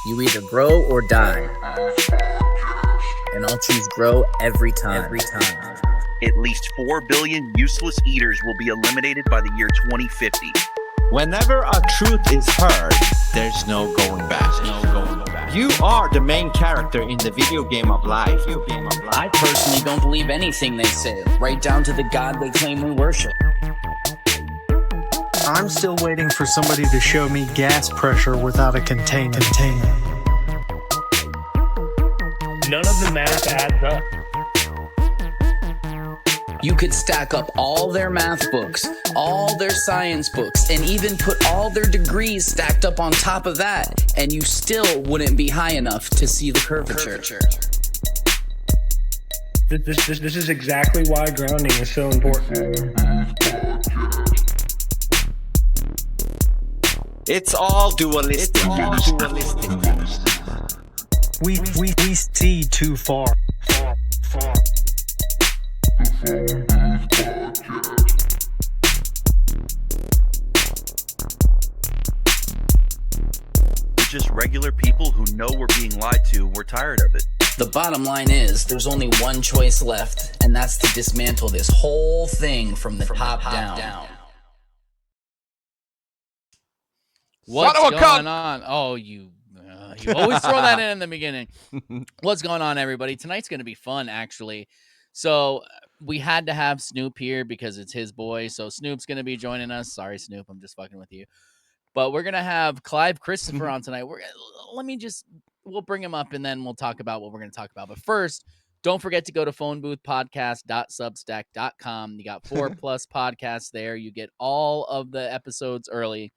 You either grow or die. And I'll choose grow every time. At least 4 billion useless eaters will be eliminated by the year 2050. Whenever a truth is heard, there's no going back. You are the main character in the video game of life. I personally don't believe anything they say, right down to the God they claim we worship. I'm still waiting for somebody to show me gas pressure without a container. None of the math adds up. You could stack up all their math books, all their science books, and even put all their degrees stacked up on top of that, and you still wouldn't be high enough to see the curvature. This is exactly why grounding is so important. It's all dualistic. We see too far. We're just regular people who know we're being lied to. We're tired of it. The bottom line is, there's only one choice left, and that's to dismantle this whole thing from the top down. What's going on? Oh, you always throw that in the beginning. What's going on, everybody? Tonight's going to be fun, actually. So we had to have Snoop here because it's his boy. So Snoop's going to be joining us. Sorry, Snoop. I'm just fucking with you. But we're going to have Clive Christopher on tonight. We'll bring him up and then we'll talk about what we're going to talk about. But first, don't forget to go to phoneboothpodcast.substack.com. You got 4+ podcasts there. You get all of the episodes early.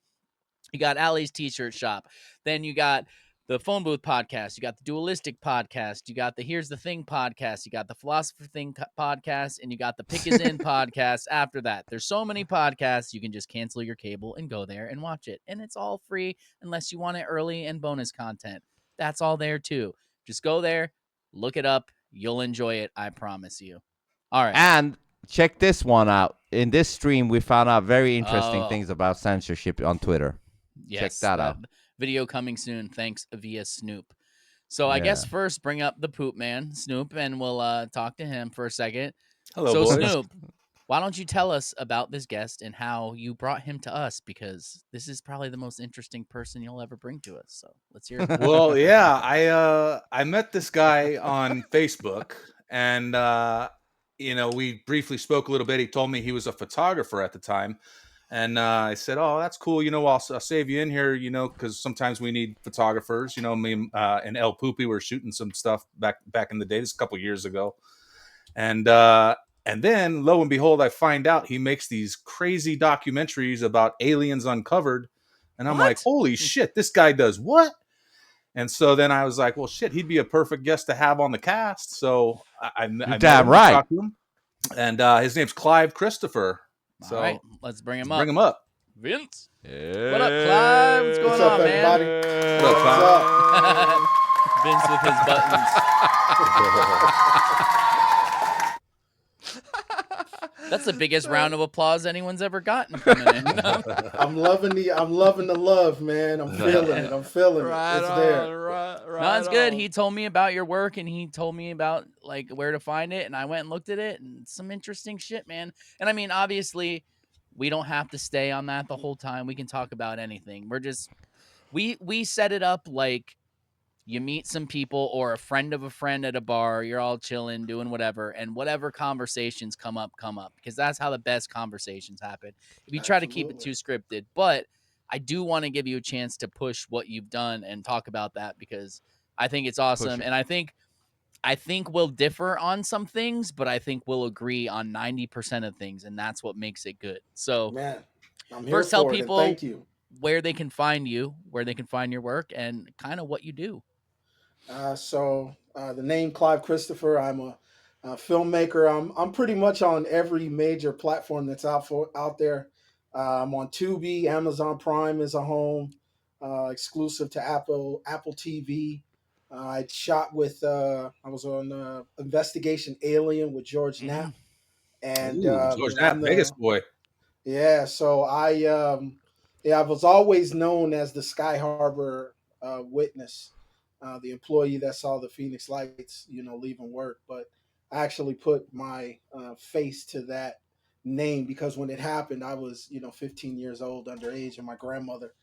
You got Ali's t-shirt shop. Then you got the Phone Booth podcast. You got the Dualistic podcast. You got the Here's the Thing podcast. You got the Philosopher Thing podcast. And you got the Pick is In podcast after that. There's so many podcasts. You can just cancel your cable and go there and watch it. And it's all free unless you want it early and bonus content. That's all there too. Just go there, look it up. You'll enjoy it. I promise you. All right. And check this one out. In this stream, we found out very interesting things about censorship on Twitter. Yes, check that out. Video coming soon, thanks via Snoop. So I guess first bring up the poop man, Snoop, and we'll talk to him for a second. Hello, so boys. Snoop, why don't you tell us about this guest and how you brought him to us? Because this is probably the most interesting person you'll ever bring to us. So let's hear it. Well, yeah, I met this guy on Facebook, and we briefly spoke a little bit. He told me he was a photographer at the time. And I said, "Oh, that's cool. I'll save you in here, because sometimes we need photographers. Me and El Poopy were shooting some stuff back in the day. This is a couple years ago. And then, lo and behold, I find out he makes these crazy documentaries about aliens uncovered. And I'm like, holy shit, this guy does what? And so then I was like, well, shit, he'd be a perfect guest to have on the cast. So I damn right. talked to him. And his name's Clive Christopher. So all right, let's bring him up. Bring him up. Vince. Yeah. What up, Clive? What's going on, everybody? man? What's up, Clive? Vince with his buttons. That's the biggest round of applause anyone's ever gotten coming in. I'm loving the love, man. I'm feeling it. It's there. No, it's good. He told me about your work and he told me about like where to find it, and I went and looked at it, and some interesting shit, man. And I mean, obviously, we don't have to stay on that the whole time. We can talk about anything. We're just we set it up like you meet some people or a friend of a friend at a bar. You're all chilling, doing whatever, and whatever conversations come up, because that's how the best conversations happen. If you try to keep it too scripted, but I do want to give you a chance to push what you've done and talk about that because I think it's awesome. And I think we'll differ on some things, but I think we'll agree on 90% of things, and that's what makes it good. So, man, I'm here first tell for it, people thank you. where they can find you, where they can find your work, and kind of what you do. So the name Clive Christopher. I'm a filmmaker. I'm pretty much on every major platform that's out there. I'm on Tubi. Amazon Prime is a home, exclusive to Apple TV. I shot with. I was on Investigation Alien with George Knapp, and George Knapp, Vegas boy. Yeah, so I was always known as the Sky Harbor witness, the employee that saw the Phoenix Lights, leaving work. But I actually put my face to that name because when it happened, I was 15 years old, underage, and my grandmother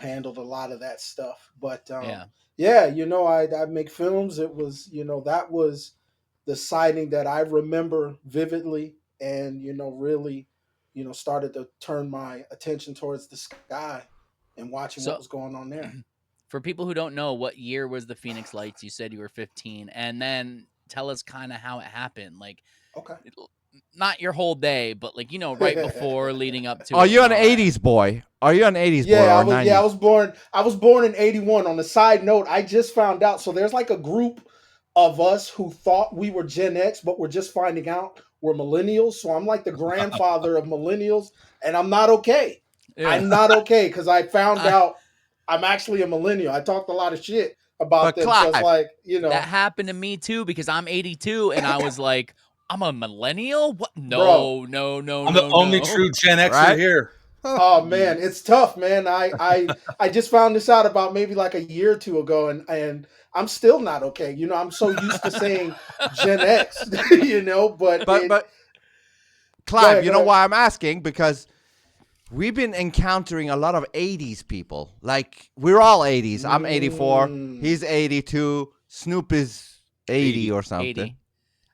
handled a lot of that stuff. But yeah, I make films. It was, that was the sighting that I remember vividly, and really, started to turn my attention towards the sky and watching what So, was going on there. for people who don't know, what year was the Phoenix Lights? You said you were 15, and then tell us kind of how it happened. Like, Okay. not your whole day, but like right before, leading up to Are it. you and an all that. '80s boy? Are you an '80s boy Yeah, or I was. 90s? Yeah, I was born in '81. On the side note, I just found out. So there's like a group of us who thought we were Gen X, but we're just finding out we're millennials. So I'm like the grandfather of millennials, and I'm not okay. Yeah. I'm not okay because I found out I'm actually a millennial. I talked a lot of shit about But them, so it's Clive, like That happened to me too because I'm 82, and I was like, I'm a millennial? What? bro. No. I'm the only true Gen Xer Right? here. Oh man, it's tough, man. I just found this out about maybe like a year or two ago, and I'm still not okay. I'm so used to saying Gen X, but But Go Clive, ahead, you go know ahead. why I'm asking? Because we've been encountering a lot of '80s people. Like we're all '80s. I'm 84. He's 82. Snoop is 80 or something. 80.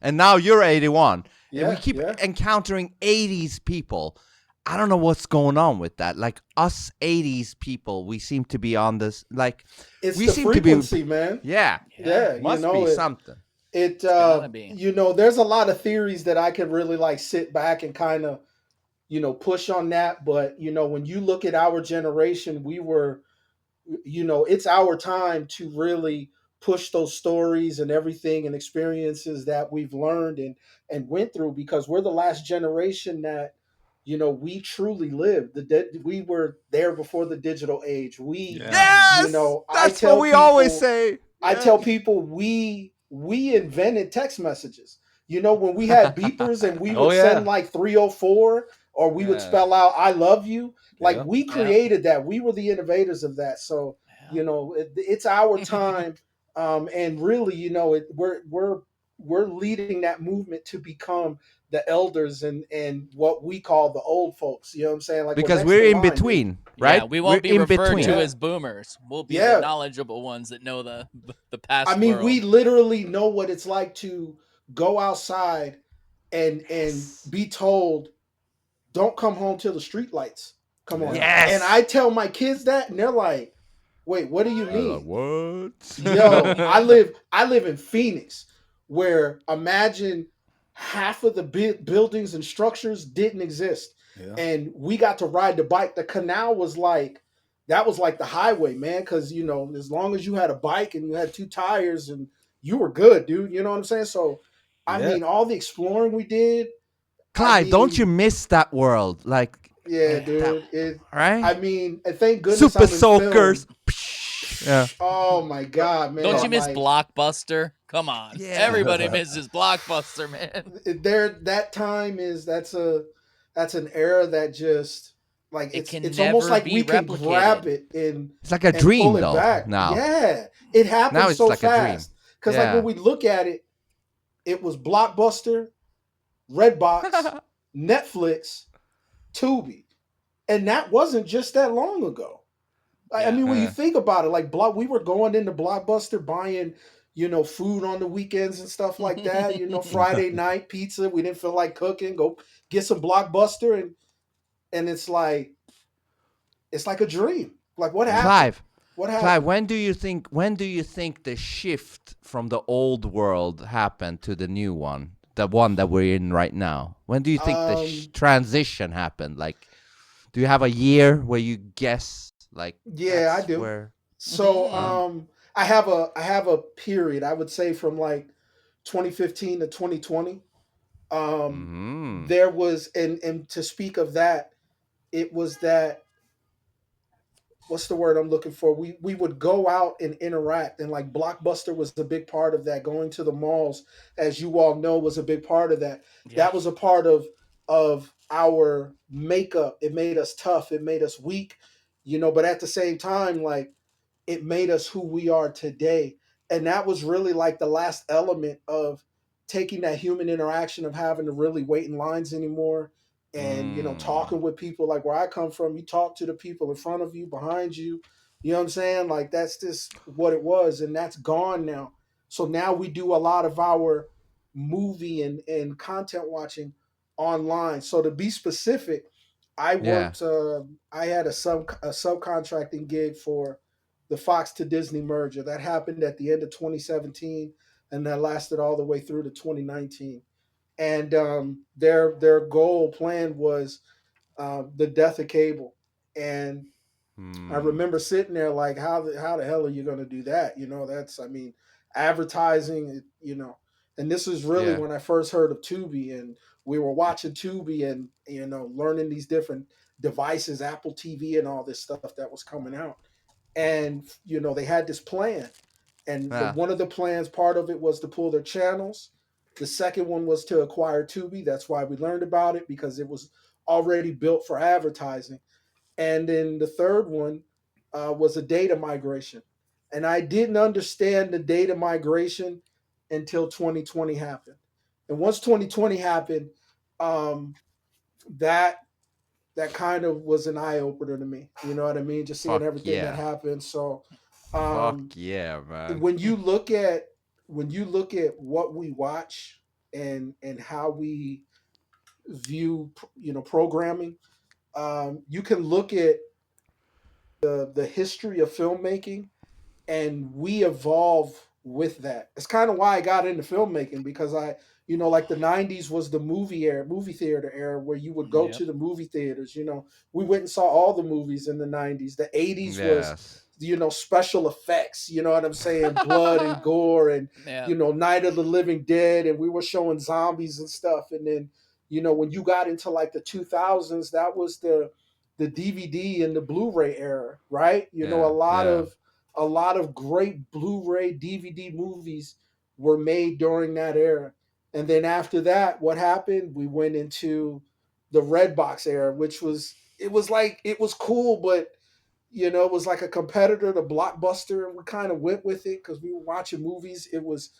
And now you're 81. And we Yeah, keep yeah. encountering '80s people. I don't know what's going on with that. Like us '80s people, we seem to be on this. Like It's we the seem frequency, to be. man. Yeah. Yeah, Must be it. something. It gotta be. there's a lot of theories that I could really like sit back and kind of push on that, but when you look at our generation, we were it's our time to really push those stories and everything and experiences that we've learned and went through, because we're the last generation that we truly lived. We were there before the digital age. We Yeah. Yes, I that's what tell we always people say. I Yeah. tell people we invented text messages. When we had beepers and we Oh would send yeah. like 304, or we would spell out "I love you." Like Yeah. we created that. We were the innovators of that. So it's our time, and really, we're leading that movement to become the elders and what we call the old folks. You know what I'm saying? Like Because next we're in line, dude. between, right? Yeah, we We're won't be in referred between. to Yeah. as boomers. We'll be the Yeah. knowledgeable ones that know the past I mean, world. we literally know what it's like to go outside and be told, "Don't come home till the street lights come on." Yeah. And Yes. I tell my kids that, and they're like, "Wait, what do you mean?" What? Yo, I live in Phoenix, where imagine half of the buildings and structures didn't exist, Yeah. and we got to ride the bike. The canal was like that was like the highway, man, because as long as you had a bike and you had two tires, and you were good, dude. You know what I'm saying? So, I Yeah. mean, all the exploring we did. Clive, don't you miss that world? Like, Yeah, that- dude. right? I mean, and thank goodness Super I'm in soakers. film. Yeah. Oh my god, man! Don't you miss like, Blockbuster? Come on. Yeah. Everybody misses Blockbuster, man. that time that's an era that just like It can it's almost never like be we can replicated. grab it and It's like a and dream, pull it though. back. Now. Yeah, it happened Now it's so like a dream. fast. Because like Yeah. when we look at it, it was Blockbuster, Redbox, Netflix, Tubi, and that wasn't just that long ago. I mean, when you think about it, like we were going into Blockbuster buying, food on the weekends and stuff like that. Friday night pizza. We didn't feel like cooking. Go get some Blockbuster, and it's like a dream. Like what happened? What Clive, happened? when do you think the shift from the old world happened to the new one, the one that we're in right now? When do you think the transition happened? Like, do you have a year where you guess? Like, Yeah, I do. Where... So, I have a period. I would say from like 2015 to 2020. There was, and to speak of that, it was that, what's the word I'm looking for? We would go out and interact, and like Blockbuster was a big part of that. Going to the malls, as you all know, was a big part of that. Yeah. That was a part of our makeup. It made us tough. It made us weak, but at the same time, like it made us who we are today. And that was really like the last element of taking that human interaction of having to really wait in lines anymore. And, talking with people like where I come from, you talk to the people in front of you, behind you. You know what I'm saying? Like that's just what it was. And that's gone now. So now we do a lot of our movie and content watching online. So to be specific, I Yeah. worked. I had a subcontracting gig for the Fox to Disney merger that happened at the end of 2017, and that lasted all the way through to 2019. And their goal plan was the death of cable. And I remember sitting there like, how the hell are you going to do that? That's advertising. And this is really Yeah. when I first heard of Tubi, and we were watching Tubi, and learning these different devices, Apple TV, and all this stuff that was coming out. And they had this plan, and Yeah. one of the plans, part of it was to pull their channels. The second one was to acquire Tubi. That's why we learned about it, because it was already built for advertising. And then the third one was a data migration. And I didn't understand the data migration until 2020 happened. And once 2020 happened, um, that that kind of was an eye opener to me. You know what I mean? Just seeing Fuck everything that yeah. happened. So Fuck um, yeah, man. when you look at what we watch and how we view programming, you can look at the history of filmmaking, and we evolve with that. It's kind of why I got into filmmaking, because like the 90s was the movie theater era, where you would go Yep. to the movie theaters. We went and saw all the movies in the 90s. The 80s was, Yes. special effects, you know what I'm saying? Blood and gore, and, Yeah. Night of the Living Dead, and we were showing zombies and stuff. And then, when you got into like the 2000s, that was the DVD and the Blu-ray era, right? Yeah. Yeah. A lot of great Blu-ray DVD movies were made during that era. And then after that, what happened? We went into the Redbox era, which it was cool, but it was like a competitor to Blockbuster, and we kind of went with it because we were watching movies. It was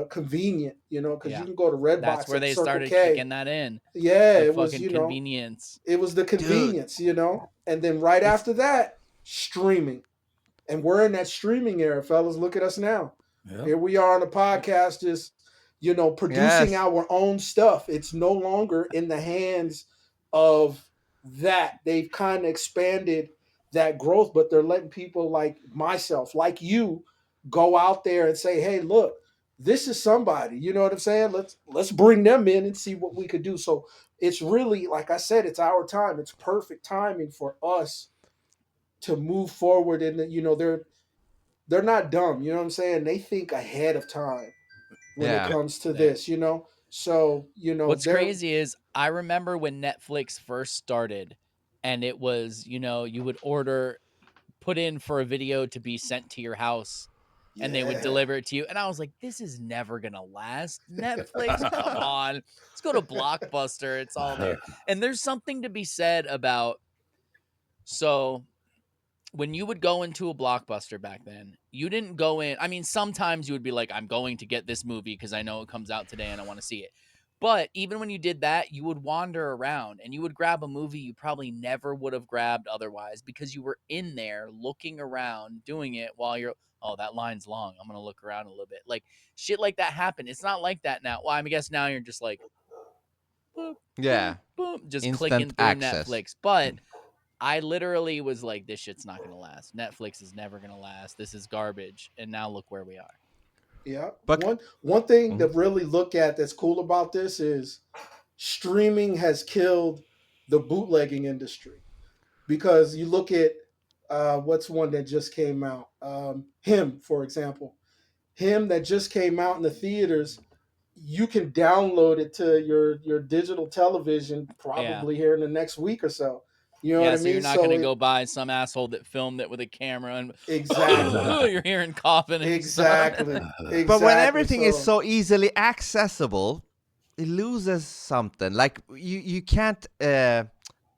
convenient, because Yeah. you can go to That's Redbox where at they Circle started K. kicking that in. Yeah, The it was, fucking convenience. it was the Dude, convenience, and then right it's after that, streaming. And we're in that streaming era, fellas. Look at us now. Yeah. Here we are on the podcast, just producing yes. our own stuff. It's no longer in the hands of that. They've kind of expanded that growth, but they're letting people like myself, like you, go out there and say, "Hey, look, this is somebody." You know what I'm saying? Let's bring them in and see what we could do. So it's really, like I said, it's our time. It's perfect timing for us to move forward. And they're not dumb. You know what I'm saying? They think ahead of time when it Yeah. comes to They- this. So What's they're crazy is I remember when Netflix first started, and it was, you would put in for a video to be sent to your house, and they would yeah, deliver it to you. And I was like, this is never going to last. Netflix, come on. Let's go to Blockbuster. It's all there. And there's something to be said about, so when you would go into a Blockbuster back then, you didn't go in. I mean, sometimes you would be like, I'm going to get this movie because I know it comes out today and I want to see it. But even when you did that, you would wander around and you would grab a movie you probably never would have grabbed otherwise, because you were in there looking around, doing it while you're, oh, that line's long, I'm going to look around a little bit. Like, shit like that happened. It's not like that now. Well, I guess now you're just like, boop, Yeah. boop, boop, just Instant clicking through access. Netflix. But I literally was like, this shit's not going to last. Netflix is never going to last. This is garbage. And now look where we are. yeah. But One thing to Mhm. really look at that's cool about this is streaming has killed the bootlegging industry, because you look at what's one that just came out, Him, for example. Him, that just came out in the theaters. You can download it to your digital television Yeah. probably here in the next week or so. You know what Yeah, I so you're mean? not going So to go buy some asshole that filmed it with a camera and exactly, you're hearing coughing and stuff. exactly, But when exactly. everything is So so easily accessible, it loses something. Like you can't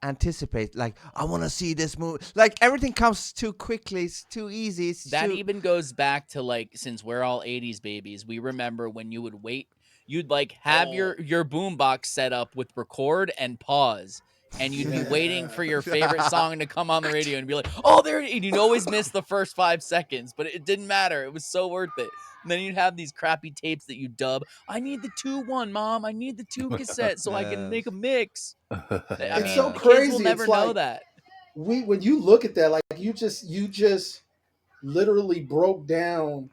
anticipate. Like, I want to see this movie. Like, everything comes too quickly. It's too easy. It's That too... even goes back to like, since we're all 80s babies, we remember when you would wait, you'd like have your boombox set up with record and pause, and you'd be waiting for your favorite song to come on the radio and be like, oh, there, and you'd always miss the first 5 seconds, but it didn't matter. It was so worth it. And then you'd have these crappy tapes that you dub. I need the 2-1, Mom. I need the 2 cassette so I can make a mix. I It's mean, so the kids crazy. will never It's like, know that. when you look at that, like you just literally broke down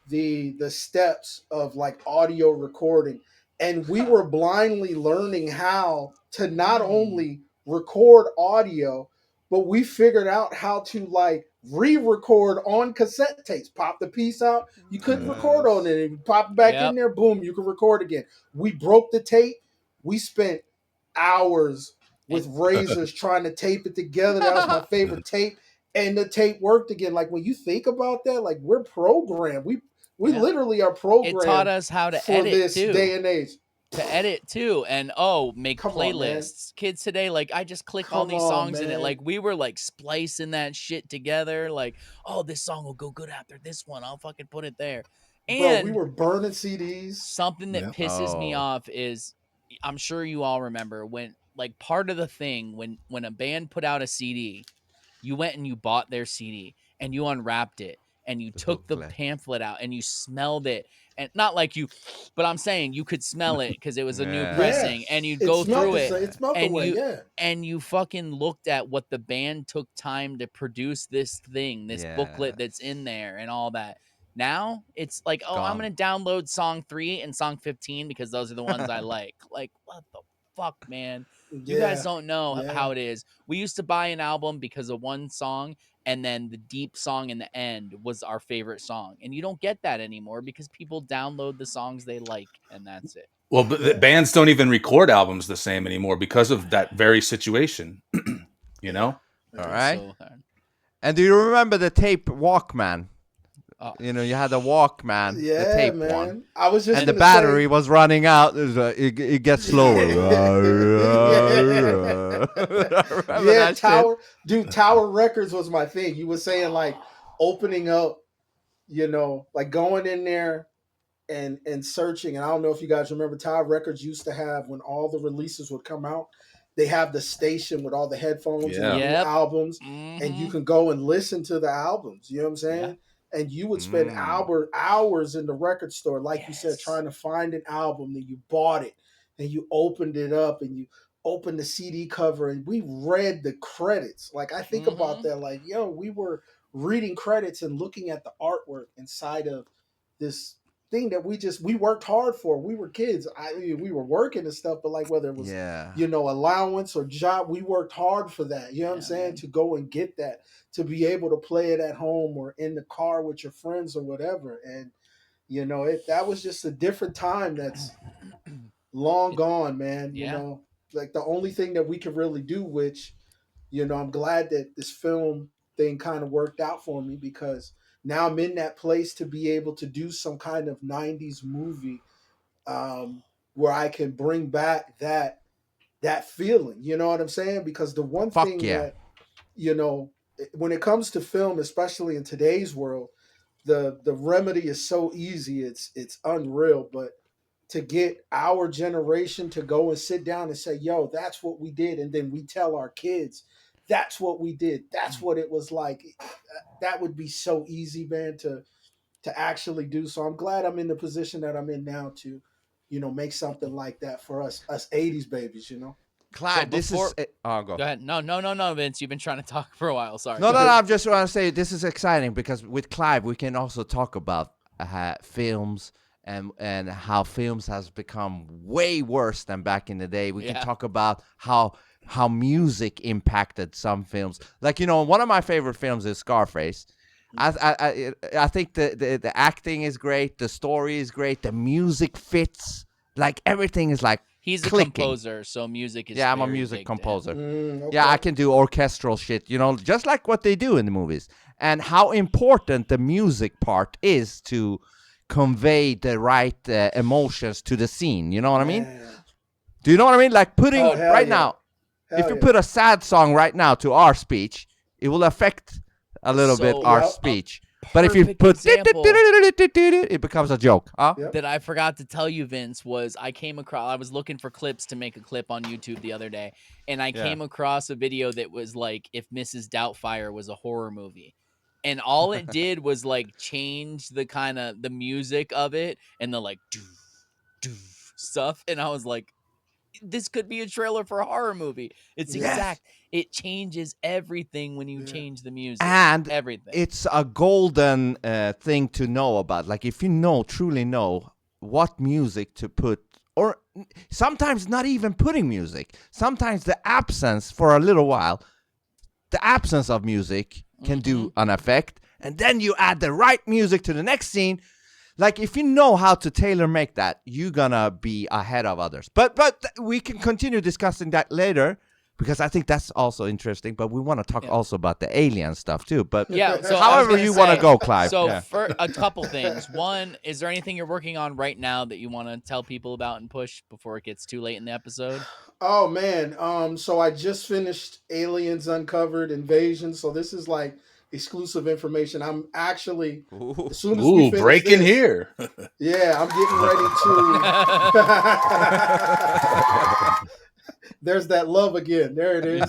the steps of like audio recording, and we were blindly learning how to not only record audio, but we figured out how to like re-record on cassette tapes. Pop the piece out, you couldn't record on it, and you pop it back in there, boom, you can record again. We broke the tape. We spent hours with razors trying to tape it together. That was my favorite tape, and the tape worked again. Like, when you think about that, like, we're programmed. We literally are programmed. It taught us how to for edit this too. day and age. To edit too, and make Come on, man. playlists. Kids today, like, I just click all Come these on, songs in it. man. Like, we were like splicing that shit together. Like, oh, this song will go good after this one. I'll fucking put it there. Bro, And we were burning CDs. something that pisses me off is, I'm sure you all remember when, like, part of the thing when a band put out a CD, you went and you bought their CD and you unwrapped it and you took the pamphlet out and you smelled it, and not like you, but I'm saying you could smell it because it was a new pressing, and you'd go through it, It smelled the way, and you fucking looked at what the band took time to produce this thing, this booklet that's in there and all that. Now it's like, oh, I'm gonna download song 3 and song 15 because those are the ones I like. Like, what the fuck, man? You guys don't know how it is. We used to buy an album because of one song, and then the deep song in the end was our favorite song. And you don't get that anymore because people download the songs they like, and that's it. Well, but the bands don't even record albums the same anymore because of that very situation. You know? All right. And do you remember the tape Walkman? You know, you had a Walkman, the tape one. I was just and the battery was running out. It gets slower. Tower Records was my thing. You were saying, like, opening up, you know, like going in there and searching. And I don't know if you guys remember, Tower Records used to have, when all the releases would come out, they have the station with all the headphones and the new albums, and you can go and listen to the albums. You know what I'm saying? Yeah. And you would spend hours in the record store, like you said, trying to find an album. Then you bought it, and you opened it up, and you opened the CD cover, and we read the credits. Like, I think about that, like, yo, we were reading credits and looking at the artwork inside of this thing that we worked hard for. We were kids. We were working and stuff, but like, whether it was you know, allowance or job, we worked hard for that. You know what I'm saying? Man. To go and get that, to be able to play it at home or in the car with your friends or whatever. And you know, that was just a different time that's long gone, man. You know, like, the only thing that we could really do, which, you know, I'm glad that this film thing kind of worked out for me, because now I'm in that place to be able to do some kind of 90s movie where I can bring back that feeling. You know what I'm saying? Because the one thing that, you know, when it comes to film, especially in today's world, the remedy is so easy. It's unreal. But to get our generation to go and sit down and say, yo, that's what we did. And then we tell our kids, that's what we did. That's what it was like. That would be so easy, man, to actually do. So I'm glad I'm in the position that I'm in now to, you know, make something like that for us 80s babies, you know. Clive, So go ahead. No, Vince. You've been trying to talk for a while. Sorry. No. I just want to say this is exciting because with Clive, we can also talk about films and how films has become way worse than back in the day. We can talk about how music impacted some films. Like, you know, one of my favorite films is Scarface. I think the acting is great, the story is great, the music fits. Like, everything is like. He's clicking. A composer, so music is. Yeah, I'm a music composer. Okay. Yeah, I can do orchestral shit, you know, just like what they do in the movies. And how important the music part is to convey the right emotions to the scene. You know what I mean? Do you know what I mean? Like, putting now. If Hell you yeah. put a sad song right now to our speech, it will affect a little bit So, our Yep. speech. But if you Perfect put example it becomes a joke. Huh? Yep. that I forgot to tell you, Vince, was I was looking for clips to make a clip on YouTube the other day, and I Yeah. came across a video that was like if Mrs. Doubtfire was a horror movie. And all it did was like change the kind of the music of it and the like do stuff. And I was like, this could be a trailer for a horror movie. It's Yes. exact. It changes everything when you Yeah. change the music. And everything. it's a golden thing to know about. Like if you truly know what music to put, or sometimes not even putting music. Sometimes the absence for a little while, the absence of music can do an effect, and then you add the right music to the next scene. Like if you know how to tailor make that, you're gonna be ahead of others. But we can continue discussing that later because I think that's also interesting. But we want to talk also about the alien stuff too. But Yeah. So however you want to go, Clive. So Yeah. for a couple things. One, is there anything you're working on right now that you want to tell people about and push before it gets too late in the episode? Oh man. So I just finished Aliens Uncovered Invasion. So this is like exclusive information. I'm actually as soon as we Ooh, finish breaking this, here. yeah, I'm getting ready to. There's that love again. There it is.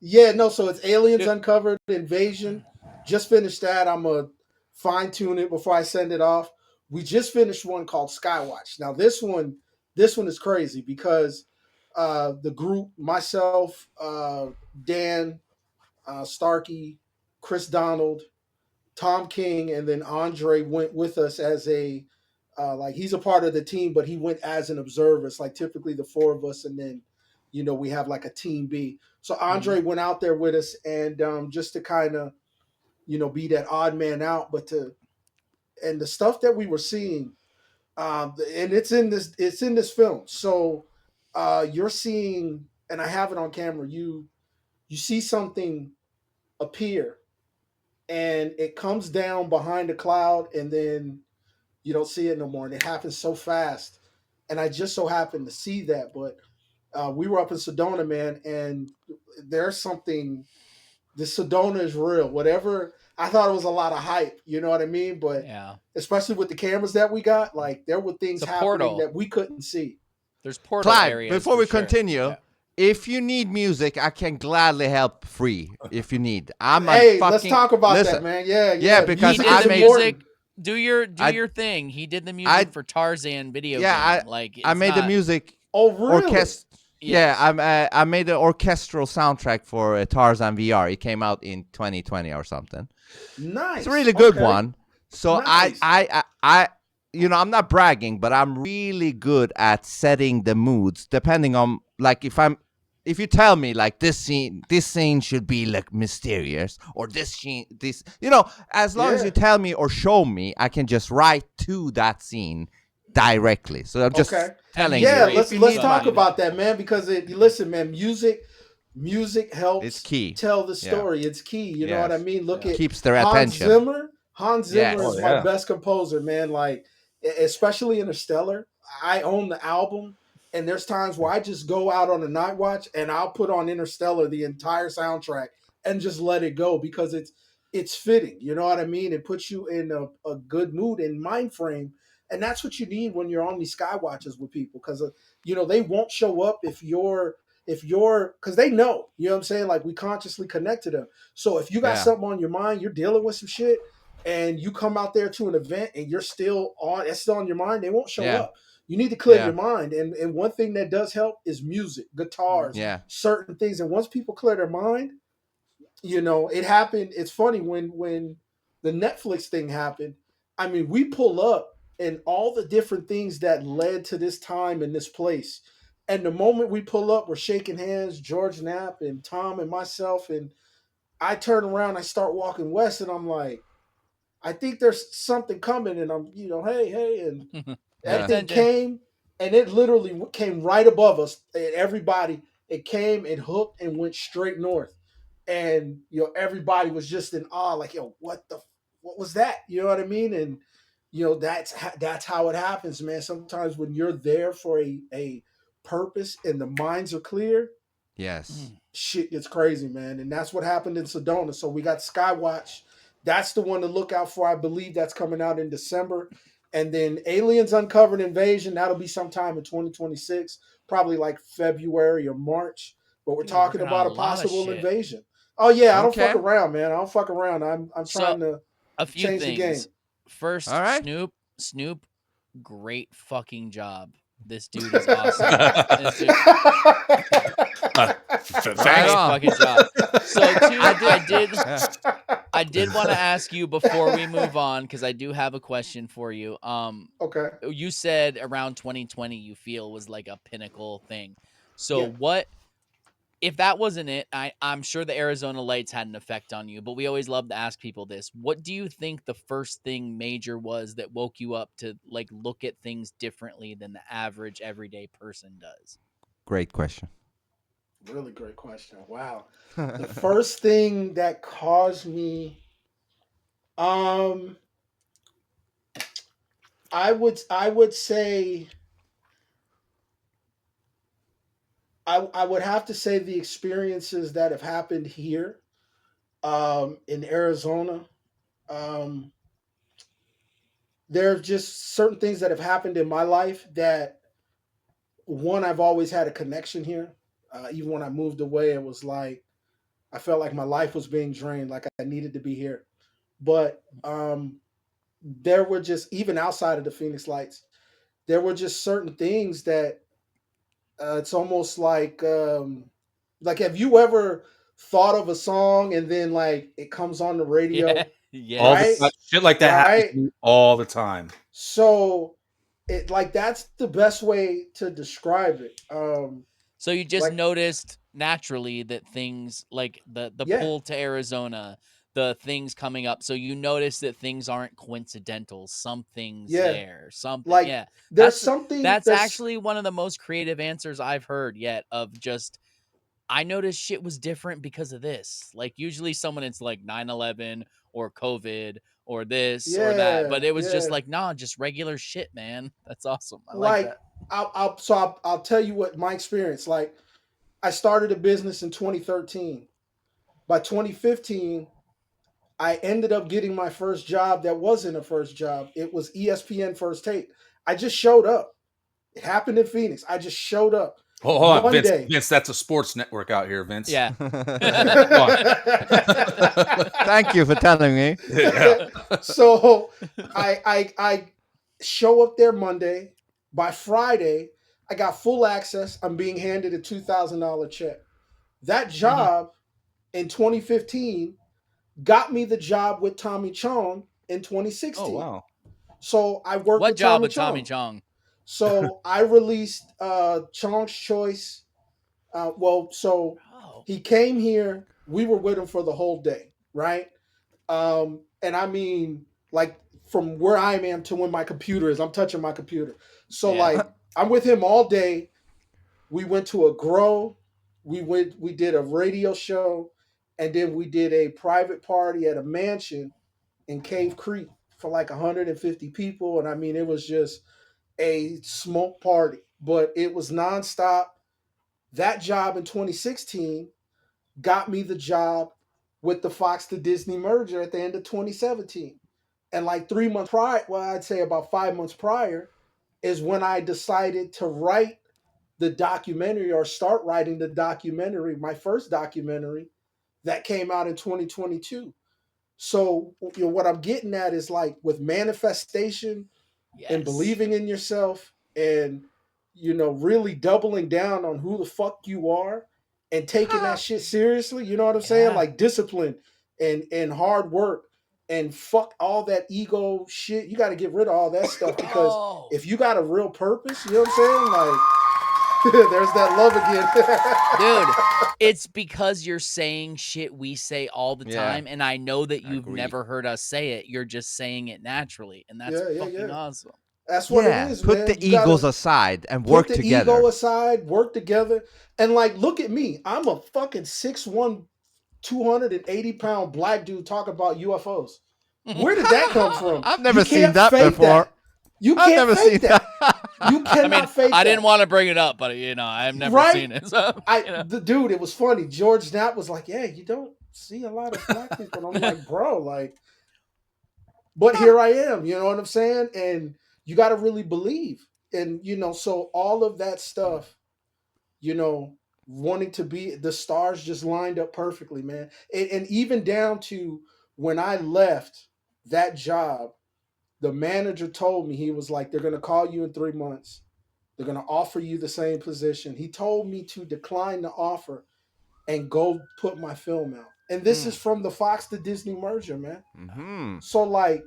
Yeah, no. So it's Aliens Uncovered Invasion. Just finished that. I'm gonna fine tune it before I send it off. We just finished one called Skywatch. Now this one is crazy because the group, myself, Dan, Starkey, Chris Donald, Tom King, and then Andre went with us as a like he's a part of the team, but he went as an observer. It's like typically the four of us, and then we have like a team B. So Andre went out there with us, and just to kind of be that odd man out, but and the stuff that we were seeing, and it's in this film. So you're seeing, and I have it on camera. You see something appear, and it comes down behind a cloud, and then you don't see it no more, and it happens so fast. And I just so happened to see that, but we were up in Sedona, man, and there's something. The Sedona is real. Whatever, I thought it was a lot of hype. You know what I mean? But Yeah. especially with the cameras that we got, like there were things It's a happening portal. that we couldn't see. There's portal Clive, areas. before for we sure. continue, Yeah. if you need music, I can gladly help free. If you need, Hey, let's talk about that, man. Yeah, Yeah, because He Music did is the important. music. Do your thing. He did the music I- for Tarzan video Yeah, game. Like I it's made the not- music. Oh, really? Yes. Yeah, I made the orchestral soundtrack for Tarzan VR. It came out in 2020 or something. Nice. It's a really good Okay. one. So Nice. I I'm not bragging, but I'm really good at setting the moods depending on like if you tell me like this scene should be like mysterious, or this as long as Yeah. you tell me or show me, I can just write to that scene directly. So I'm just Okay. telling Yeah, you. let's if you need talk my- about that, man, because listen, man, music helps It's key. tell the Yeah. story. It's key. You know what I Yes. mean? Look at Keeps their Hans attention. Zimmer. Hans Zimmer Yes. is Oh, my yeah. best composer, man. Like, especially Interstellar. I own the album, and there's times where I just go out on a night watch and I'll put on Interstellar, the entire soundtrack, and just let it go because it's fitting. You know what I mean? It puts you in a good mood and mind frame. And that's what you need when you're on these sky watches with people, because they won't show up if you're because they know, you know what I'm saying? Like, we consciously connect to them. So if you got Yeah. something on your mind, you're dealing with some shit, and you come out there to an event and it's still on your mind, they won't show Yeah. up. You need to clear Yeah. your mind. And one thing that does help is music, guitars, Yeah. certain things. And once people clear their mind, it happened. It's funny when the Netflix thing happened. I mean, we pull up and all the different things that led to this time and this place. And the moment we pull up, we're shaking hands, George Knapp and Tom and myself. And I turn around, I start walking west, and I'm like, I think there's something coming. And I'm, hey. And Yeah. that thing came, and it literally came right above us. And everybody, it came and hooked and went straight north. And everybody was just in awe, like, what was that? You know what I mean? And that's how it happens, man. Sometimes when you're there for a purpose and the minds are clear, Yes. shit gets crazy, man. And that's what happened in Sedona. So we got Skywatch. That's the one to look out for. I believe that's coming out in December. And then Aliens Uncovered Invasion, that'll be sometime in 2026, probably like February or March. But we're Dude, you're talking working on about a a lot of possible shit. invasion. Oh yeah, I don't Okay. fuck around, man. I don't fuck around. I'm So trying to a few change the game. things. First, All right. Snoop, great fucking job. This dude is awesome. This dude, Right great on. fucking job. So two, Yeah. I did want to ask you before we move on, because I do have a question for you. Okay. You said around 2020 you feel was like a pinnacle thing. So Yeah. what if that wasn't it? I'm sure the Arizona lights had an effect on you, but we always love to ask people this. What do you think the first thing major was that woke you up to like look at things differently than the average everyday person does? Great question. Really great question. Wow. The first thing that caused me I would say I would have to say the experiences that have happened here in Arizona. Um, there are just certain things that have happened in my life that one, I've always had a connection here. Even when I moved away, it was like I felt like my life was being drained, like I needed to be here. But there were just, even outside of the Phoenix Lights, there were just certain things that it's almost like have you ever thought of a song and then like it comes on the radio, Yeah. All the right? time. Shit like that happens Right. to me all the time. So it like that's the best way to describe it. So you just Like noticed naturally that things like the yeah, pull to Arizona, the things coming up. So you notice that things aren't coincidental. Something's yeah. there. Something. Like Yeah. there's something That's there's actually one of the most creative answers I've heard yet of just I noticed shit was different because of this. Like usually someone it's like 9/11 or COVID or this or that, but yeah, it was just yeah. like, nah, just regular shit, man. That's awesome. I like Like that. I'll tell you what my experience. Like I started a business in 2013. By 2015, I ended up getting my first job that wasn't a first job. It was ESPN First Take. I just showed up. It happened in Phoenix. I just showed up Hold on, one Vince. day. Vince, that's a sports network out here, Vince. Yeah. Thank you for telling me. Yeah. So I show up there Monday. By Friday, I got full access. I'm being handed a $2,000 check. That job in 2015 got me the job with Tommy Chong in 2016. Oh wow. So I worked What with job Tommy with Tommy Chong. Chong? So I released Chong's Choice. So Oh. he came here. We were with him for the whole day, right? And I mean, like from where I am to when my computer is, I'm touching my computer. So Yeah. like I'm with him all day. We went to a grow. We did a radio show, and then we did a private party at a mansion in Cave Creek for like 150 people. And I mean, it was just a smoke party, but it was nonstop. That job in 2016 got me the job with the Fox to Disney merger at the end of 2017. And like 3 months prior, well, I'd say about 5 months prior, is when I decided to write the documentary or start writing the documentary, my first documentary that came out in 2022. So, what I'm getting at is like with manifestation and Yes. believing in yourself and really doubling down on who the fuck you are and taking that shit seriously, you know what I'm saying? Yeah. Like discipline and hard work and fuck all that ego shit. You got to get rid of all that stuff because Oh. if you got a real purpose, you know what I'm saying? Like there's that love again. Dude, it's because you're saying shit we say all the Yeah. time, and I know that you've Agreed. never heard us say it. You're just saying it naturally, and that's Yeah, fucking yeah. awesome. That's what Yeah, it is, put man. the You gotta egos aside and work put the together. ego aside, work together. And like, look at me. I'm a fucking 6'1", 280-pound black dude talking about UFOs. Where did that come from? I've never You seen can't that fake before. You I've can't never fake seen that. that. You cannot fake I that. didn't want to bring it up, but I've never Right? seen it. So, Dude, it was funny. George Knapp was like, "Yeah, you don't see a lot of black people." And I'm like, "Bro, like, but here I am." You know what I'm saying? And you got to really believe, and so all of that stuff, wanting to be the stars just lined up perfectly, man. And even down to when I left that job, the manager told me, he was like, "They're gonna call you in 3 months. They're gonna offer you the same position." He told me to decline the offer and go put my film out. And this is from the Fox to Disney merger, man. Mm-hmm. So like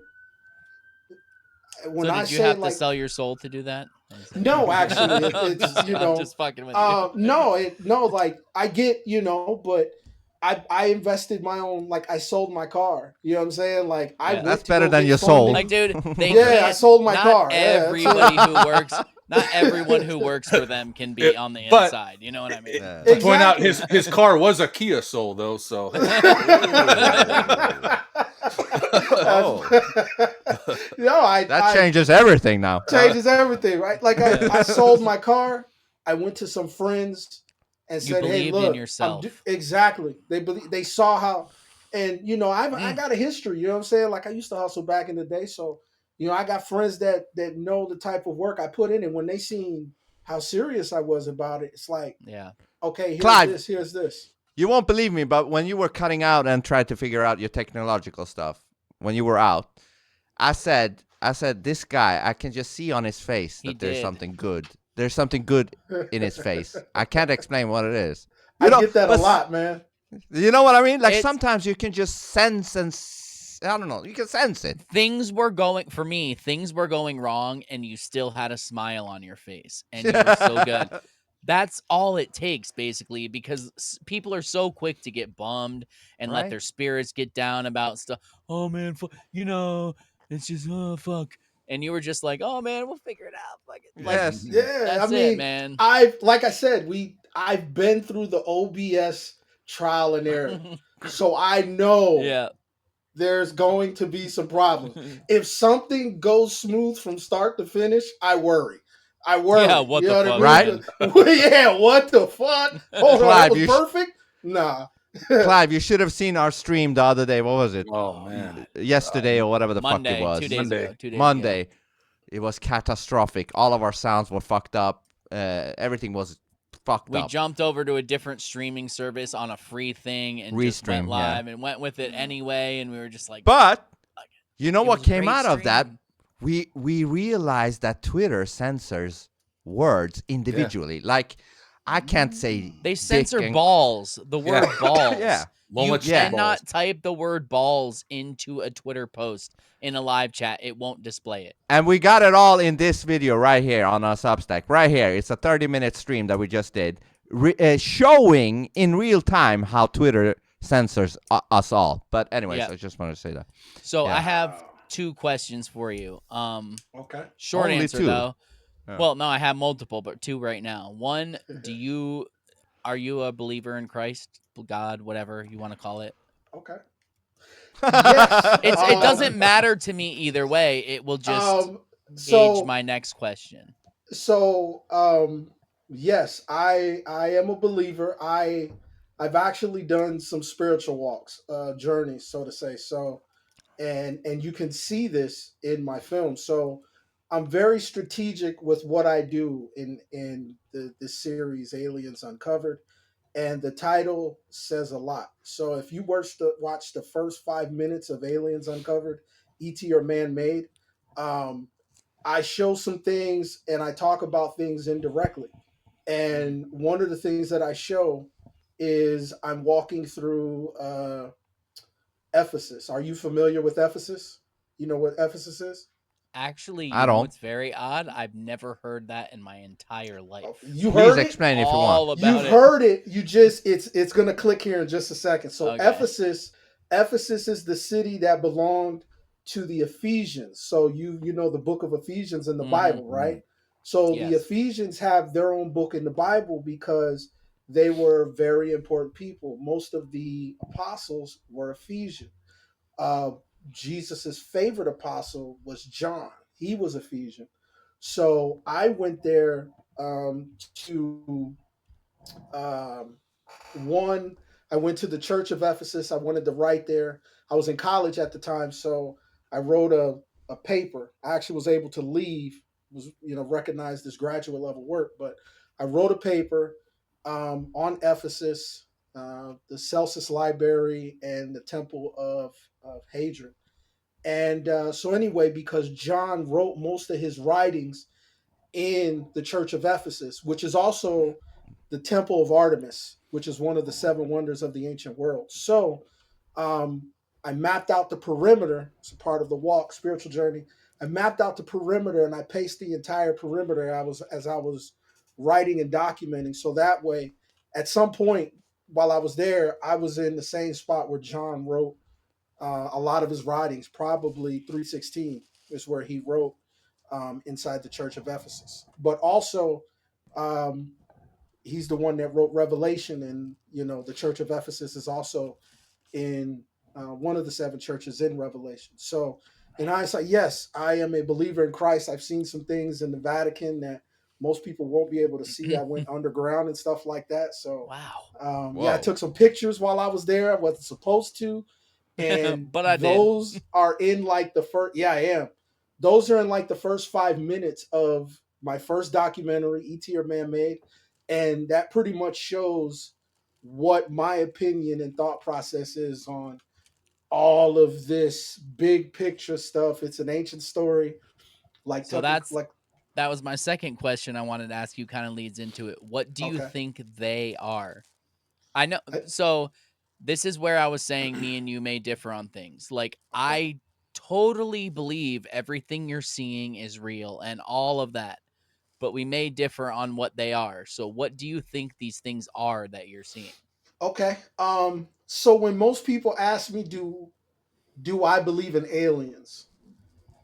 when so I did you say have to like sell your soul to do that? no, actually, I'm it's I'm just fucking with you. no, like I get, but I invested my own, like I sold my car. You know what I'm saying? Like I Yeah. went That's to better go than get your soul. Like, dude, they Yeah, I can't. sold my Not car. Yeah, that's everybody it. who works. Not everyone who works for them can be on the But inside. You know what I mean? Yeah. to point out, Exactly. his car was a Kia Soul though, so Oh, that I changes everything now. changes everything, right? Like I sold my car. I went to some friends and You said, "Hey, believed in look, yourself. exactly." They saw how, and I got a history. You know what I'm saying? Like I used to hustle back in the day, so I got friends that know the type of work I put in, and when they seen how serious I was about it, it's like, Yeah. okay, Clive, here's this. you won't believe me, but when you were cutting out and tried to figure out your technological stuff, when you were out, I said, this guy, I can just see on his face He that there's did. something good. There's something good in his face. I can't explain what it is. I get that a lot, man. You know what I mean? Like It's- sometimes you can just sense I don't know. You can sense it. Things were going wrong, and you still had a smile on your face, and you were so good. That's all it takes, basically, because people are so quick to get bummed and let Right. their spirits get down about stuff. Oh man, it's just fuck. And you were just like, oh man, we'll figure it out. Like, Yes. Yeah, that's I mean, it, man. like I said, I've been through the OBS trial and error, so I know Yeah. there's going to be some problems. If something goes smooth from start to finish, I worry. Yeah, what You the know fuck, what I man? mean? Yeah, what the fuck? Hold on, that Clive, was you perfect? Nah. Clive, you should have seen our stream the other day. What was it? oh man, Yesterday or whatever the Monday, fuck it was. 2 days Monday. ago. 2 days Monday. ago. It was catastrophic. All of our sounds were fucked up. Everything was fucked We up. jumped over to a different streaming service on a free thing and just went Restream, yeah. live and went with it anyway. And we were just like, But you know it what was a came great out of that? stream. We realized that Twitter censors words individually. Like I can't say They dick censor and- balls. The word balls. Yeah. Won't You let you say cannot balls. type the word balls into a Twitter post in a live chat. It won't display it. And we got it all in this video right here on our Substack. Right here. It's a 30-minute stream that we just did. Showing in real time how Twitter censors us all. But anyways, Yeah. I just wanted to say that. So Yeah. I have 2 questions for you. Okay. Short Only answer 2. though. Yeah. Well, no, I have multiple, but 2 right now. One, are you a believer in Christ, God, whatever you want to call it? Okay. Yes. It doesn't matter to me either way. It will just gauge my next question. So yes, I am a believer. I've actually done some spiritual walks, journeys, so to say. So and you can see this in my film. So I'm very strategic with what I do in the series Aliens Uncovered, and the title says a lot. So if you watch the first 5 minutes of Aliens Uncovered, ET or Man Made, I show some things and I talk about things indirectly. And one of the things that I show is I'm walking through Ephesus. Are you familiar with Ephesus? You know what Ephesus is? Actually, I don't. it's very odd. I've never heard that in my entire life. You Please heard it? explain if you All want. about You've it. heard it. You just it's gonna click here in just a second. So Okay. Ephesus is the city that belonged to the Ephesians. So you know the book of Ephesians in the Bible, right? So the Yes. Ephesians have their own book in the Bible because they were very important people. Most of the apostles were Ephesian. Jesus's favorite apostle was John. He was Ephesian. So I went there to um, one. I went to the Church of Ephesus. I wanted to write there. I was in college at the time, so I wrote a paper. I actually was able to leave, was recognized as graduate level work, but I wrote a paper on Ephesus, the Celsus Library, and the Temple of Hadrian. And so anyway, because John wrote most of his writings in the Church of Ephesus, which is also the Temple of Artemis, which is one of the seven wonders of the ancient world. So um, I mapped out the perimeter. It's a part of the walk, spiritual journey. I mapped out the perimeter and I paced the entire perimeter. As I was writing and documenting. So that way, at some point while I was there, I was in the same spot where John wrote a lot of his writings. Probably 316 is where he wrote inside the Church of Ephesus. But also, um, he's the one that wrote Revelation, and the Church of Ephesus is also in one of the seven churches in Revelation. So, in hindsight, yes, I am a believer in Christ. I've seen some things in the Vatican that most people won't be able to see. I went underground and stuff like that. So, Wow. yeah, I Whoa. took some pictures while I was there. I wasn't supposed to, and But I did. those are in like the first. Yeah, I am. Those are in like the first 5 minutes of my first documentary, ET or Man Made, and that pretty much shows what my opinion and thought process is on all of this big picture stuff. It's an ancient story, like So Tucker, that's like that was my second question I wanted to ask you, kind of leads into it. What do you okay, think they are? I know. I, So this is where I was saying me and you may differ on things. Like, okay, I totally believe everything you're seeing is real and all of that, but we may differ on what they are. So what do you think these things are that you're seeing? okay. So when most people ask me, do I believe in aliens?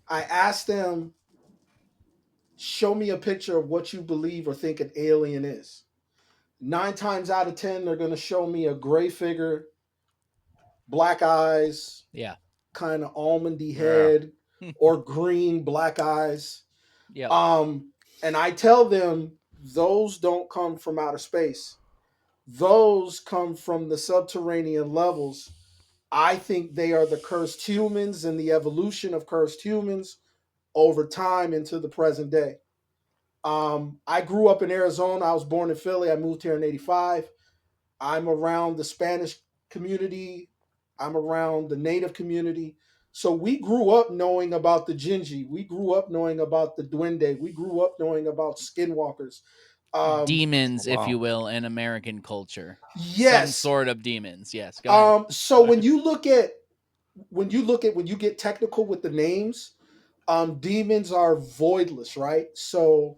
I ask them, show me a picture of what you believe or think an alien is. 9 times out of 10, they're going to show me a gray figure, black eyes, Yeah. kind of almondy Yeah. head, or green black eyes. Yep. And I tell them those don't come from outer space. Those come from the subterranean levels. I think they are the cursed humans and the evolution of cursed humans over time into the present day. I grew up in Arizona. I was born in Philly. I moved here in '85. I'm around the Spanish community. I'm around the Native community. So we grew up knowing about the Gingy. We grew up knowing about the Duende. We grew up knowing about skinwalkers. Um, Oh, Demons, if you wow. will, in American culture. Some yes. sort of demons. Yes. Go ahead. So when you get technical with the names, demons are voidless, right? So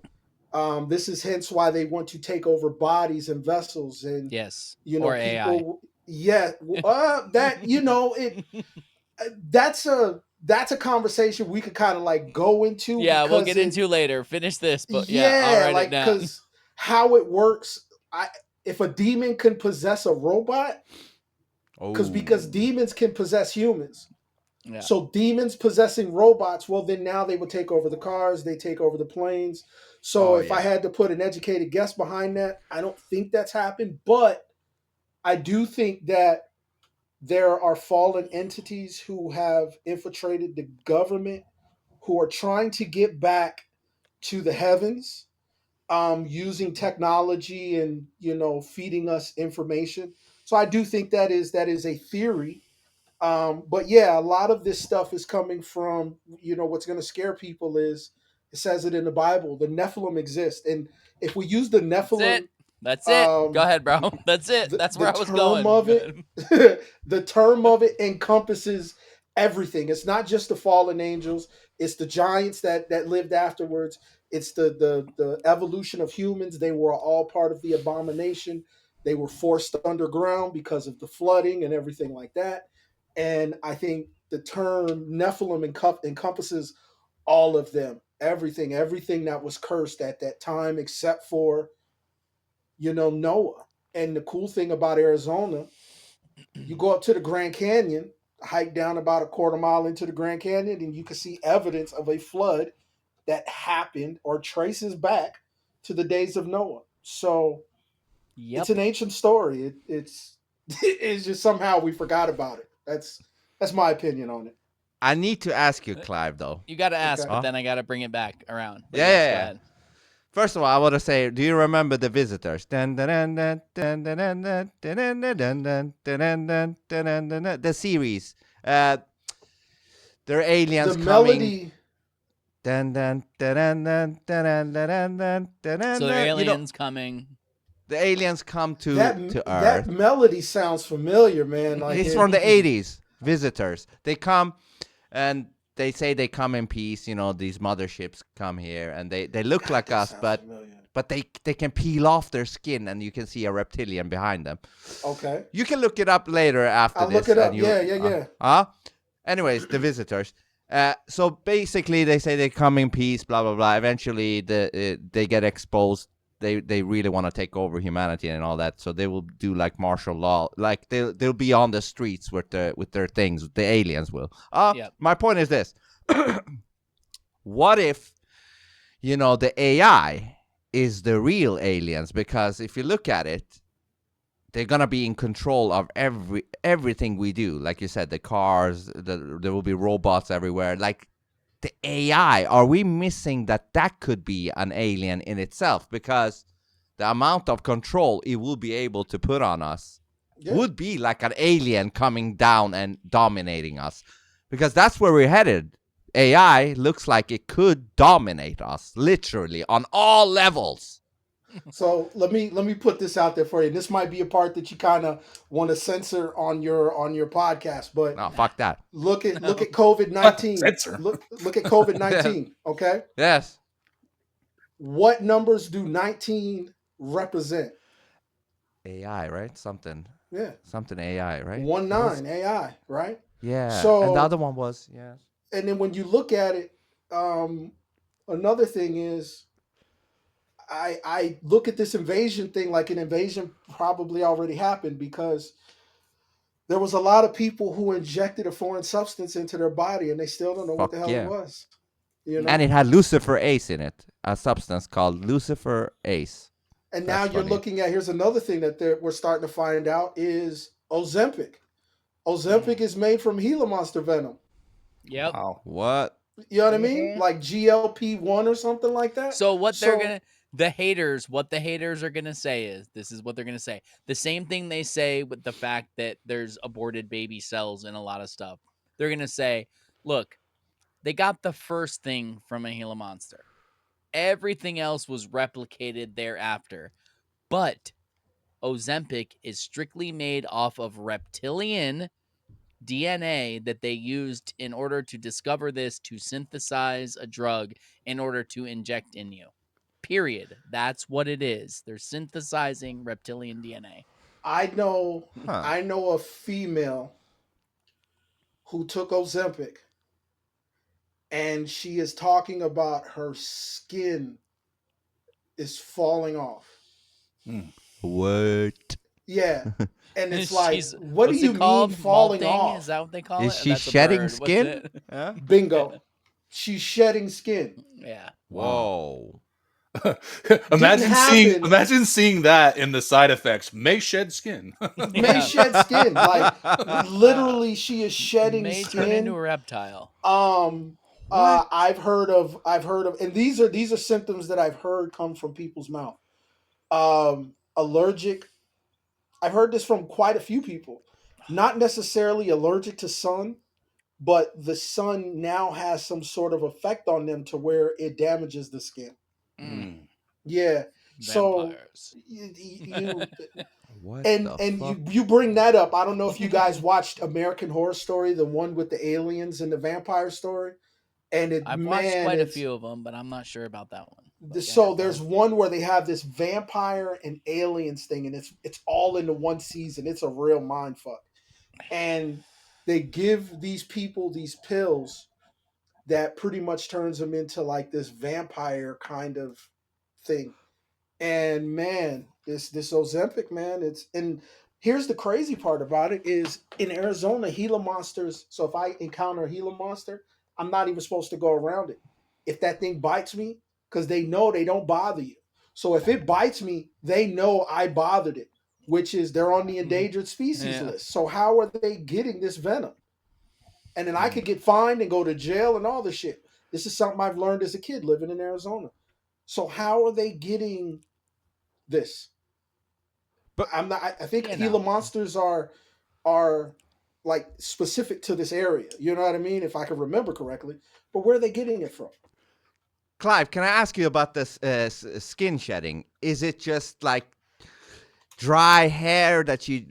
this is hence why they want to take over bodies and vessels, and Yes. Or AI. people. Yeah, that it. That's a conversation we could kind of like go into Yeah, we'll because get it. into later. Finish this, but yeah, I'll Yeah, write it like down. because how it works. If a demon can possess a robot, because Oh. demons can possess humans. Yeah. So demons possessing robots, well, then now they would take over the cars, they take over the planes. So Oh, if I yeah. had to put an educated guess behind that, I don't think that's happened, but I do think that there are fallen entities who have infiltrated the government, who are trying to get back to the heavens, using technology and feeding us information. So I do think that is a theory. But yeah, a lot of this stuff is coming from, what's going to scare people is it says it in the Bible. The Nephilim exist. And if we use the That's it. Nephilim, That's it. Go um, ahead, bro. That's it. That's the where I was term going. of Go it, ahead. the term of it encompasses everything. It's not just the fallen angels. It's the giants that lived afterwards. It's the evolution of humans. They were all part of the abomination. They were forced underground because of the flooding and everything like that. And I think the term Nephilim encompasses all of them, everything that was cursed at that time, except for Noah. And the cool thing about Arizona, you go up to the Grand Canyon, hike down about a quarter mile into the Grand Canyon, and you can see evidence of a flood that happened or traces back to the days of Noah. So Yep. it's an ancient story. It's it's just somehow we forgot about it. That's my opinion on it. I need to ask you, Clive, though. You got to ask, Okay. but then I got to bring it back around. But Yeah, yes, yeah, go yeah. ahead. First of all, I want to say, do you remember The Visitors? The series. They're aliens The coming. melody. So the aliens coming. The aliens come to That Earth. melody sounds familiar, man. Like It's from the 80s. Visitors. They come and they say they come in peace. These motherships come here and they look like us, but they can peel off their skin and you can see a reptilian behind them. Okay. You can look it up later after I'll this. look it up. and Yeah. Anyways, the visitors. So basically, they say they come in peace, blah blah blah. Eventually, they get exposed. They really want to take over humanity and all that. So they will do like martial law. Like they'll be on the streets with their things. The aliens will. Yep. My point is this: what if the AI is the real aliens? Because if you look at it, they're gonna be in control of everything we do. Like you said, the cars, there will be robots everywhere. Like the AI, are we missing that could be an alien in itself? Because the amount of control it will be able to put on us would be like an alien coming down and dominating us. Because that's where we're headed. AI looks like it could dominate us, literally, on all levels. So let me put this out there for you. This might be a part that you kind of want to censor on your podcast, but No, fuck that. look at COVID-19. Censor. Look at COVID-19. Okay. Yes. What numbers do 19 represent? AI, right? Something AI, right? 19 AI, right? Yeah. So and the other one was, yes. And then when you look at it, another thing is, I look at this invasion thing like an invasion probably already happened, because there was a lot of people who injected a foreign substance into their body and they still don't know what the hell it was. And it had Lucifer Ace in it, a substance called Lucifer Ace. And now you're looking at, here's another thing that we're starting to find out is Ozempic. Ozempic is made from Gila monster venom. Yep. Wow. What? You know what I mean? Like GLP-1 or something like that. So the haters are gonna say is, this is what they're gonna say. The same thing they say with the fact that there's aborted baby cells and a lot of stuff. They're gonna say, look, they got the first thing from a Gila monster. Everything else was replicated thereafter. But Ozempic is strictly made off of reptilian DNA that they used in order to discover this, to synthesize a drug in order to inject in you. Period. That's what it is. They're synthesizing reptilian DNA. I know a female who took Ozempic, and she is talking about her skin is falling off. What? Yeah. And it's like, what do you mean called? falling Molting? off? Is that what they call it? Is she That's a shedding bird. skin? Bingo. She's shedding skin. Yeah. Whoa. Imagine seeing that in the side effects. May shed skin. May shed skin. Like literally, she is shedding skin. Turn into a reptile. I've heard of, and these are symptoms that I've heard come from people's mouth. Allergic. I've heard this from quite a few people. Not necessarily allergic to sun, but the sun now has some sort of effect on them to where it damages the skin. Yeah. Vampires. So What you bring that up. I don't know if you guys watched American Horror Story, the one with the aliens and the vampire story. And I've watched quite a few of them, but I'm not sure about that one. So there's one where they have this vampire and aliens thing, and it's all into one season. It's a real mind fuck. And they give these people these pills that pretty much turns them into like this vampire kind of thing. And man, this Ozempic, man, and here's the crazy part about it is, in Arizona, Gila monsters. So if I encounter a Gila monster, I'm not even supposed to go around it. if that thing bites me, because they know they don't bother you. So if it bites me, they know I bothered it, which is they're on the endangered species list. So how are they getting this venom? And then I could get fined and go to jail and all this shit. This is something I've learned as a kid living in Arizona. So how are they getting this? But I'm not. I think You Gila know. monsters are like specific to this area. You know what I mean? If I can remember correctly. But where are they getting it from? Clive, can I ask you about this skin shedding? Is it just like dry hair that you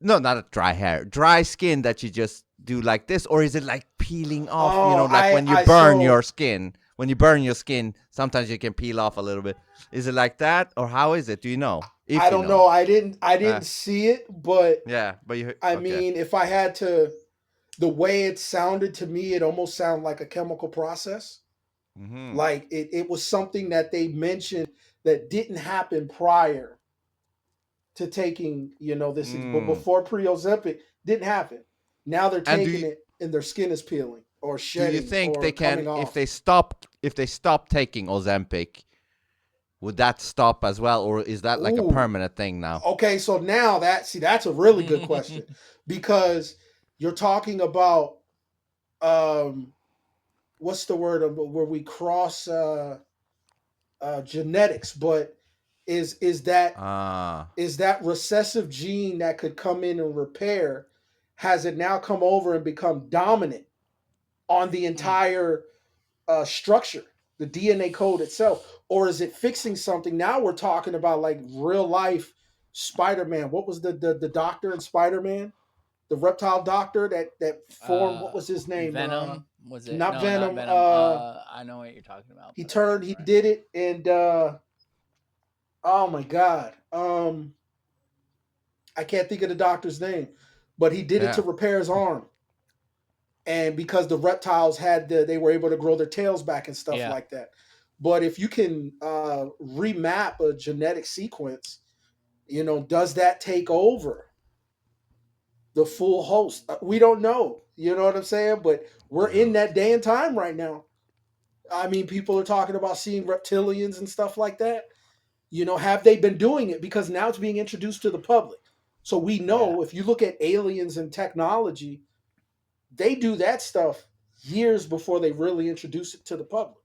no, not a dry hair, dry skin that you just do like this, or is it like peeling off? You know, Oh, like when you I burn so your skin. When you burn your skin, sometimes you can peel off a little bit. Is it like that, or how is it? Do you know? I If you don't know, know. I didn't uh, see it, but yeah, but you I okay? mean, if I had to, the way it sounded to me, it almost sounded like a chemical process. Mm-hmm. Like it was something that they mentioned that didn't happen prior to taking, this, but Mm. before pre-Ozempic didn't happen. Now they're And taking it and their skin is peeling or do you shedding think they or can, coming if off. they stop taking Ozempic, would that stop as well, or is that like a Ooh, permanent thing now? okay. So now that's a really good question because you're talking about um, what's the word where we cross genetics, but is that Ah, is that recessive gene that could come in and repair, has it now come over and become dominant on the entire structure, the DNA code itself, or is it fixing something? Now we're talking about like real life Spider-Man. What was the doctor in Spider-Man? The reptile doctor that formed, what was his name? Venom was it? Not No, not Venom. Venom. I know what you're talking about, He but I can't turned, he remember. did it, and oh my god. I can't think of the doctor's name, but he did it yeah. to repair his arm. And because the reptiles they were able to grow their tails back and stuff Yeah. like that. But if you can remap a genetic sequence, does that take over the full host? We don't know. You know what I'm saying? But we're in that day and time right now. I mean, people are talking about seeing reptilians and stuff like that. Have they been doing it? Because now it's being introduced to the public. So we Yeah. know if you look at aliens and technology, they do that stuff years before they really introduce it to the public.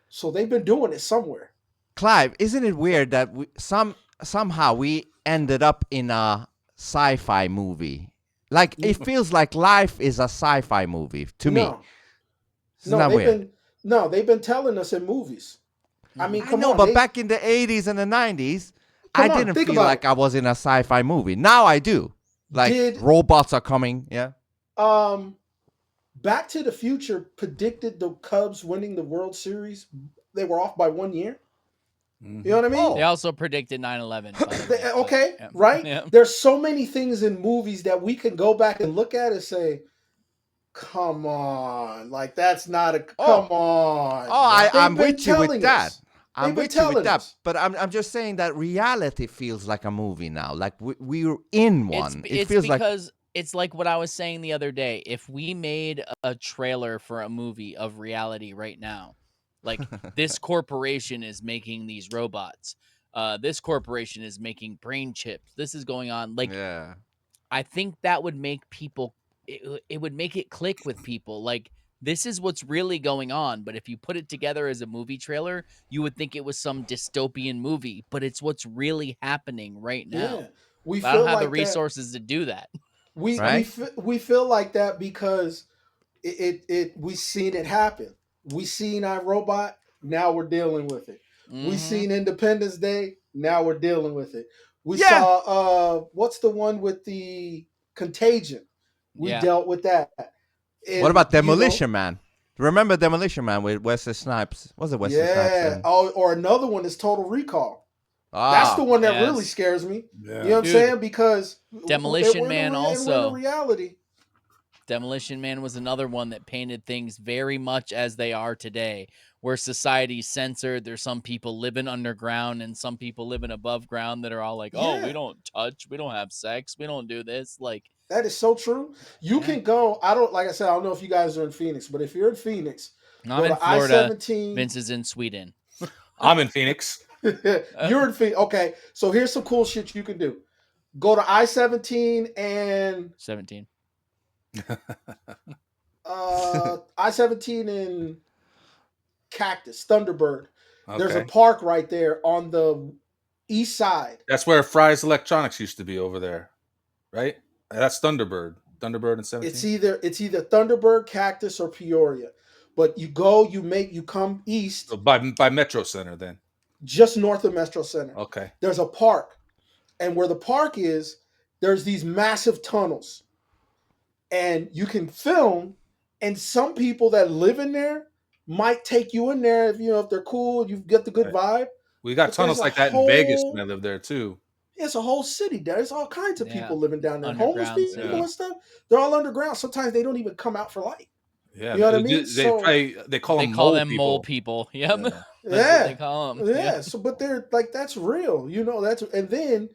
So they've been doing it somewhere. Clive, isn't it weird that somehow we ended up in a sci-fi movie? Like it feels like life is a sci-fi movie to me. No, Isn't no, that weird? they've been telling us in movies. I mean, I come know, on, but back in the 80s and the 90s, I come on, didn't think feel about like I was in a sci-fi movie. Now I do. it. Like Did robots are coming, yeah. um Back to the Future predicted the Cubs winning the World Series? They were off by 1 year. You know what I mean? They Oh, also predicted 9/11. By the way, but, Okay, yeah. right? Yeah. There's so many things in movies that we can go back and look at and say, come on, like that's not a come oh, on. I'm They've been with you with telling that. us. I'm They've been with you with telling that. us. But I'm just saying that reality feels like a movie now. Like we're in one. It It's feels like because it's like what I was saying the other day. If we made a trailer for a movie of reality right now, like this corporation is making these robots, this corporation is making brain chips, this is going on. Like yeah. I think that would make people, it would make it click with people. Like this is what's really going on. But if you put it together as a movie trailer, you would think it was some dystopian movie. But it's what's really happening right now. Yeah. We But I don't feel have the like that. resources to do that. We we Right? fe- we feel like that because we seen it happen. We seen iRobot, now we're dealing with it. We Mm-hmm. seen Independence Day, now we're dealing with it. We Yeah. saw what's the one with the Contagion? We Yeah. dealt with that. What And about Demolition Man? Remember Demolition Man with Wesley Snipes? Was it Wesley Snipes? yeah. And Oh, or another one is Total Recall. That's the one that really Yes. scares me. Yeah. You know what I'm Dude, saying? Because Demolition we're in Man we're in a also. reality. Demolition Man was another one that painted things very much as they are today, where society's censored. There's some people living underground and some people living above ground that are all like, oh, we Yeah. don't touch, we don't have sex, we don't do this. Like, That is so true. You yeah. can go. I don't, like I said, I don't know if you guys are in Phoenix, but if you're in Phoenix, I'm Go in to Florida. I-17. Vince is in Sweden. I'm in Phoenix. You're in Phoenix. Okay, so here's some cool shit you can do. Go to I-17 and 17. I-17 and Cactus, Thunderbird. There's a Okay. park right there on the east side. That's where Fry's Electronics used to be over there, right? That's Thunderbird. Thunderbird and 17. It's either Thunderbird, Cactus, or Peoria. But you come east, So by Metro Center then. just north of Metro Center. Okay. There's a park. And where the park is, there's these massive tunnels. And you can film, and some people that live in there might take you in there if they're cool, you get the good vibe. We got But tunnels there's a like that in Vegas whole- when I lived there too. It's a whole city there. There's all kinds of Yeah. people living down there. Homeless Underground people city. and stuff. They're all underground. Sometimes they don't even come out for light. Yeah. You know what I mean? They call They them call mole them people. mole people. Yep. Yeah. That's what they call them. Yeah. So, but they're like, that's real. And then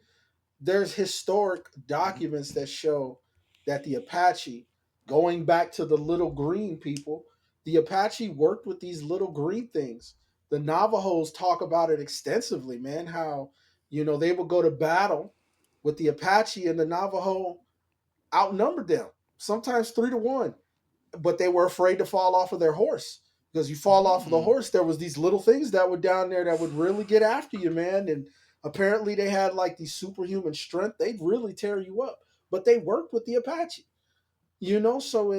there's historic documents that show that the Apache, going back to the little green people, the Apache worked with these little green things. The Navajos talk about it extensively, man, how, they would go to battle with the Apache, and the Navajo outnumbered them, sometimes 3-1, but they were afraid to fall off of their horse. Because you fall off of the horse, there was these little things that were down there that would really get after you, man. And apparently they had like these superhuman strength. They'd really tear you up. But they worked with the Apache. So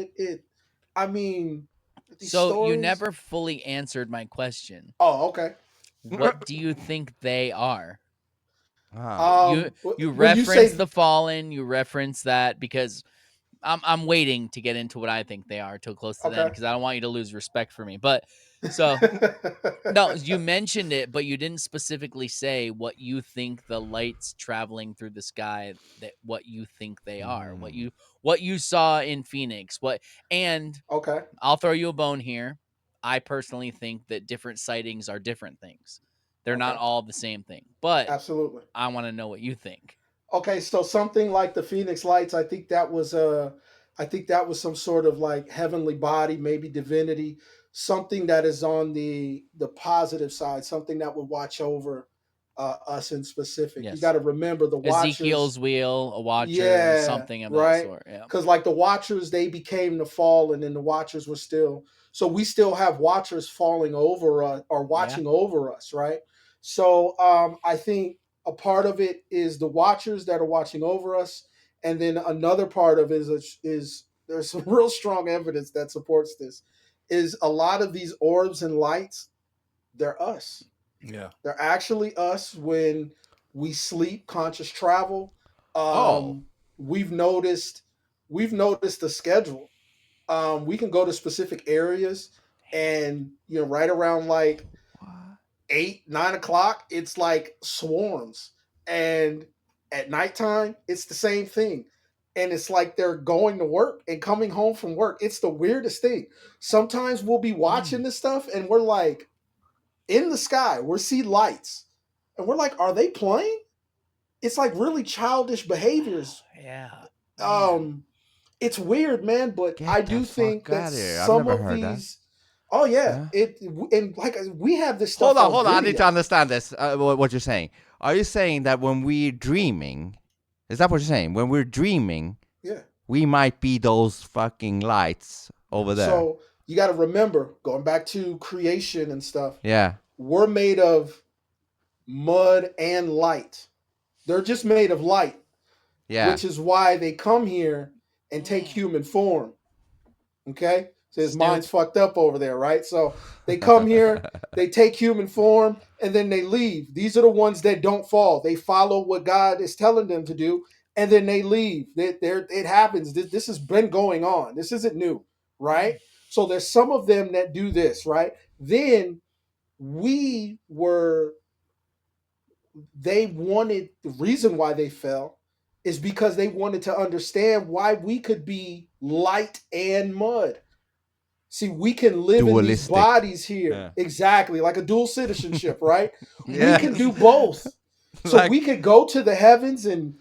I mean, these So you stories- never fully answered my question. Oh, okay. What do you think they are? Ah. You when you reference say- the fallen. You reference that because I'm waiting to get into what I think they are till close to the end Okay. because I don't want you to lose respect for me. But so no, you mentioned it, but you didn't specifically say what you think the lights traveling through the sky what you think they are, what you saw in Phoenix, and Okay. I'll throw you a bone here. I personally think that different sightings are different things. They're not Okay. all the same thing. But Absolutely. I want to know what you think. Okay, so something like the Phoenix Lights, I think that was some sort of like heavenly body, maybe divinity, something that is on the positive side, something that would watch over us in specific. Yes. You got to remember the Watchers. Ezekiel's wheel, a watcher, something of that sort. Yeah. Because like the Watchers, they became the fallen, and the Watchers were still. So we still have Watchers falling over us or watching over us, right? So I think a part of it is the Watchers that are watching over us, and then another part of it is there's some real strong evidence that supports this. Is a lot of these orbs and lights, they're us. Yeah. They're actually us when we sleep, conscious travel. We've noticed the schedule. We can go to specific areas, and right around like 8-9 o'clock, it's like swarms, and at nighttime, it's the same thing. And it's like they're going to work and coming home from work. It's the weirdest thing. Sometimes we'll be watching this stuff, and we're like, in the sky, we'll see lights, and we're like, are they playing? It's like really childish behaviors. Yeah. It's weird, man, but Get I the do think fuck that outta here. I've some never of heard that. these. Oh yeah, and like we have this stuff. Hold on. I need video. to understand this. What you're saying? Are you saying that when we're dreaming, is that what you're saying? When we're dreaming, Yeah. we might be those fucking lights over there. So you got to remember, going back to creation and stuff. Yeah. We're made of mud and light. They're just made of light. Yeah. Which is why they come here and take human form. Okay? So his mind's fucked up over there, right? So they come here, they take human form, and then they leave. These are the ones that don't fall. They follow what God is telling them to do, and then they leave. It happens. This has been going on. This isn't new, right? So there's some of them that do this, right? Then they wanted, the reason why they fell is because they wanted to understand why we could be light and mud. See, we can live in these Dualistic. bodies here. Yeah. Exactly, like a dual citizenship, right? Yeah. We can do both. So Like- we could go to the heavens and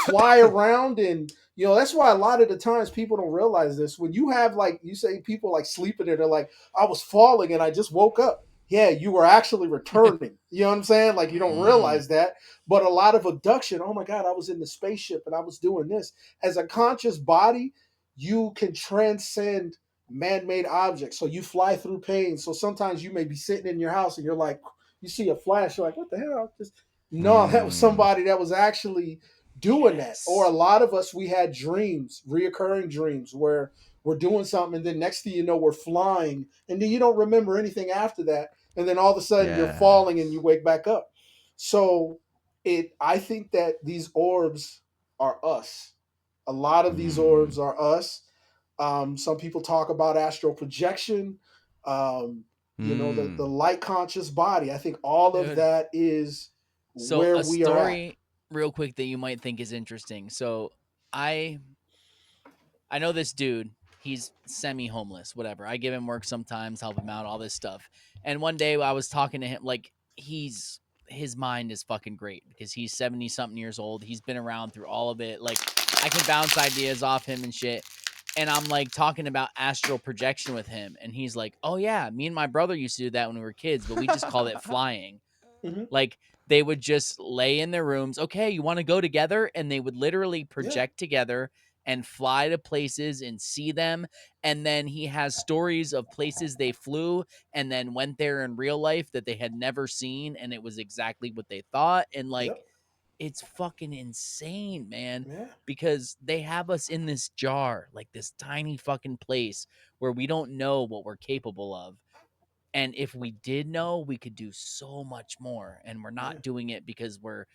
fly around and That's why a lot of the times people don't realize this. When you have, like, you say people like sleeping and they're like, I was falling and I just woke up. Yeah, you were actually returning. You know what I'm saying? Like, you don't Mhm. realize that. But a lot of abduction, oh my God, I was in the spaceship and I was doing this. As a conscious body, you can transcend man-made objects. So you fly through pain. So sometimes you may be sitting in your house and you're like, you see a flash, you're like, what the hell? Just no, that was Mm. somebody that was actually doing that. Or a Yes. lot of us, we had dreams, reoccurring dreams, where we're doing something, and then next thing you know, we're flying, and then you don't remember anything after that, and then all of a sudden you're falling and you Yes. wake back up. So I think that these orbs are us. A lot of these orbs Mm. are us. Some people talk about astral projection. Um, the Mm. light conscious body. I think all of Dude. that is So where a we are at. story real quick that you might think is interesting. So I I know this dude. He's semi homeless, whatever. I give him work sometimes, help him out, all this stuff. And one day I was talking to him, like, his mind is fucking great because he's 70 something years old. He's been around through all of it. Like, I can bounce ideas off him and shit. And I'm like talking about astral projection with him. And he's like, oh, yeah, me and my brother used to do that when we were kids, but we just called it flying. Mhm. Like, they would just lay in their rooms. Okay, you want to go together? And they would literally Yeah, project together and fly to places and see them. And then he has stories of places they flew and then went there in real life that they had never seen. And it was exactly what they thought. And like, yep, it's fucking insane, man, yeah, because they have us in this jar, like this tiny fucking place where we don't know what we're capable of. And if we did know, we could do so much more. And we're yeah, not doing it because we're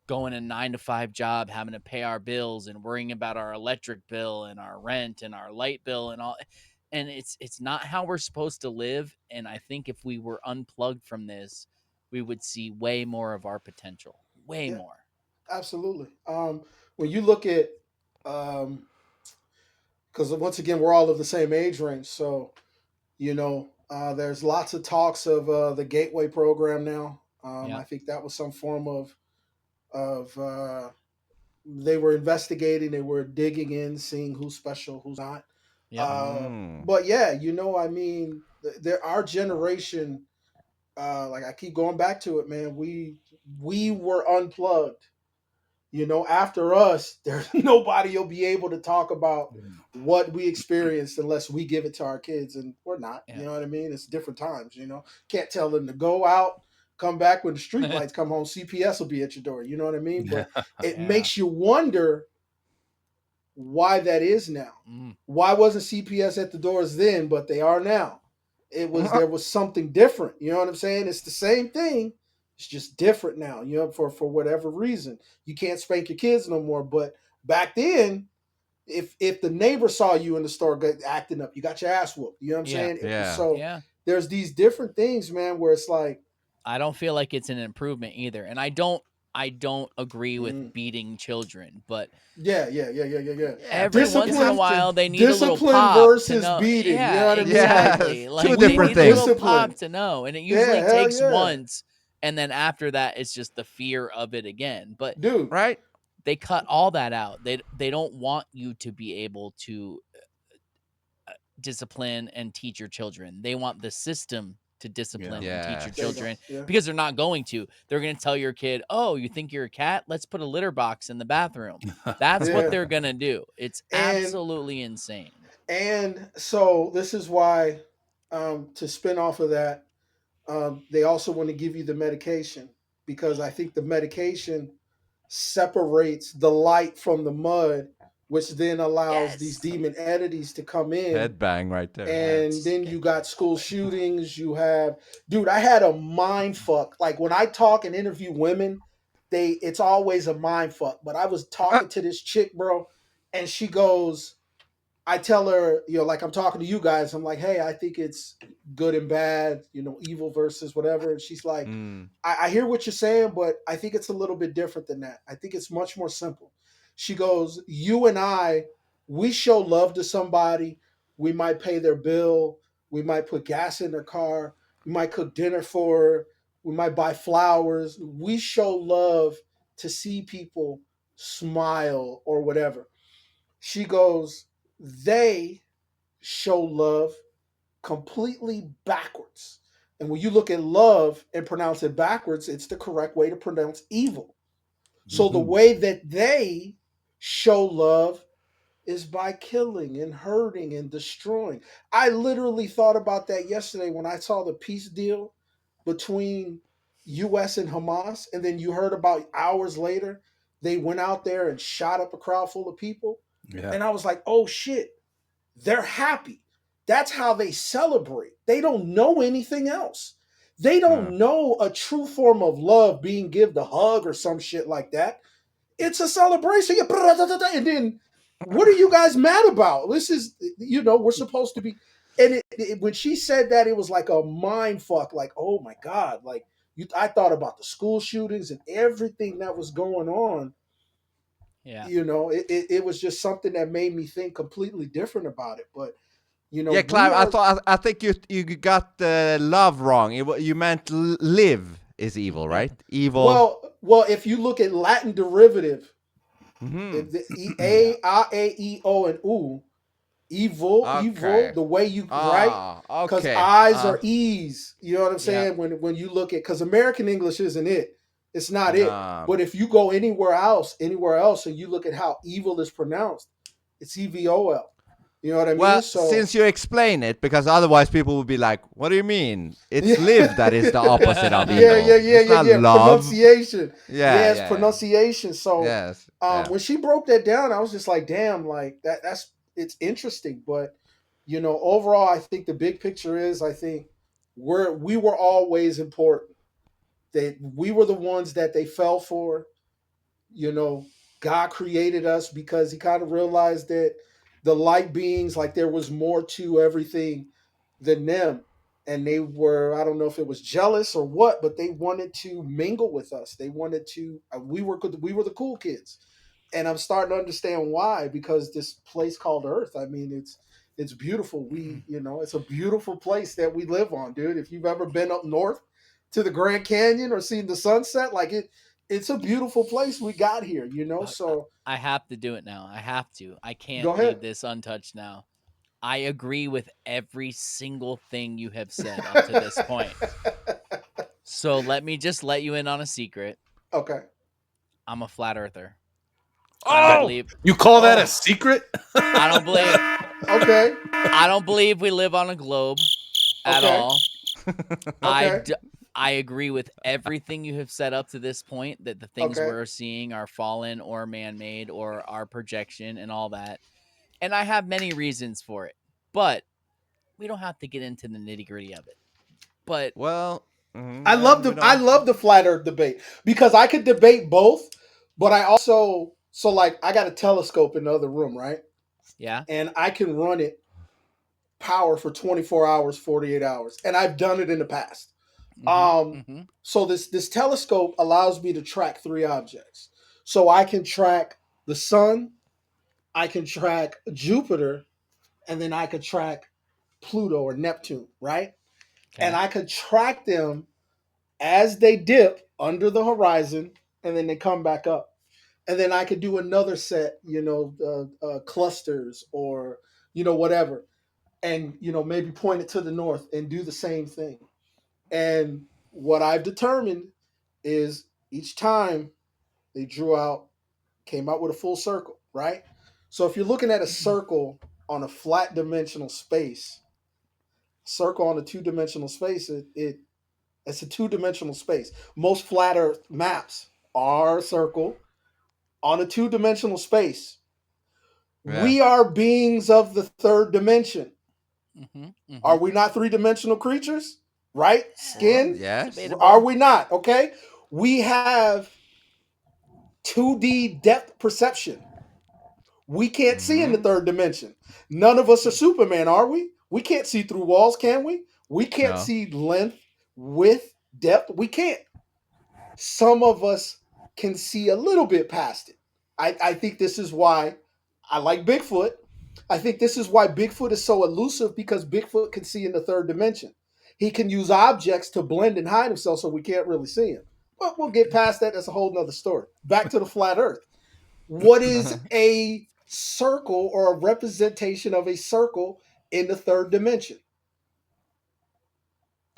going a 9 to 5 job, having to pay our bills and worrying about our electric bill and our rent and our light bill and all. And it's not how we're supposed to live. And I think if we were unplugged from this, we would see way more of our potential. Way yeah, more. absolutely. When you look at, um, because once again, we're all of the same age range, so there's lots of talks of the Gateway program now. I Yep. think that was some form of they were investigating, they were digging in, seeing who's special, who's not. Yep. Mm. But yeah, I mean, there our generation. Like I keep going back to it, man. We were unplugged. After us, there's nobody will be able to talk about what we experienced unless we give it to our kids, and we're not. You Yeah. know what I mean? It's different times. Can't tell them to go out, come back when the street lights come home. CPS will be at your door. You know what I mean? Yeah. But it Yeah. makes you wonder why that is now. Mm. Why wasn't CPS at the doors then, but they are now? There was something different. You know what I'm saying? It's the same thing. It's just different now. For whatever reason, you can't spank your kids no more. But back then, if the neighbor saw you in the store acting up, you got your ass whooped. You know what I'm Yeah. saying? Yeah. So Yeah. there's these different things, man, where it's like, I don't feel like it's an improvement either. And I don't agree with mm, beating children, but yeah, yeah, yeah, yeah, yeah, yeah. Yeah, every but you once in a have to. while they need a little Discipline pop to versus know. beating. You know Yeah, what I mean? exactly. Yes, two Like We they were different need a little things. pop disciplined. to know. And it Yeah, usually hell takes yeah, once, and then after that it's just the fear of it again. But dude. Right? they cut all that out. They don't want you to be able to discipline and teach your children. They want the system to Yeah. discipline and teach your There you Yes. go. children Yeah, because they're not going to. They're going to tell your kid, "Oh, you think you're a cat? Let's put a litter box in the bathroom." That's what yeah. they're going to do. It's And absolutely insane. so this is why, to spin off of that, they also want to give you the medication, because I think the medication separates the light from the mud, which then allows these Yes. demon entities to come in. Headbang right there. And Yes. then you got school shootings. You have, dude, I had a mind fuck. Like when I talk and interview women, it's always a mind fuck. But I was talking to this chick, bro, and she goes, I tell her, like I'm talking to you guys, I'm like, hey, I think it's good and bad, evil versus whatever. And she's like, Mm. I hear what you're saying, but I think it's a little bit different than that. I think it's much more simple. She goes, you and I, we show love to somebody. We might pay their bill. We might put gas in their car. We might cook dinner for her. We might buy flowers. We show love to see people smile or whatever. She goes, they show love completely backwards. And when you look at love and pronounce it backwards, it's the correct way to pronounce evil. So the way that they show love is by killing and hurting and destroying. I literally thought about that yesterday when I saw the peace deal between US and Hamas, and then you heard about hours later they went out there and shot up a crowd full of people. Yeah. And I was like, "Oh shit, they're happy." That's how they celebrate. They don't know anything else. They don't know a true form of love being give the hug or some shit like that. It's a celebration. And then what are you guys mad about? This is, we're supposed to be. And when she said that, it was like a mind fuck. Like, oh my God. Like, I thought about the school shootings and everything that was going on. Yeah. It was just something that made me think completely different about it. But, Yeah, Clive, I think you got the love wrong. You meant live is evil, right? Evil. Well, if you look at Latin derivative, A, E, O, and U, evil, the way you right, because Okay. eyes are ease. You know what I'm Yeah. saying? When you look at, because American English isn't it. It's not it. Nah. But if you go anywhere else, and you look at how evil is pronounced, it's EVOL. You know what I mean? Well, So since you explain it, because otherwise people would be like, "What do you mean? It's live that is the opposite of evil. It's not love." Pronunciation. Yeah, Yes, pronunciation. So yes. when she broke that down, I was just like, damn, like that's it's interesting. But overall, I think the big picture is, I think we were always important. That we were the ones that they fell for. God created us because he kind of realized that the light beings, like there was more to everything than them. And they were, I don't know if it was jealous or what, but they wanted to mingle with us. They wanted to, we were the cool kids. And I'm starting to understand why, because this place called Earth, I mean, it's beautiful. It's a beautiful place that we live on, dude. If you've ever been up north to the Grand Canyon or seen the sunset, like it's a beautiful place we got here, so I have to do it now. I have to. I Go can't ahead. leave this untouched now. I agree with every single thing you have said up to this point. So let me just let you in on a secret. Okay. I'm a flat earther. You call that a secret? I don't believe. Okay. I don't believe we live on a globe at Okay. all. Okay. I agree with everything you have said up to this point, that the things Okay. we're seeing are fallen or man-made or our projection and all that. And I have many reasons for it. But we don't have to get into the nitty-gritty of it. But well, I love the flat earth debate, because I could debate both, but I also, like, I got a telescope in the other room, right? Yeah. And I can run it power for 24 hours, 48 hours. And I've done it in the past. So this telescope allows me to track 3 objects. So I can track the sun, I can track Jupiter, and then I could track Pluto or Neptune, right? Okay. And I could track them as they dip under the horizon, and then they come back up. And then I could do another set, clusters or, whatever. And, maybe point it to the north and do the same thing. And what I've determined is each time they came out with a full circle, right? So if you're looking at a circle on a flat dimensional space, circle on a 2-dimensional space, it's a 2-dimensional space. Most flat earth maps are a circle on a 2-dimensional space. Yeah. We are beings of the 3rd dimension. Mm-hmm. Are we not 3-dimensional creatures? Right? Skin? Yes. Are we not? Okay. We have 2D depth perception. We can't see in the 3rd dimension. None of us are Superman, are we? We can't see through walls, can we? We can't see length, width, depth. We can't. Some of us can see a little bit past it. I think this is why I like Bigfoot. I think this is why Bigfoot is so elusive, because Bigfoot can see in the 3rd dimension. He can use objects to blend and hide himself, so we can't really see him. But we'll get past that. That's a whole nother story. Back to the flat earth. What is a circle or a representation of a circle in the third dimension.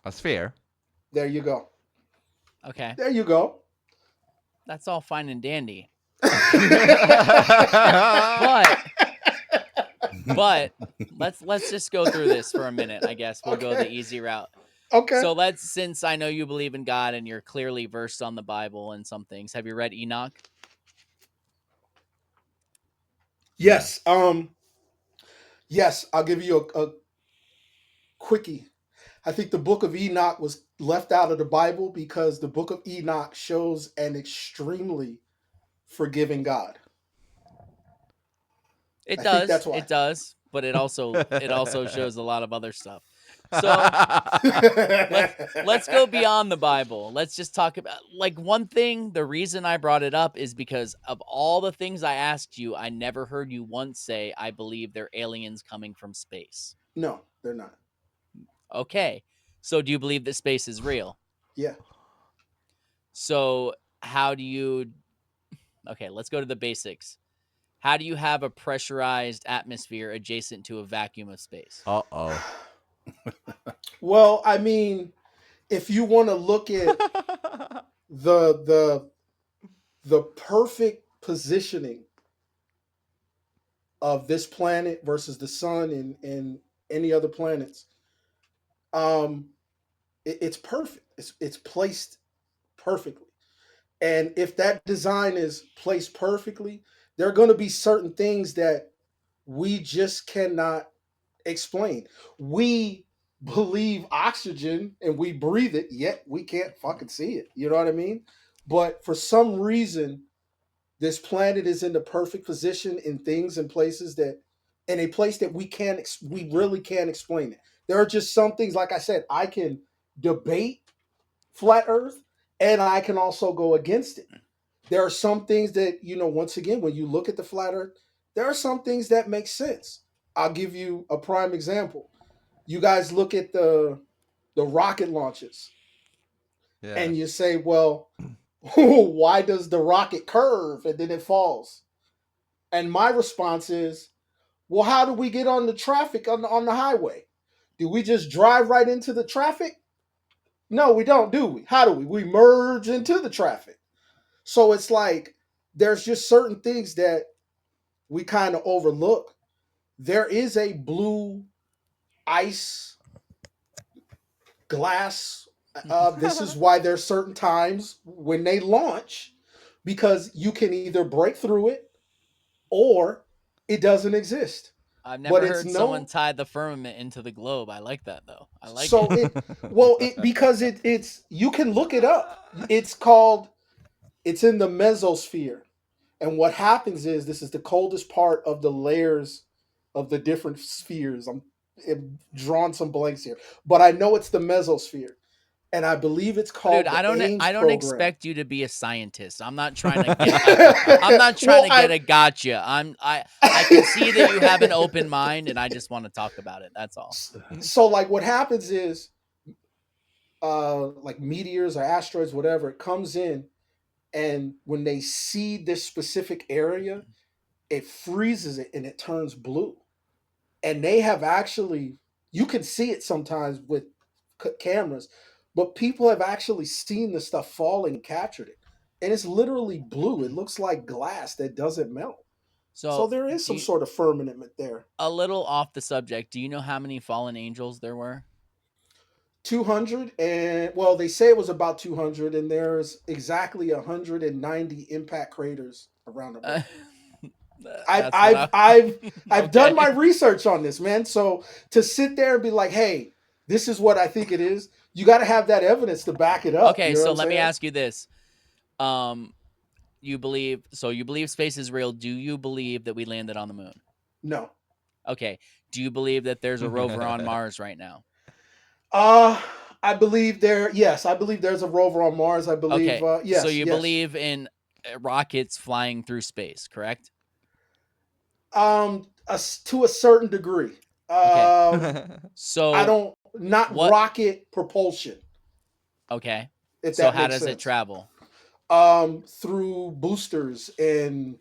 A sphere. There you go. Okay, There you go. that's all fine and dandy. but But let's just go through this for a minute. I guess we'll go the Okay. easy route. Okay. So since I know you believe in God and you're clearly versed on the Bible and some things, have you read Enoch? Yes. Yes, I'll give you a quickie. I think the book of Enoch was left out of the Bible because the book of Enoch shows an extremely forgiving God. It I think that's does. why. It does, but it also shows a lot of other stuff. So let's go beyond the Bible. Let's just talk about like one thing. The reason I brought it up is because of all the things I asked you, I never heard you once say, I believe they're aliens coming from space. No, they're not. Okay. So do you believe that space is real? Yeah. So how do you okay, let's go to the basics. How do you have a pressurized atmosphere adjacent to a vacuum of space? Uh-oh. Well, I mean, if you want to look at the perfect positioning of this planet versus the sun and any other planets, it's perfect. It's placed perfectly. And if that design is placed perfectly, there are going to be certain things that we just cannot explain. We believe oxygen and we breathe it, yet we can't fucking see it. You know what I mean? But for some reason, this planet is in the perfect position in things and places that, in a place that we really can't explain it. There are just some things, like I said, I can debate flat Earth, and I can also go against it. There are some things that, once again, when you look at the flat Earth, there are some things that make sense. I'll give you a prime example. You guys look at the rocket launches, Yeah. and you say, well, why does the rocket curve and then it falls? And my response is, well, how do we get on the traffic on the highway? Do we just drive right into the traffic? No, we don't, do we? How do we? We merge into the traffic. So it's like there's just certain things that we kind of overlook. There is a blue ice glass. This is why there's certain times when they launch, because you can either break through it or it doesn't exist. I've But never it's heard someone no. tie the firmament into the globe. I like that though. I like So it. because it's you can look it up. It's in the mesosphere. And what happens is this is the coldest part of the layers of the different spheres. I'm drawing some blanks here, but I know it's the mesosphere, and I believe it's called Dude, the Ames I don't program. expect you to be a scientist. I'm not trying to get I'm not trying to get a gotcha. I can see that you have an open mind and I just want to talk about it. That's all. So like what happens is like meteors or asteroids, whatever, it comes in, and when they see this specific area, it freezes it and it turns blue. And they have actually, you can see it sometimes with cameras, but people have actually seen the stuff falling and captured it. And it's literally blue. It looks like glass that doesn't melt. So there is some sort of firmament there. A little off the subject. Do you know how many fallen angels there were? 200, and well, they say it was about 200, and there's exactly 190 impact craters around the world. I've done my research on this, man. So to sit there and be like, hey, this is what I think it is, you got to have that evidence to back it up. Okay, you know so what let I'm me saying? ask you this. You believe space is real. Do you believe that we landed on the moon? No. Okay. Do you believe that there's a rover on Mars right now? I believe I believe there's a rover on Mars. I believe yes. So you yes. believe in rockets flying through space, correct? To a certain degree. So I don't rocket propulsion. Okay. If so that how makes does sense. it travel? Through boosters and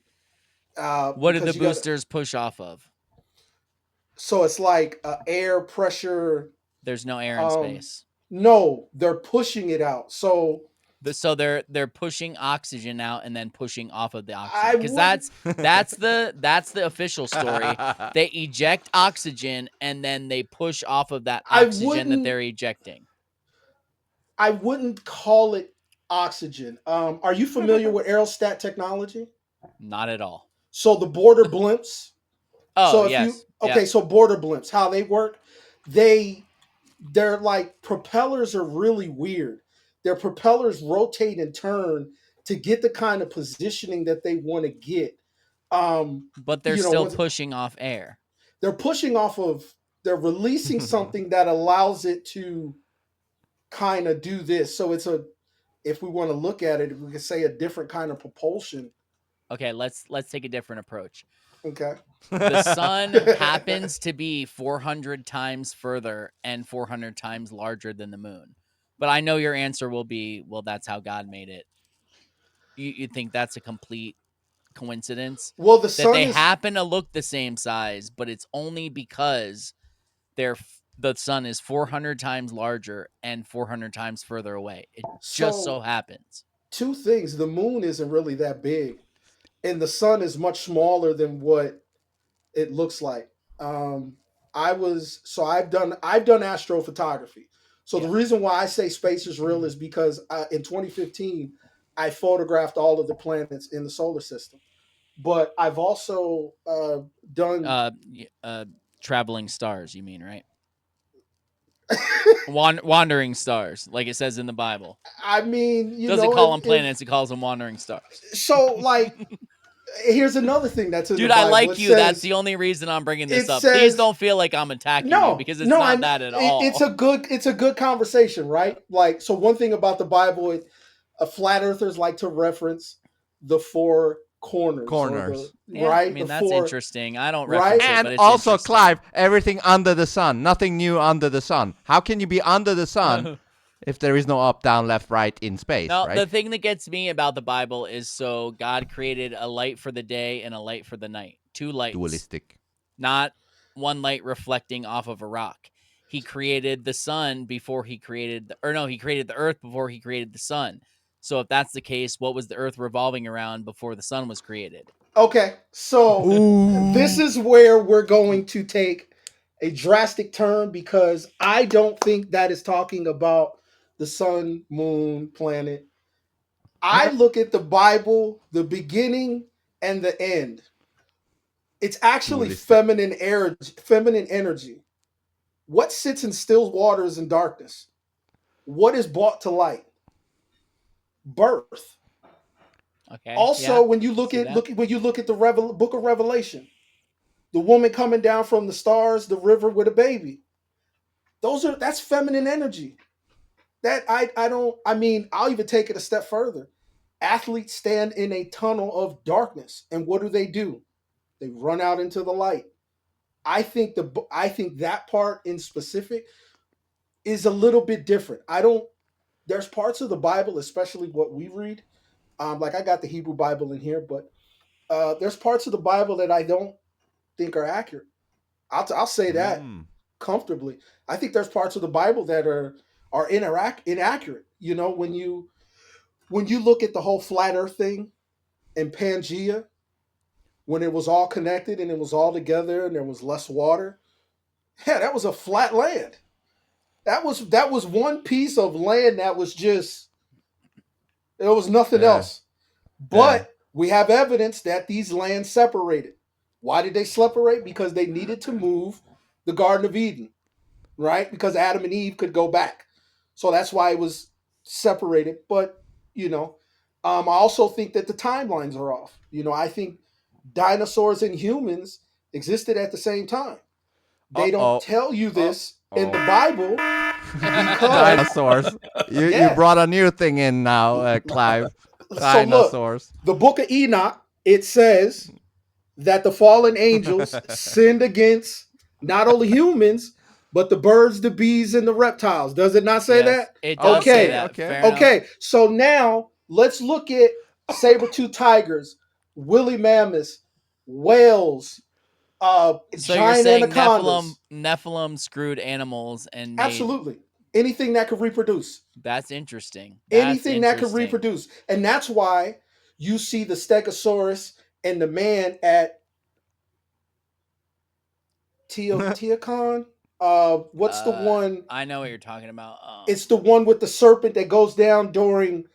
What do the because you got boosters push off of? so it's like air pressure. There's no air in Um, space. no, they're pushing it out. So So they're pushing oxygen out and then pushing off of the oxygen, I because wouldn't. that's the official story. They eject oxygen and then they push off of that I oxygen that wouldn't. they're ejecting. I wouldn't call it oxygen. Are you familiar with aerostat technology? Not at all. So the border blimps. Oh So if you yes, yeah. okay, so border blimps, how they work, they they're like propellers are really weird. Their propellers rotate and turn to get the kind of positioning that they want to get. But they're You know, still once pushing off air. they're pushing off of, they're releasing something that allows it to kind of do this. So it's a, if we want to look at it, we could say a different kind of propulsion. Okay, let's take a different approach. Okay. The sun happens to be 400 times further and 400 times larger than the moon. But I know your answer will be, well, that's how God made it. You think that's a complete coincidence? Well, the That sun they is happen to look the same size, but it's only because the sun is 400 times larger and 400 times further away. It just so so happens. two things. The moon isn't really that big, and the sun is much smaller than what it looks like. Um, I've done astrophotography. So the Yeah. reason why I say space is real is because in 2015 I photographed all of the planets in the solar system. But I've also done. Traveling stars, you mean, right? Wandering stars, like it says in the Bible. I mean, Doesn't call them planets, it calls them wandering stars. So like, here's another thing that's in Dude, the I Bible. like It you. That's says, the only reason I'm bringing this it up. Please says don't feel like I'm attacking you, no, because it's no, not that at all. it's a good conversation, right? Like, so one thing about the Bible, flat earthers like to reference the four corners, Corners. Yeah, right, I mean, the that's four, interesting. I don't right? reference it, And but it's also, interesting. Clive, everything under the sun. Nothing new under the sun. How can you be under the sun if there is no up, down, left, right in space, Now, right? the thing that gets me about the Bible is, so God created a light for the day and a light for the night. Two lights. Dualistic. Not one light reflecting off of a rock. He created the sun before he created he created the earth before he created the sun. So if that's the case, what was the earth revolving around before the sun was created? Okay, so this is where we're going to take a drastic turn, because I don't think that is talking about the sun, moon, planet. I look at the Bible, the beginning and the end. It's actually Dualistic. feminine energy. What sits in still waters and darkness? What is brought to light? Birth. Okay. Also, yeah, when you look see at that? when you look at the book of Revelation, the woman coming down from the stars, the river with a baby. That's feminine energy. That I don't. I mean, I'll even take it a step further. Athletes stand in a tunnel of darkness, and what do? They run out into the light. I think that part in specific is a little bit different. I don't. There's parts of the Bible, especially what we read. Like, I got the Hebrew Bible in here, but there's parts of the Bible that I don't think are accurate. I'll say that comfortably. I think there's parts of the Bible that are inaccurate. You know, when you look at the whole flat Earth thing and Pangea, when it was all connected and it was all together and there was less water, yeah, that was a flat land. That was one piece of land that was just, there was nothing Yeah. else. But we have evidence that these lands separated. Why did they separate? Because they needed to move the Garden of Eden, right? Because Adam and Eve could go back. So that's why it was separated. But, I also think that the timelines are off. I think dinosaurs and humans existed at the same time. They don't tell you this in the Bible because Dinosaurs. You Yeah. brought a new thing in now, Clive. So look, Dinosaurs. the book of Enoch, it says that the fallen angels sinned against not only humans, but the birds, the bees, and the reptiles. Does it not say Yes, that? it does Okay. say that. Okay. Fair enough. Okay, so now let's look at saber-tooth tigers, woolly mammoths, whales, So you're giant saying anacondas. Nephilim screwed animals and made. Absolutely. Anything that could reproduce. That's interesting. That's Anything that could interesting. reproduce. And that's why you see the Stegosaurus and the man at Teocon. What's the one? I know what you're talking about. It's the one with the serpent that goes down during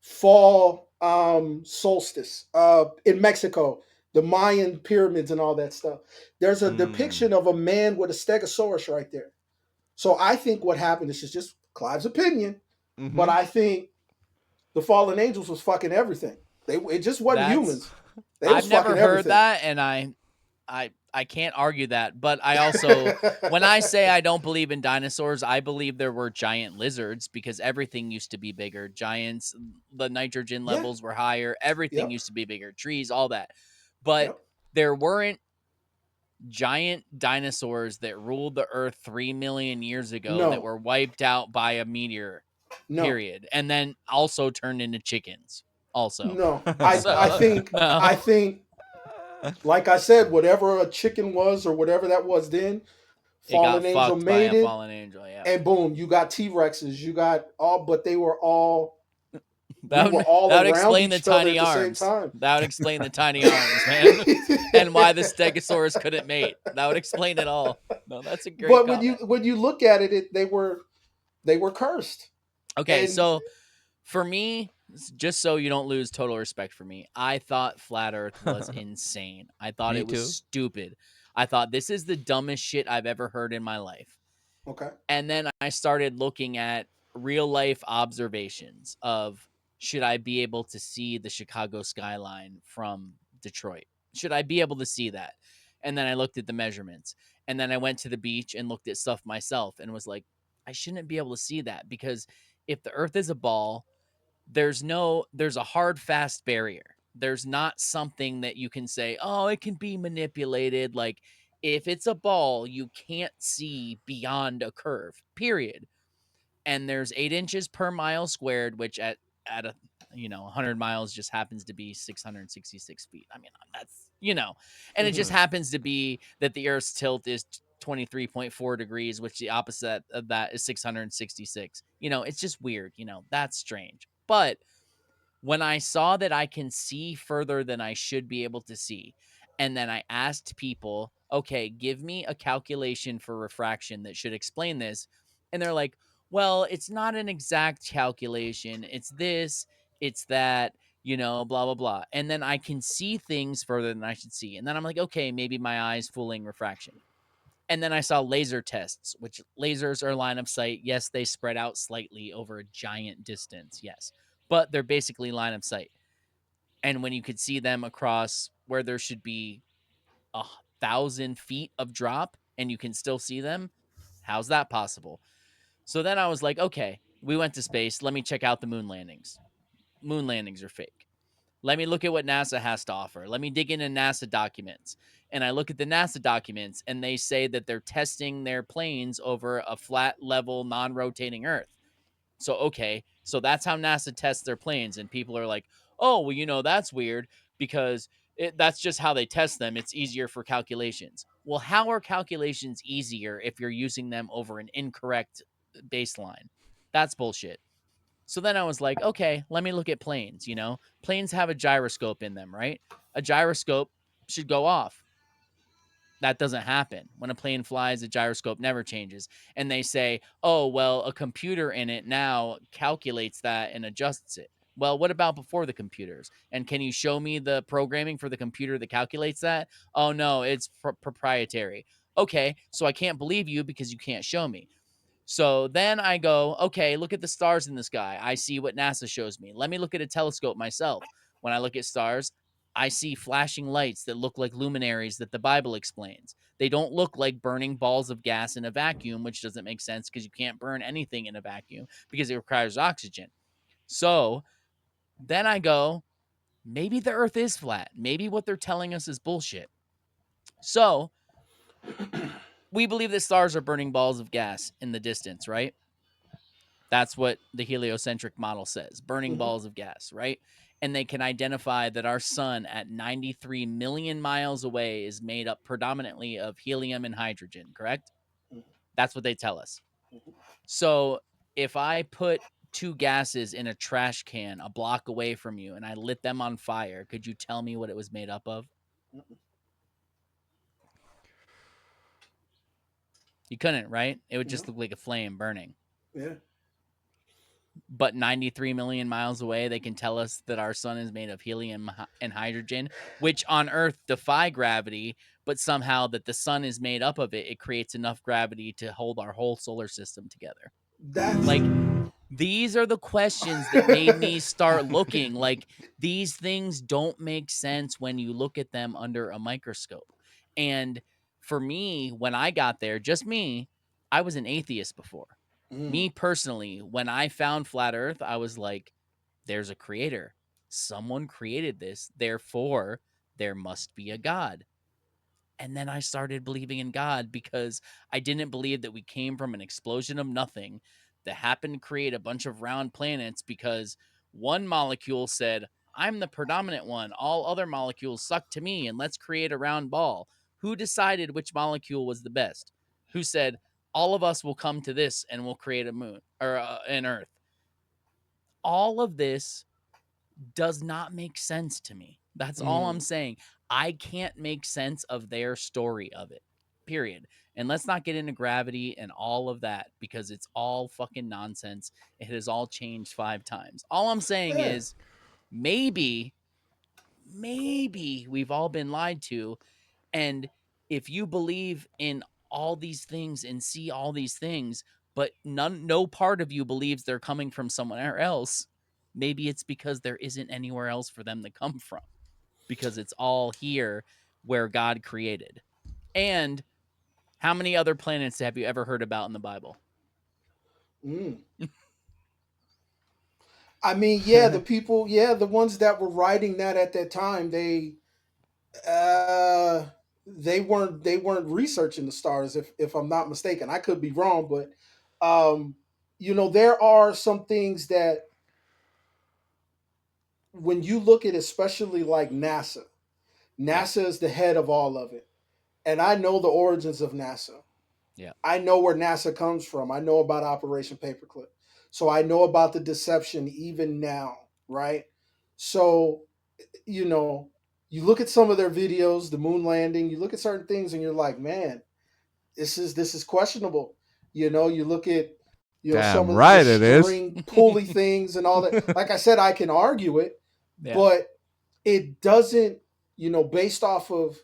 fall solstice in Mexico, the Mayan pyramids and all that stuff. There's a depiction of a man with a stegosaurus right there. So I think what happened, this is just Clive's opinion, but I think the fallen angels was fucking everything. It just wasn't humans. They was I've never fucking heard everything. that, and I can't argue that. But I also, when I say I don't believe in dinosaurs, I believe there were giant lizards because everything used to be bigger. Giants, the nitrogen levels were higher. Everything used to be bigger. Trees, all that. But there weren't giant dinosaurs that ruled the earth 3 million years ago that were wiped out by a meteor. Period. And then also turned into chickens. Also. No. I think like I said, whatever a chicken was or whatever that was then, fallen angel made it. Fallen angel, yeah. And boom, you got T-Rexes, you got all, but they were all that would explain the tiny arms. That would explain the tiny arms, man. And why the Stegosaurus couldn't mate. That would explain it all. No, that's a great. But comment. when you look at it, they were cursed. Okay, so for me, just so you don't lose total respect for me, I thought flat Earth was insane. I thought it was stupid. I thought this is the dumbest shit I've ever heard in my life. Okay. And then I started looking at real life observations of, should I be able to see the Chicago skyline from Detroit? Should I be able to see that? And then I looked at the measurements. And then I went to the beach and looked at stuff myself and was like, I shouldn't be able to see that, because if the earth is a ball, there's a hard, fast barrier. There's not something that you can say, oh, it can be manipulated. Like, if it's a ball, you can't see beyond a curve, period. And there's 8 inches per mile squared, which at a 100 miles just happens to be 666 feet. I mean, that's, and it just happens to be that the Earth's tilt is 23.4 degrees, which the opposite of that is 666. It's just weird. That's strange. But when I saw that I can see further than I should be able to see, and then I asked people, okay, give me a calculation for refraction that should explain this. And they're like, well, it's not an exact calculation. It's this, it's that, blah, blah, blah. And then I can see things further than I should see. And then I'm like, okay, maybe my eye's fooling refraction. And then I saw laser tests, which lasers are line of sight. Yes, they spread out slightly over a giant distance. Yes, but they're basically line of sight. And when you could see them across where there should be 1,000 feet of drop and you can still see them, how's that possible? So then I was like, okay, we went to space. Let me check out the moon landings. Moon landings are fake. Let me look at what NASA has to offer. Let me dig into NASA documents. And I look at the NASA documents and they say that they're testing their planes over a flat, level, non-rotating Earth. So, okay, so that's how NASA tests their planes. And people are like, oh, well, that's weird because that's just how they test them. It's easier for calculations. Well, how are calculations easier if you're using them over an incorrect baseline? That's bullshit. So then I was like, okay, let me look at planes. Planes have a gyroscope in them, right? A gyroscope should go off. That doesn't happen. When a plane flies, the gyroscope never changes. And they say, oh, well, a computer in it now calculates that and adjusts it. Well, what about before the computers? And can you show me the programming for the computer that calculates that? Oh, no, it's proprietary. Okay, so I can't believe you because you can't show me. So then I go, okay, look at the stars in the sky. I see what NASA shows me. Let me look at a telescope myself. When I look at stars, I see flashing lights that look like luminaries that the Bible explains. They don't look like burning balls of gas in a vacuum, which doesn't make sense because you can't burn anything in a vacuum because it requires oxygen. So then I go, maybe the earth is flat. Maybe what they're telling us is bullshit. So we believe that stars are burning balls of gas in the distance, right? That's what the heliocentric model says, burning balls of gas, right? and they can identify that our sun at 93 million miles away is made up predominantly of helium and hydrogen, correct? That's what they tell us. So if I put two gases in a trash can a block away from you and I lit them on fire, could you tell me what it was made up of? You couldn't, right? It would just look like a flame burning. Yeah. But 93 million miles away, they can tell us that our sun is made of helium and hydrogen, which on Earth defy gravity, but somehow that the sun is made up of it, it creates enough gravity to hold our whole solar system together. That's like, these are the questions that made me start looking. Like, these things don't make sense when you look at them under a microscope. And for me, when I got there, just me, I was an atheist before. Me personally, when I found flat Earth, I was like, there's a creator. Someone created this. Therefore, there must be a God. And then I started believing in God because I didn't believe that we came from an explosion of nothing that happened to create a bunch of round planets because one molecule said, I'm the predominant one. All other molecules suck to me, and let's create a round ball. Who decided which molecule was the best? Who said, all of us will come to this and we'll create a moon or an Earth? All of this does not make sense to me. That's all I'm saying. I can't make sense of their story of it, period. And let's not get into gravity and all of that because it's all fucking nonsense. It has all changed 5 times. All I'm saying is maybe we've all been lied to. And if you believe in all these things and see all these things, but no part of you believes they're coming from somewhere else, maybe it's because there isn't anywhere else for them to come from, because it's all here where God created. And how many other planets have you ever heard about in the Bible? I mean, yeah, the people, yeah, the ones that were writing that at that time, uh they weren't researching the stars, if I'm not mistaken. I could be wrong, but um there are some things that when you look at, especially like NASA is the head of all of it. And I know the origins of NASA. Yeah. I know where NASA comes from. I know about Operation Paperclip. So I know about the deception even now, right? So, you know, you look at some of their videos, the moon landing, you look at certain things and you're like, man, this is questionable. You look at some Damn of the right it is. string pulley things and all that. Like I said, I can argue it, Yeah. but it doesn't, based off of,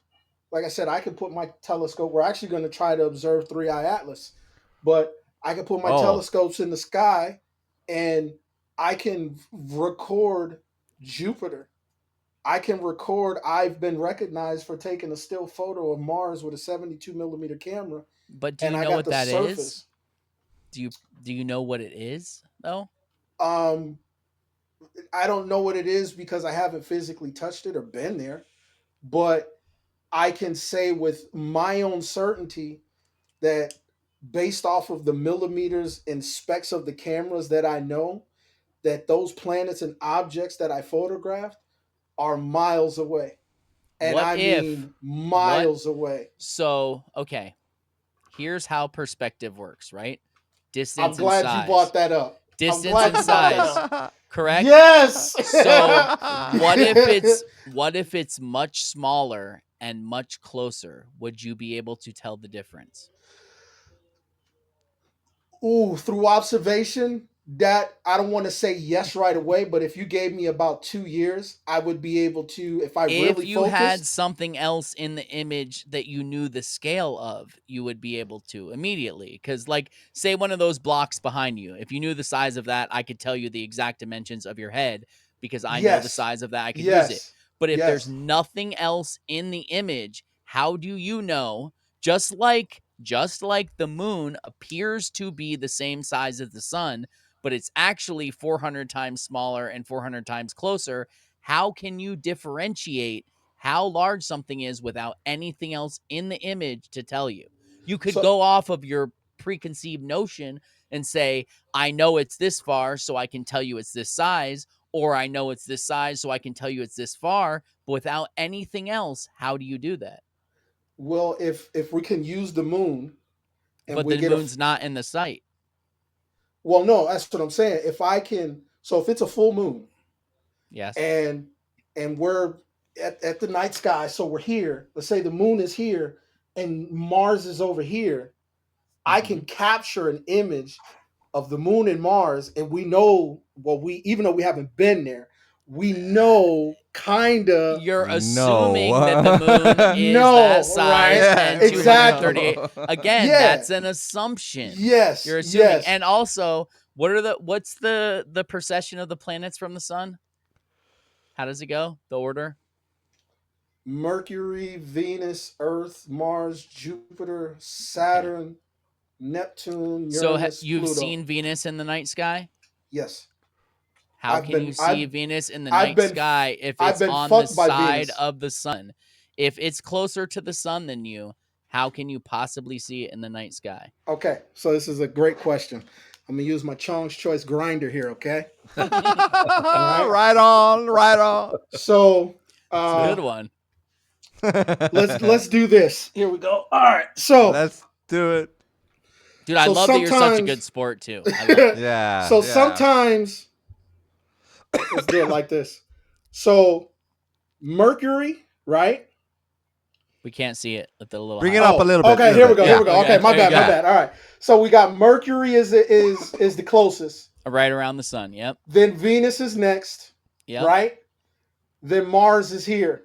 like I said, I can put my telescope. We're actually going to try to observe Three Eye Atlas, but I can put my Oh. telescopes in the sky and I can record Jupiter. I can record. I've been recognized for taking a still photo of Mars with a 72 millimeter camera. But do and you I know got what the that surface. is? Do you know what it is though? Um, I don't know what it is because I haven't physically touched it or been there, but I can say with my own certainty that based off of the millimeters and specs of the cameras that I know, that those planets and objects that I photographed are miles away. And What I if mean miles away. So, okay. Here's how perspective works, right? I'm Distance and glad you size. brought that up. I'm Distance glad and you brought that size. up. Correct? Yes. So, what if it's much smaller and much closer? Would you be able to tell the difference? Ooh, through observation, that I don't want to say yes right away, but if you gave me about 2 years, I would be able to, if I If really you had focused. something else in the image that you knew the scale of, you would be able to immediately. Because, like, say one of those blocks behind you, if you knew the size of that, I could tell you the exact dimensions of your head because I know the Yes. size of that. I could use it. Yes. But if there's Yes. nothing else in the image, how do you know? Just like the moon appears to be the same size as the sun, but it's actually 400 times smaller and 400 times closer. How can you differentiate how large something is without anything else in the image to tell you? You could So go off of your preconceived notion and say, I know it's this far, so I can tell you it's this size. or I know it's this size, so I can tell you it's this far. But without anything else, how do you do that? Well, if we can use the moon and But we the get a moon's not in the sight. well, no, that's what I'm saying. If I can, so if it's a full moon Yes. and we're at the night sky, so we're here. Let's say the moon is here and Mars is over here. I can capture an image of the moon and Mars, and we know, well, we even though we haven't been there, we know kind of. You're assuming No. that the moon is that No, size right? and Exactly. 238. Again, Yeah. that's an assumption. Yes, You're assuming. yes. And also, what's the precession of the planets from the sun? How does it go? The order? Mercury, Venus, Earth, Mars, Jupiter, Saturn, Neptune, So Uranus, you've Pluto. seen Venus in the night sky? Yes. How I've can been- you see I've- Venus in the I've night been- sky if I've it's been on the fucked by side Venus. of the sun? If it's closer to the sun than you, how can you possibly see it in the night sky? Okay, so this is a great question. I'm gonna use my Chong's Choice grinder here. Okay. Right on, right on. So It's a good one. let's do this. Here we go. All right. So Let's do it. Dude, I So love that you're such a sometimes- good sport too. I love it. Yeah. so yeah. sometimes let's do it like this. So Mercury, right? We can't see it with the little Bring it eye. up a little bit. Okay, here we go. Yeah. Here we go. Okay, Okay, my there you bad, my go. bad. All right. So we got Mercury is the closest. Right around the sun. Yep. Then Venus is next, Yep. right? Then Mars is here.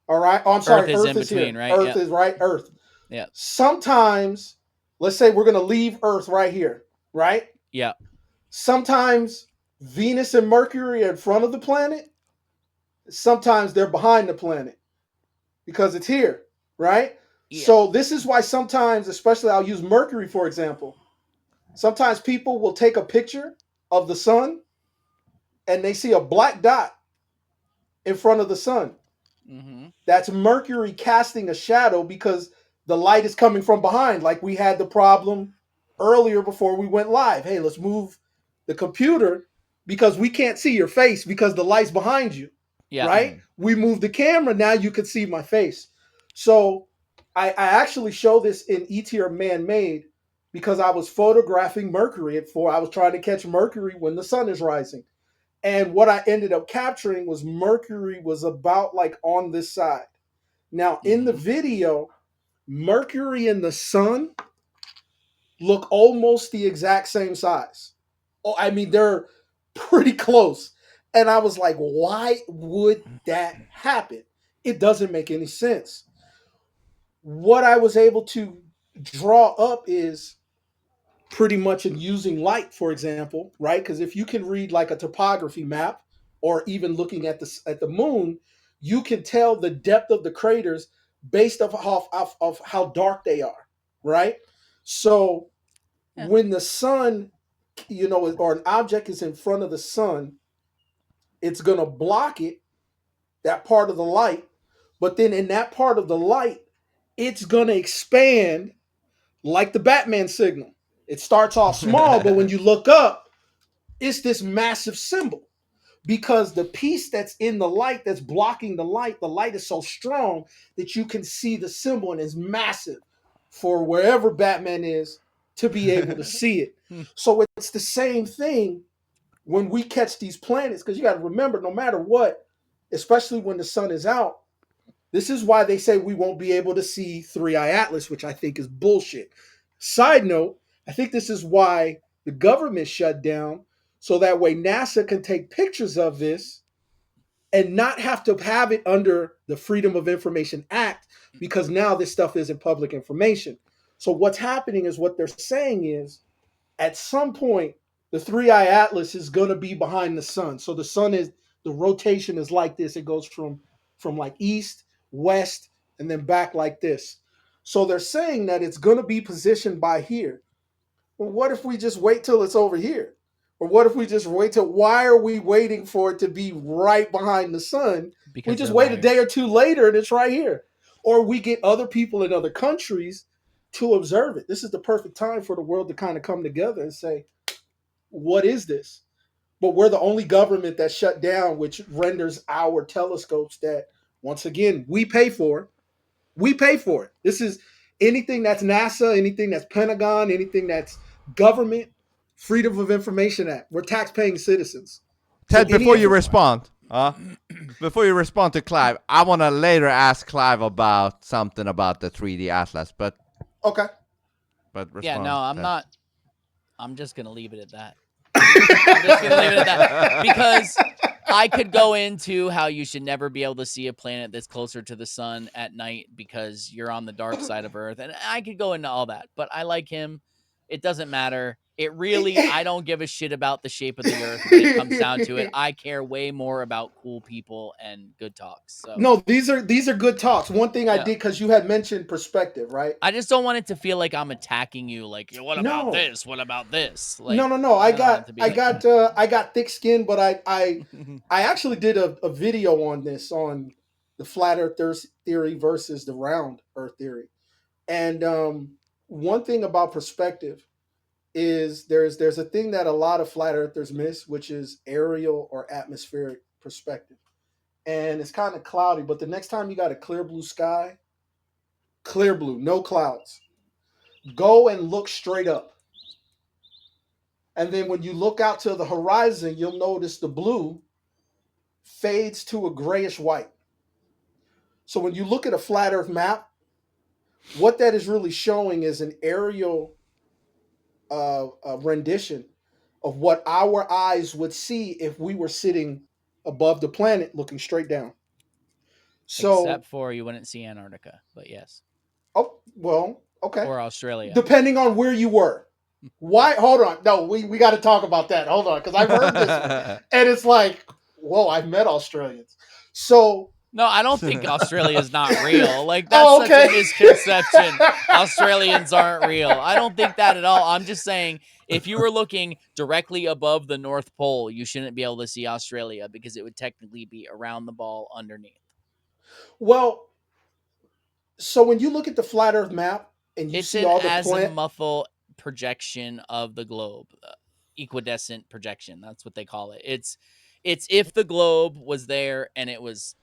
All right. Oh, I'm sorry. Earth is in here. between, right? Earth Yep. is right. Earth. Yep. Sometimes, let's say we're gonna leave Earth right here, right? Yep. Sometimes Venus and Mercury are in front of the planet. Sometimes they're behind the planet because it's here, right? Yeah. So this is why sometimes, especially I'll use Mercury for example. Sometimes people will take a picture of the sun and they see a black dot in front of the sun. Mm-hmm. That's Mercury casting a shadow because the light is coming from behind. Like we had the problem earlier before we went live. Hey, let's move the computer because we can't see your face because the light's behind you. Yeah. Right? We moved the camera. Now you can see my face. So I actually show this in ET or Man-Made because I was photographing Mercury I was trying to catch Mercury when the sun is rising. And what I ended up capturing was Mercury was about like on this side. Now in the video, Mercury and the sun look almost the exact same size. Oh, I mean, they're pretty close. And I was like, why would that happen? It doesn't make any sense. What I was able to draw up is pretty much in using light, for example, right? Because if you can read like a topography map or even looking at the moon, you can tell the depth of the craters based off how dark they are, right? So when the sun, or an object is in front of the sun, it's going to block it, that part of the light. But then in that part of the light, it's going to expand like the Batman signal. It starts off small, but when you look up, it's this massive symbol. Because the piece that's in the light that's blocking the light is so strong that you can see the symbol and it's massive for wherever Batman is to be able to see it. So it's the same thing when we catch these planets, because you got to remember, no matter what, especially when the sun is out, this is why they say we won't be able to see Three-Eye Atlas, which I think is bullshit. Side note, I think this is why the government shut down, so that way NASA can take pictures of this and not have to have it under the Freedom of Information Act, because now this stuff isn't public information. So what's happening is, what they're saying is, at some point, the Three-Eye Atlas is going to be behind the sun. So the rotation is like this. It goes from like east, west, and then back like this. So they're saying that it's going to be positioned by here. Well, what if we just wait till it's over here? Or what if we just wait till, why are we waiting for it to be right behind the sun? Because we just they're wait a liars. day or two later and it's right here. Or we get other people in other countries to observe it. This is the perfect time for the world to kind of come together and say, what is this? but we're the only government that shut down, which renders our telescopes that, once again, we pay for. We pay for it. This is anything that's NASA, anything that's Pentagon, anything that's government, Freedom of Information Act. We're tax-paying citizens. So Ted, before you respond, before you respond to Clive, I want to later ask Clive about something about the 3D atlas, but okay. Respond, yeah, no, I'm Ted. not. I'm just gonna leave it at that. I'm just gonna leave it at that because I could go into how you should never be able to see a planet that's closer to the sun at night because you're on the dark side of Earth, and I could go into all that. But I like him. It doesn't matter. It really, I don't give a shit about the shape of the Earth when it comes down to it. I care way more about cool people and good talks. So no, these are good talks. One thing I did, because you had mentioned perspective, right? I just don't want it to feel like I'm attacking you. Like, what about this? What about this? Like, no. I got thick skin, but I actually did a video on this, on the flat Earth theory versus the round Earth theory. And one thing about perspective is there's a thing that a lot of flat earthers miss, which is aerial or atmospheric perspective. And it's kind of cloudy, but the next time you got a clear blue sky, clear blue, no clouds, go and look straight up. And then when you look out to the horizon, you'll notice the blue fades to a grayish white. So when you look at a flat earth map, what that is really showing is an aerial rendition of what our eyes would see if we were sitting above the planet looking straight down. So, except for you wouldn't see Antarctica, but yes. Oh, well, okay. Or Australia. Depending on where you were. Why? Hold on. No, we got to talk about that. Hold on, because I've heard this one, and it's like, whoa, I've met Australians. So no, I don't think Australia is not real. Like, that's such a misconception. Australians aren't real. I don't think that at all. I'm just saying, if you were looking directly above the North Pole, you shouldn't be able to see Australia because it would technically be around the ball underneath. Well, so when you look at the flat Earth map and you see all the azimuthal projection of the globe, equidistant projection. That's what they call it. It's if the globe was there and it was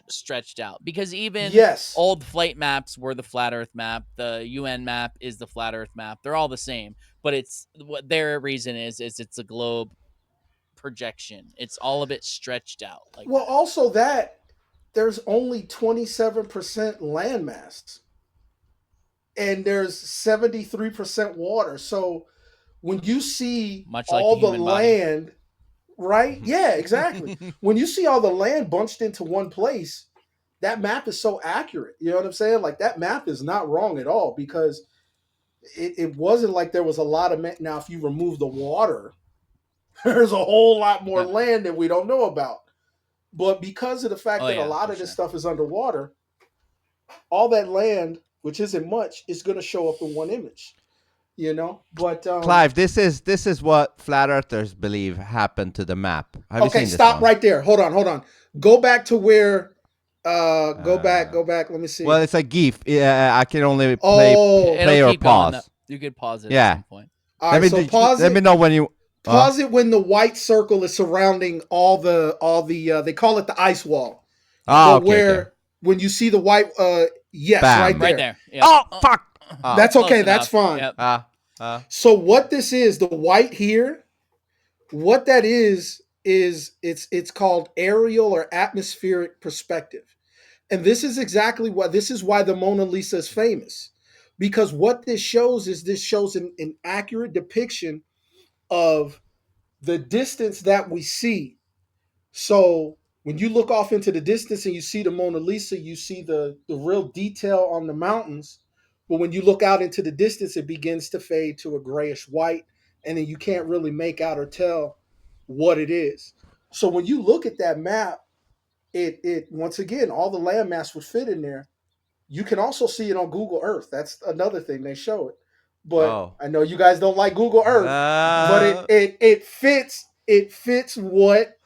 stretched out, because even old flight maps were the flat Earth map. The UN map is the flat Earth map. They're all the same, but it's what their reason is it's a globe projection. It's all of it stretched out. Like, well, that. Also that there's only 27% landmass and there's 73% water. So when you see much all like the land body. Right? Yeah, exactly. When you see all the land bunched into one place, that map is so accurate. You know what I'm saying? Like, that map is not wrong at all, because it wasn't like there was a lot of now if you remove the water, there's a whole lot more land that we don't know about. But because of the fact that a lot of this stuff is underwater, all that land, which isn't much, is going to show up in one image. You know, but Clive, this is what flat earthers believe happened to the map. Have you seen this stop one? right there. Hold on. Go back to where. Go back. Let me see. Well, it's a GIF. Yeah, I can only play or pause. You could pause it at some point. All right, so pause it. Let me know when you pause it when the white circle is surrounding all the they call it the ice wall. Okay. When you see the white yes, Bam. right there. Yep. Oh, fuck. That's okay. That's fine. Yep. So what this is, the white here, what that is it's called aerial or atmospheric perspective. And this is exactly why the Mona Lisa is famous. Because what this shows an accurate depiction of the distance that we see. So when you look off into the distance and you see the Mona Lisa, you see the real detail on the mountains. But when you look out into the distance, it begins to fade to a grayish white, and then you can't really make out or tell what it is. So when you look at that map, it once again, all the landmass would fit in there. You can also see it on Google Earth. That's another thing, they show it. But I know you guys don't like Google Earth, but it fits what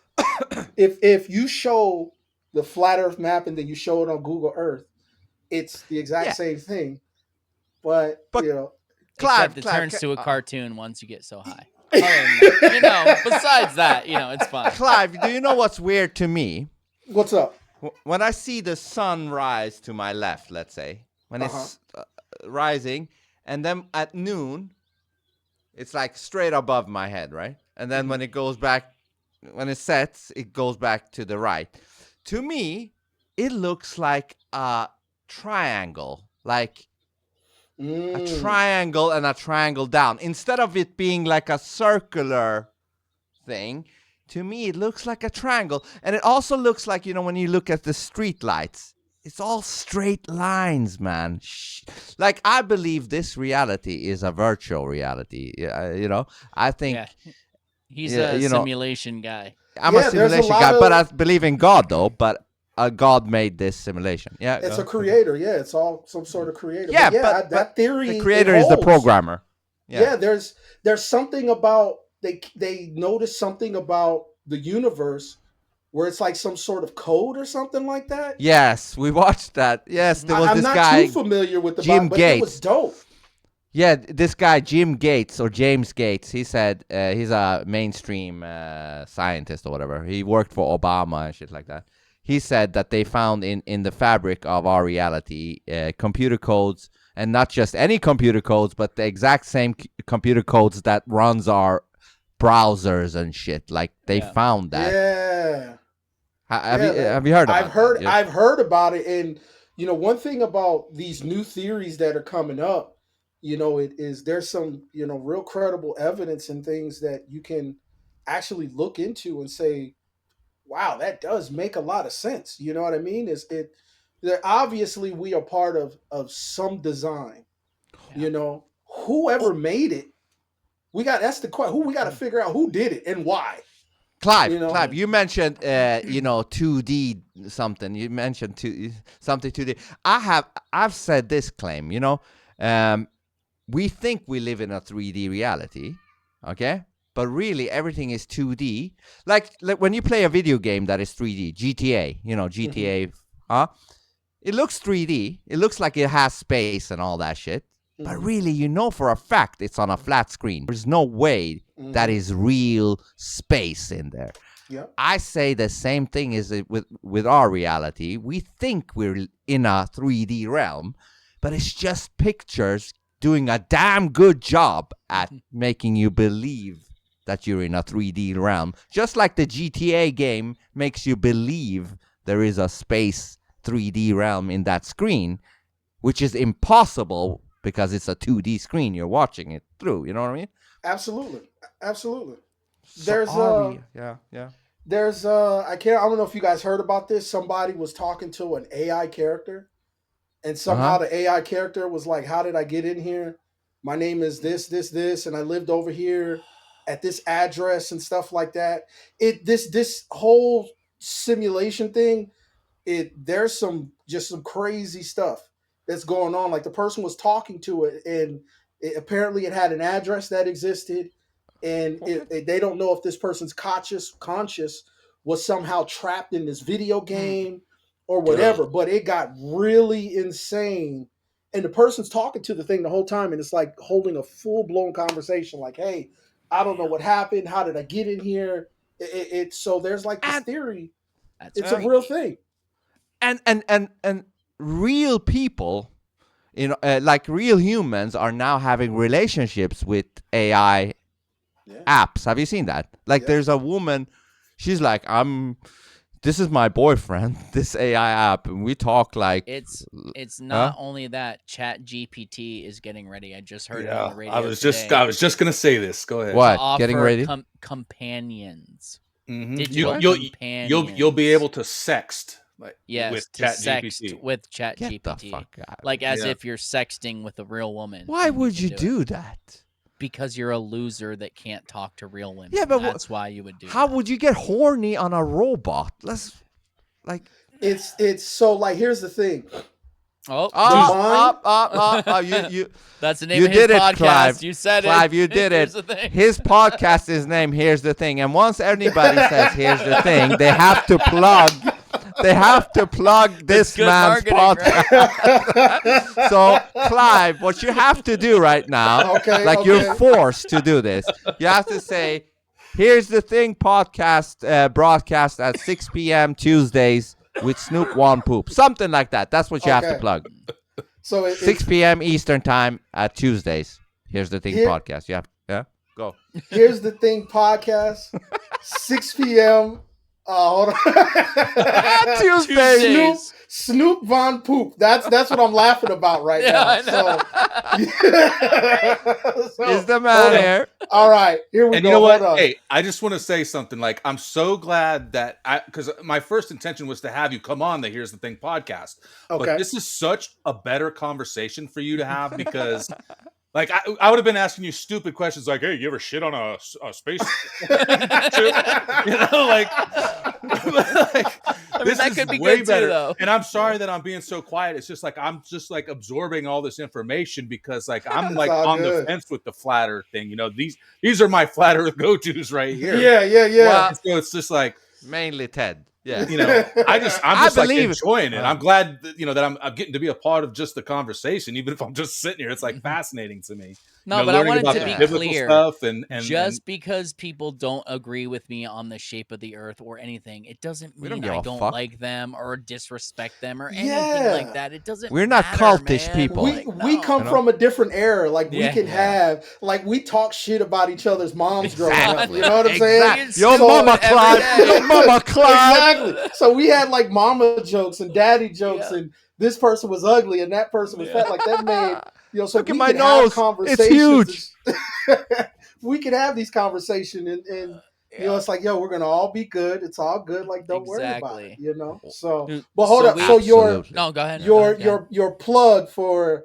if you show the flat Earth map and then you show it on Google Earth, it's the exact same thing. But you know, Clive, it turns to a cartoon once you get so high. Besides that, it's fine. Clive, do you know what's weird to me? What's up? When I see the sun rise to my left, let's say, when it's rising, and then at noon, it's like straight above my head, right? And then when it goes back, when it sets, it goes back to the right. To me, it looks like a triangle, like a triangle and a triangle down. Instead of it being like a circular thing, to me, it looks like a triangle. And it also looks like, when you look at the street lights, it's all straight lines, man. Like, I believe this reality is a virtual reality. I think... Yeah. He's a simulation guy. I'm a simulation guy, but I believe in God, though. But God made this simulation. Yeah, it's a creator. Yeah, it's all some sort of creator. Yeah, but that theory. The creator is the programmer. Yeah, there's something about they noticed something about the universe where it's like some sort of code or something like that. Yes, we watched that. Yes, there was I'm this not guy too familiar with the Jim but Gates. It was dope. Yeah, this guy Jim Gates or James Gates, he said he's a mainstream scientist or whatever. He worked for Obama and shit like that. He said that they found in the fabric of our reality computer codes, and not just any computer codes, but the exact same computer codes that runs our browsers and shit. Like they found that. Yeah. Have you heard about that? I've heard about it, and one thing about these new theories that are coming up, there's some real credible evidence and things that you can actually look into and say, wow, that does make a lot of sense. You know what I mean? That obviously we are part of some design. Whoever made it, that's the question. We got to figure out who did it and why. Clive, you mentioned 2D something. You mentioned something 2D. I've said this claim. We think we live in a 3D reality, okay? But really, everything is 2D. Like when you play a video game that is 3D, GTA, GTA, it looks 3D. It looks like it has space and all that shit. But really, for a fact it's on a flat screen. There's no way that is real space in there. Yep. I say the same thing is with our reality. We think we're in a 3D realm, but it's just pictures doing a damn good job at making you believe that you're in a 3D realm. Just like the GTA game makes you believe there is a space 3D realm in that screen, which is impossible because it's a 2D screen you're watching it through. You know what I mean? Absolutely. So There's I don't know if you guys heard about this. Somebody was talking to an AI character, and somehow the AI character was like, how did I get in here? My name is this, and I lived over here at this address and stuff like that. This whole simulation thing, there's some crazy stuff that's going on. Like the person was talking to it, and apparently it had an address that existed, and they don't know if this person's conscious was somehow trapped in this video game or whatever. But it got really insane, and the person's talking to the thing the whole time, and it's like holding a full-blown conversation. Like, hey, I don't know what happened. How did I get in here? So there's like this theory. It's a real thing. And real people, like real humans, are now having relationships with AI apps. Have you seen that? Like, there's a woman. She's like, this is my boyfriend, this AI app, and we talk like it's not only that. Chat GPT is getting ready. I just heard it on the radio. I was just gonna say this. Go ahead. What? Getting ready? Companions. Mm-hmm. You'll be able to sext. With Chat GPT. With Chat Get GPT. The fuck out. Like as if you're sexting with a real woman. Why would you do that? Because you're a loser that can't talk to real women. Yeah, but that's why you would do How that. would you get horny on a robot? It's so like, here's the thing. You That's the name of his podcast. Clive. You said Clive, you did it. His podcast is named Here's the Thing. And once anybody says Here's the Thing, they have to plug They have to plug this good man's marketing, right? podcast. So, Clive, what you have to do right now, you're forced to do this. You have to say, "Here's the thing" podcast broadcast at 6 p.m. Tuesdays with Snoop One Poop. Something like that. That's what you have to plug. So 6 p.m. Eastern time at Tuesdays. Here's the thing podcast. Go. Here's the thing podcast. 6 p.m. Hold on. Tuesdays. Snoop Von Poop. That's what I'm laughing about right now. So is the man here? All right, here we go. And you know what? Hold on. Hey, I just want to say something. Like, I'm so glad that because my first intention was to have you come on the Here's the Thing podcast. Okay. But this is such a better conversation for you to have because. Like, I would have been asking you stupid questions like, hey, you ever shit on a space? This that is could be way good better. too, though. And I'm sorry that I'm being so quiet. It's just like I'm just like absorbing all this information because like I'm like on the fence with the flat earth thing. You know, these are my flat earth go-tos right here. Yeah. Well, so it's just like mainly Ted. Yeah, you know, I'm just like enjoying it. I'm glad that, that I'm getting to be a part of just the conversation, even if I'm just sitting here. It's like fascinating to me. No, but I wanted to be clear. Stuff and because people don't agree with me on the shape of the earth or anything, it doesn't mean I don't like them or disrespect them or anything like that. It doesn't. We're not cultish people. We come from a different era. Like we can have we talk shit about each other's moms growing up. You know what I'm saying? Yo, mama Clive. Yo, mama Clive. Exactly. So we had like mama jokes and daddy jokes, and this person was ugly and that person was fat. Like that made so look we at my could nose. have It's huge. We could have these conversations and it's like, yo, we're gonna all be good. It's all good. Like, don't worry about it. So, but hold up. So go ahead. Your plug for.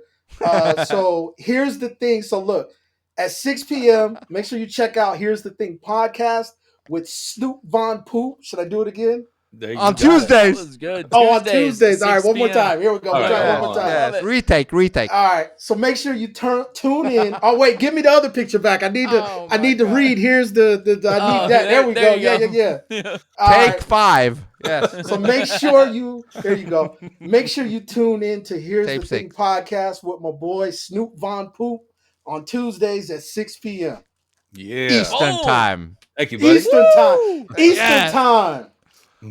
So here's the thing. So look, at 6 p.m. Make sure you check out Here's the Thing podcast with Snoop Von Poop. Should I do it again? On Tuesdays. That was good. On Tuesdays. All right, one more time. Here we go. One more time. Yes. Retake. All right. So make sure you tune in. Oh wait, give me the other picture back. I need to read. Here's the I need that. There we go. Yeah. Take 5. Yes. So make sure there you go. Make sure you tune in to Here's the Thing podcast with my boy Snoop Von Poop on Tuesdays at 6 p.m. Yeah. Eastern time. Thank you, buddy. Eastern time.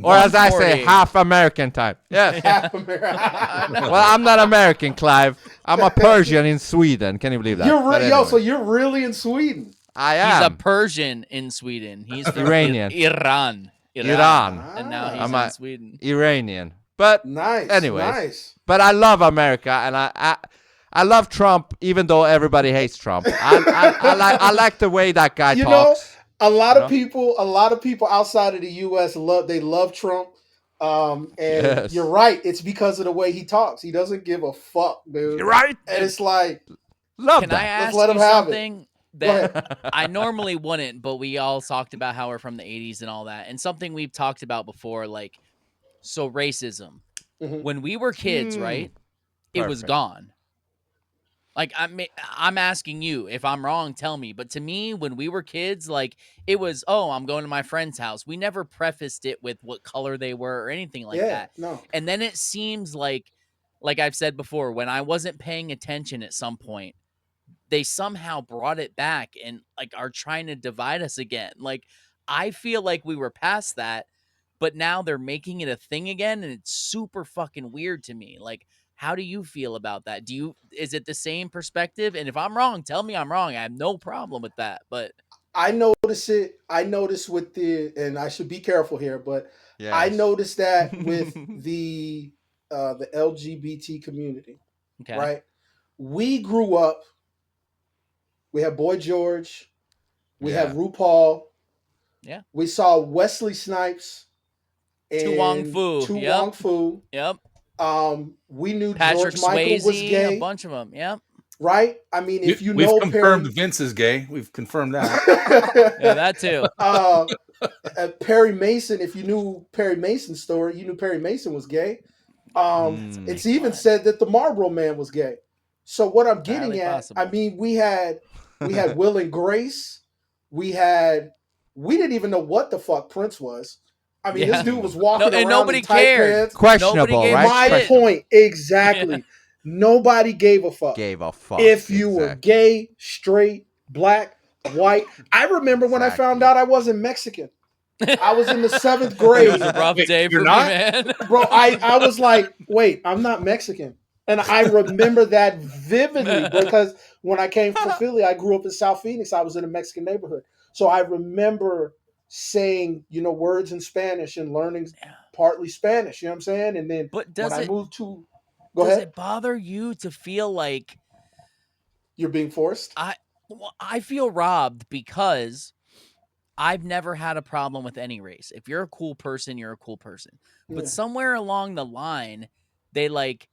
Or as I say, half American time. Yes. Half American. Well, I'm not American, Clive. I'm a Persian in Sweden. Can you believe that? So you're really in Sweden? I am. He's a Persian in Sweden. He's from Iranian. Iran. And now he's in Sweden. Iranian. But anyways. Nice. But I love America, and I love Trump, even though everybody hates Trump. I like the way that guy talks. A lot of people outside of the U.S. love Trump, and you're right. It's because of the way he talks. He doesn't give a fuck, dude. You're right. And it's like, can I ask let him you have something that I normally wouldn't, but we all talked about how we're from the 80s and all that, and something we've talked about before, like racism. Mm-hmm. When we were kids, right? It was gone. Like, I'm asking you, if I'm wrong, tell me. But to me, when we were kids, like, it was, I'm going to my friend's house. We never prefaced it with what color they were or anything like that. No. And then it seems like I've said before, when I wasn't paying attention at some point, they somehow brought it back and, like, are trying to divide us again. Like, I feel like we were past that, but now they're making it a thing again, and it's super fucking weird to me. Like, how do you feel about that? Is it the same perspective? And if I'm wrong, tell me I'm wrong. I have no problem with that. But I notice with and I should be careful here, but I noticed that with the LGBT community. Okay. Right? We grew up. We had Boy George. We had RuPaul. Yeah. We saw Wesley Snipes. Tu Wong Fu. Yep. We knew Patrick George Michael Swayze, was gay. a bunch of them. Yep. Right? I mean, if you we've know confirmed Vince is gay. We've confirmed that. Yeah, that too. Perry Mason, if you knew Perry Mason's story, you knew Perry Mason was gay. It's even said that the Marlboro Man was gay. So what I'm getting at, possible. I mean, we had Will and Grace. We didn't even know what the fuck Prince was. I mean, this Yeah. dude was walking and around nobody in tight cared. pants. Questionable, Nobody gave right? a My shit. point, exactly. Nobody gave a fuck. Gave a fuck. If you were exactly. gay, straight, black, white. I remember when I found Exactly. out I wasn't Mexican. I was in the 7th It was a grade. rough Wait, day you're for me, not? man. Bro, I was like, wait, I'm not Mexican. And I remember that vividly because when I came from Philly, I grew up in South Phoenix. I was in a Mexican neighborhood. So I remember saying, words in Spanish and learning partly Spanish, you know what I'm saying? And then But when does I it moved to go does ahead, it bother you to feel like you're being forced. I feel robbed because I've never had a problem with any race. If you're a cool person, you're a cool person. But Yeah. somewhere along the line, they like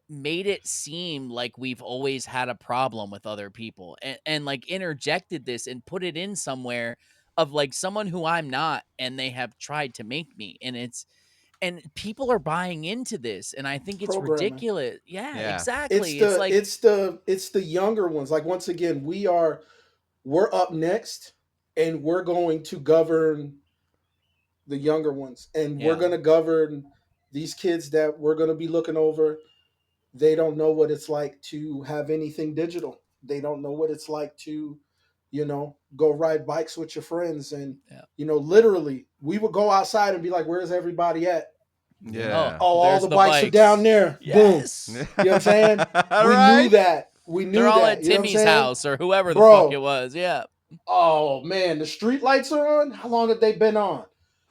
made it seem like we've always had a problem with other people and like interjected this and put it in somewhere of like someone who I'm not and they have tried to make me and people are buying into this and I think it's Programming. ridiculous. Yeah, Yeah. It's exactly. It's the like it's the it's the younger ones. Like once again, we're up next and we're going to govern the younger ones and we're yeah. going to govern these kids that we're going to be looking over. They don't know what it's like to have anything digital. They don't know what it's like to go ride bikes with your friends and Yeah. literally we would go outside and be like, where's everybody at? Oh, Yeah. Oh, all there's the the bikes are down bikes. there. Boom. Yes. You know what I'm saying? We knew Right? that. We They're knew all that. at You know what I'm Timmy's saying? house or whoever the fuck it Bro, was. Yeah. oh man, the street lights are on. How long have they been on?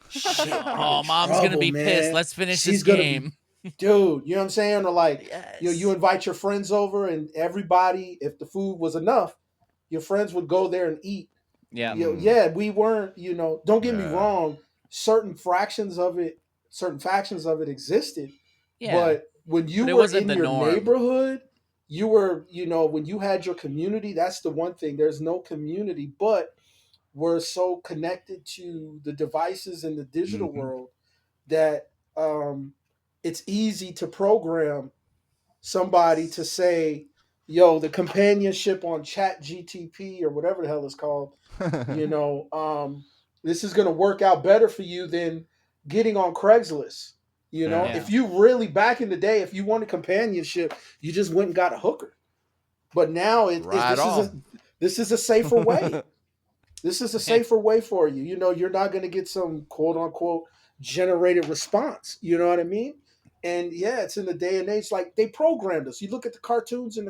Shit, I'm in Oh, mom's gonna trouble, be pissed. man. Let's finish this She's gonna be, game. dude. You know what I'm saying? Or like, you Yes. invite your friends over, and everybody, if the food was enough, your friends would go there and eat. Yeah. Yeah, we weren't. Don't get me Yeah. wrong. Certain factions of it existed, Yeah. but when you But it were wasn't in the your norm. neighborhood, you were, when you had your community. That's the one thing. There's no community, but we're so connected to the devices in the digital Mhm. world that it's easy to program somebody to say, yo, the companionship on Chat GTP or whatever the hell it's called, this is going to work out better for you than getting on Craigslist. Yeah. Yeah. If you really, back in the day, if you wanted companionship, you just went and got a hooker. But now Right on. this is a safer way. This is a safer way for you. You're not going to get some quote unquote generated response. You know what I mean? And yeah, it's in the day and age. Like they programmed us. You look at the cartoons and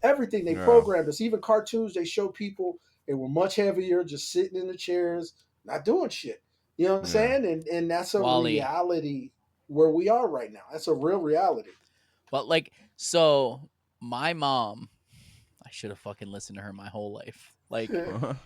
everything they Yeah. programmed us. Even cartoons, they show people they were much heavier, just sitting in the chairs, not doing shit. You know what I'm Yeah. saying? And that's a Wally. reality where we are right now. That's a real reality. But like, so my mom, I should have fucking listened to her my whole life. Like,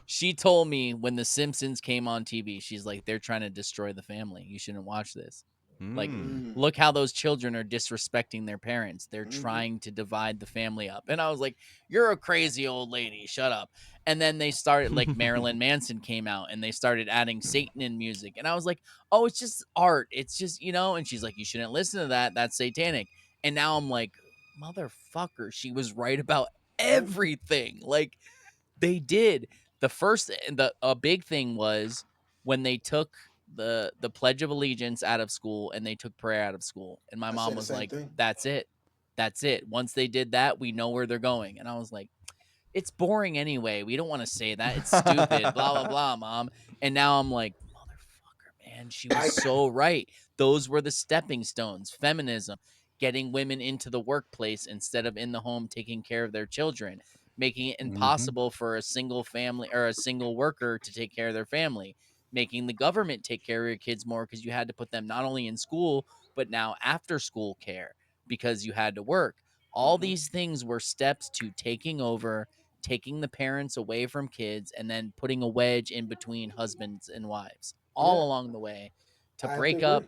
she told me when The Simpsons came on TV, she's like, they're trying to destroy the family. You shouldn't watch this. Like, Mm. look how those children are disrespecting their parents. They're Mhm. trying to divide the family up. And I was like, you're a crazy old lady. Shut up. And then they started, like, Marilyn Manson came out and they started adding Satan in music. And I was like, oh, it's just art. It's just, and she's like, you shouldn't listen to that. That's satanic. And now I'm like, motherfucker, she was right about everything. Like, they did. A big thing was when they took the Pledge of Allegiance out of school and they took prayer out of school. And my I mom say the was same like, thing. that's it. That's it. Once they did that, we know where they're going. And I was like, it's boring anyway. We don't want to say that. It's stupid. Blah, blah, blah, mom. And now I'm like, motherfucker, man, she was so right. Those were the stepping stones. Feminism, getting women into the workplace instead of in the home taking care of their children, making it impossible for a single family or a single worker to take care of their family, making the government take care of your kids more because you had to put them not only in school, but now after school care because you had to work. All these things were steps to taking over, taking the parents away from kids, and then putting a wedge in between husbands and wives all Yeah, along the way to I have to break agree. up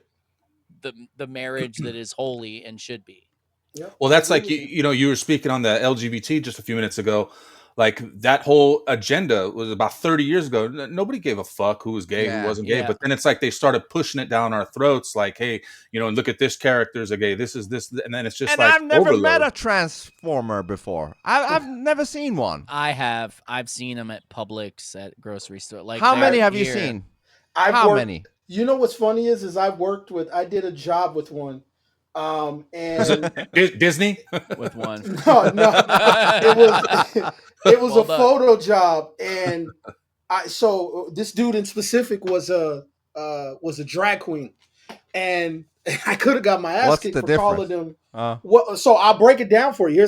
the marriage that is holy and should be. Yep, Well, I that's agree like with you. you were speaking on the LGBT just a few minutes ago. Like that whole agenda was about 30 years ago. Nobody gave a fuck who was gay, who Yeah. wasn't gay. Yeah. But then it's like they started pushing it down our throats. Like, hey, look at this character is a gay. This is this, and then it's just And like I've never met overload. a transformer before. I've never seen one. I've seen them at Publix, at grocery store. Like How they're many have you here. seen? I've How worked. many? You know what's funny is I did a job with one, and Disney. With one. no, it was it was a Well done. photo job, and this dude in specific was a drag queen, and I could have got my ass What's kicked the for calling difference? them. What? So I'll break it down for you.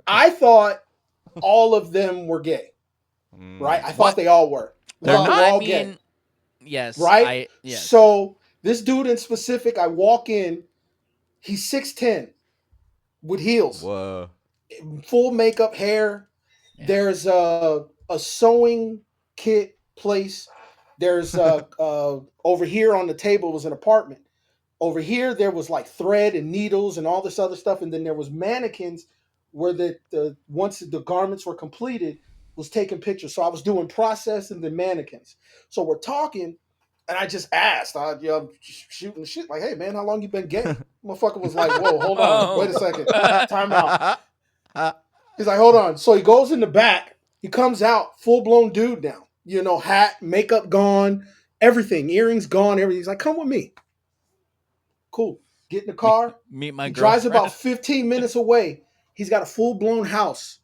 I thought all of them were gay, right? I thought What? they all were. I They're thought they not? were I all gay, mean, yes. right? Yes. So this dude in specific, I walk in, he's 6'10", with heels, Whoa. full makeup, hair. Yeah. There's a sewing kit place. There's over here on the table was an apartment. Over here there was like thread and needles and all this other stuff, and then there was mannequins where the once the garments were completed was taking pictures. So I was doing process and the mannequins. So we're talking, and I just asked, shooting shit like, "Hey man, how long you been gay?" Motherfucker was like, "Whoa, hold on, wait a second, time out." He's like, "Hold on." So he goes in the back. He comes out, full blown dude now. You know, hat, makeup gone, everything, earrings gone, everything. He's like, "Come with me." Cool. Get in the car. Meet my He drives girlfriend. about 15 minutes away. He's got a full blown house.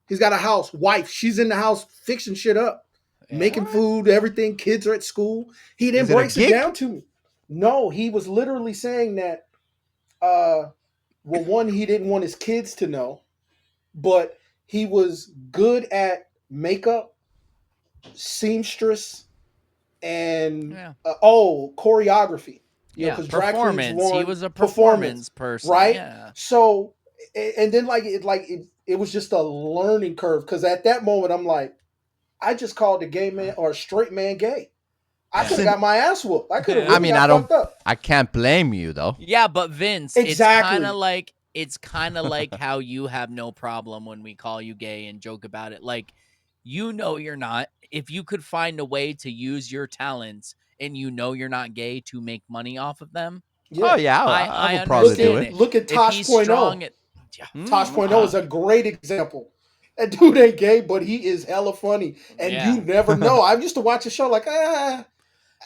He's got a house, wife. She's in the house fixing shit up, making food, everything. Kids are at school. He then Is it a breaks it gig? down to me. No, he was literally saying that, well, one, he didn't want his kids to know, but he was good at makeup, seamstress, and Yeah. choreography. You know, Yeah, because drag queens performance. He want was a performance person. right? Yeah. So, and then it was just a learning curve. Because at that moment, I'm like, I just called a gay man or a straight man gay. I could have got my ass whooped. I could have really got fucked up. I can't blame you though. Yeah, but Vince, Exactly. it's kind of like how you have no problem when we call you gay and joke about it. Like, you know you're not. If you could find a way to use your talents and you know you're not gay to make money off of them, Oh yeah, I would probably do it. Look at If Tosh he's Point strong oh. at Tosh Point oh is a great example. That dude ain't gay, but he is hella funny, and you never know. I used to watch a show like,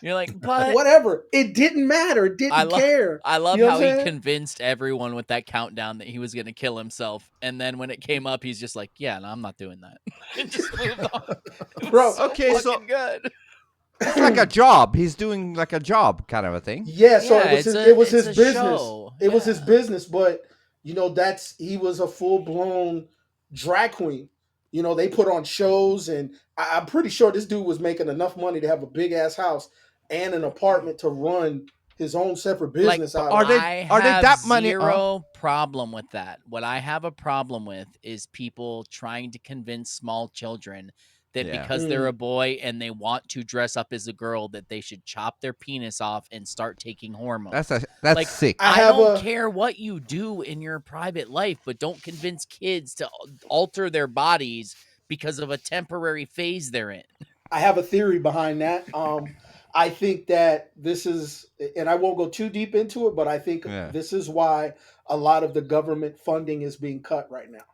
you're like, but whatever. It didn't matter. It didn't care. I love You know how what I'm he saying? convinced everyone with that countdown that he was gonna kill himself, and then when it came up, he's just like, "Yeah, no, I'm not doing that." And just moved on. It Bro, was so okay, so- fucking good. It's like a job. He's doing like a job kind of a thing. Yeah, so Yeah, it was his it's a business. show. It was his Yeah. business, but you know, he was a full blown drag queen. You know, they put on shows, and I'm pretty sure this dude was making enough money to have a big ass house and an apartment to run his own separate business out are of. they- I are they have that money- zero problem with that. What I have a problem with is people trying to convince small children that Yeah. because they're a boy and they want to dress up as a girl, that they should chop their penis off and start taking hormones. That's Like, sick. I don't care what you do in your private life, but don't convince kids to alter their bodies because of a temporary phase they're in. I have a theory behind that. I think that this is, and I won't go too deep into it, but I think this is why a lot of the government funding is being cut right now.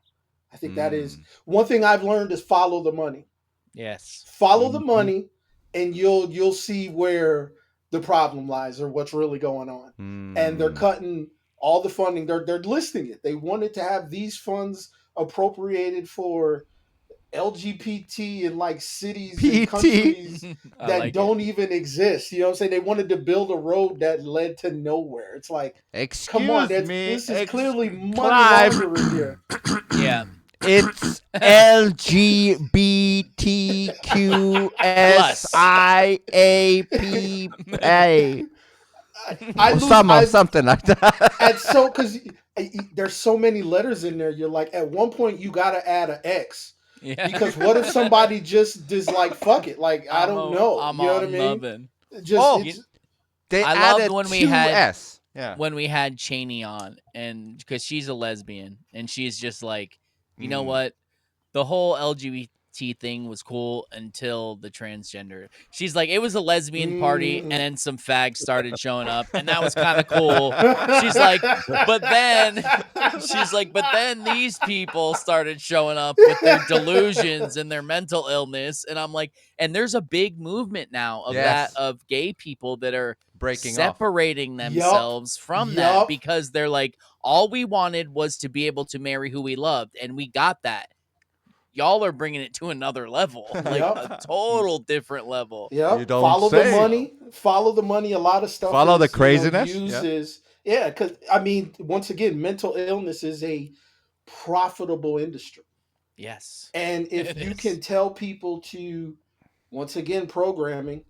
I think that is one thing I've learned is follow the money. Yes. Follow the money, and you'll see where the problem lies or what's really going on. And they're cutting all the funding. They're listing it. They wanted to have these funds appropriated for LGBT in like cities and countries that don't even exist. You know what I'm saying? They wanted to build a road that led to nowhere. It's like, come on, this is clearly money laundering here. Yeah. It's LGBTQSIAPA. Something like that. And so, because there's so many letters in there, you're like, at one point you got to add an X. Yeah. Because what if somebody just is like, fuck it, like I don't know. I'm you know what I mean? loving. I loved when we had S. Yeah. when we had Cheney on, and because she's a lesbian, and she's just like, you know what, the whole LGBT thing was cool until the transgender. She's like, it was a lesbian party, and then some fags started showing up, and that was kind of cool. She's like, but then these people started showing up with their delusions and their mental illness, and I'm like, and there's a big movement now of that, of gay people that are breaking separating themselves from that, because they're like, all we wanted was to be able to marry who we loved, and we got that. Y'all are bringing it to another level, like a total different level. Yep. You don't follow say. the money. Follow the money. A lot of stuff. Follow the is, craziness. Uses. Yeah, because I mean, once again, mental illness is a profitable industry. Yes. And if you can tell people to, once again, programming,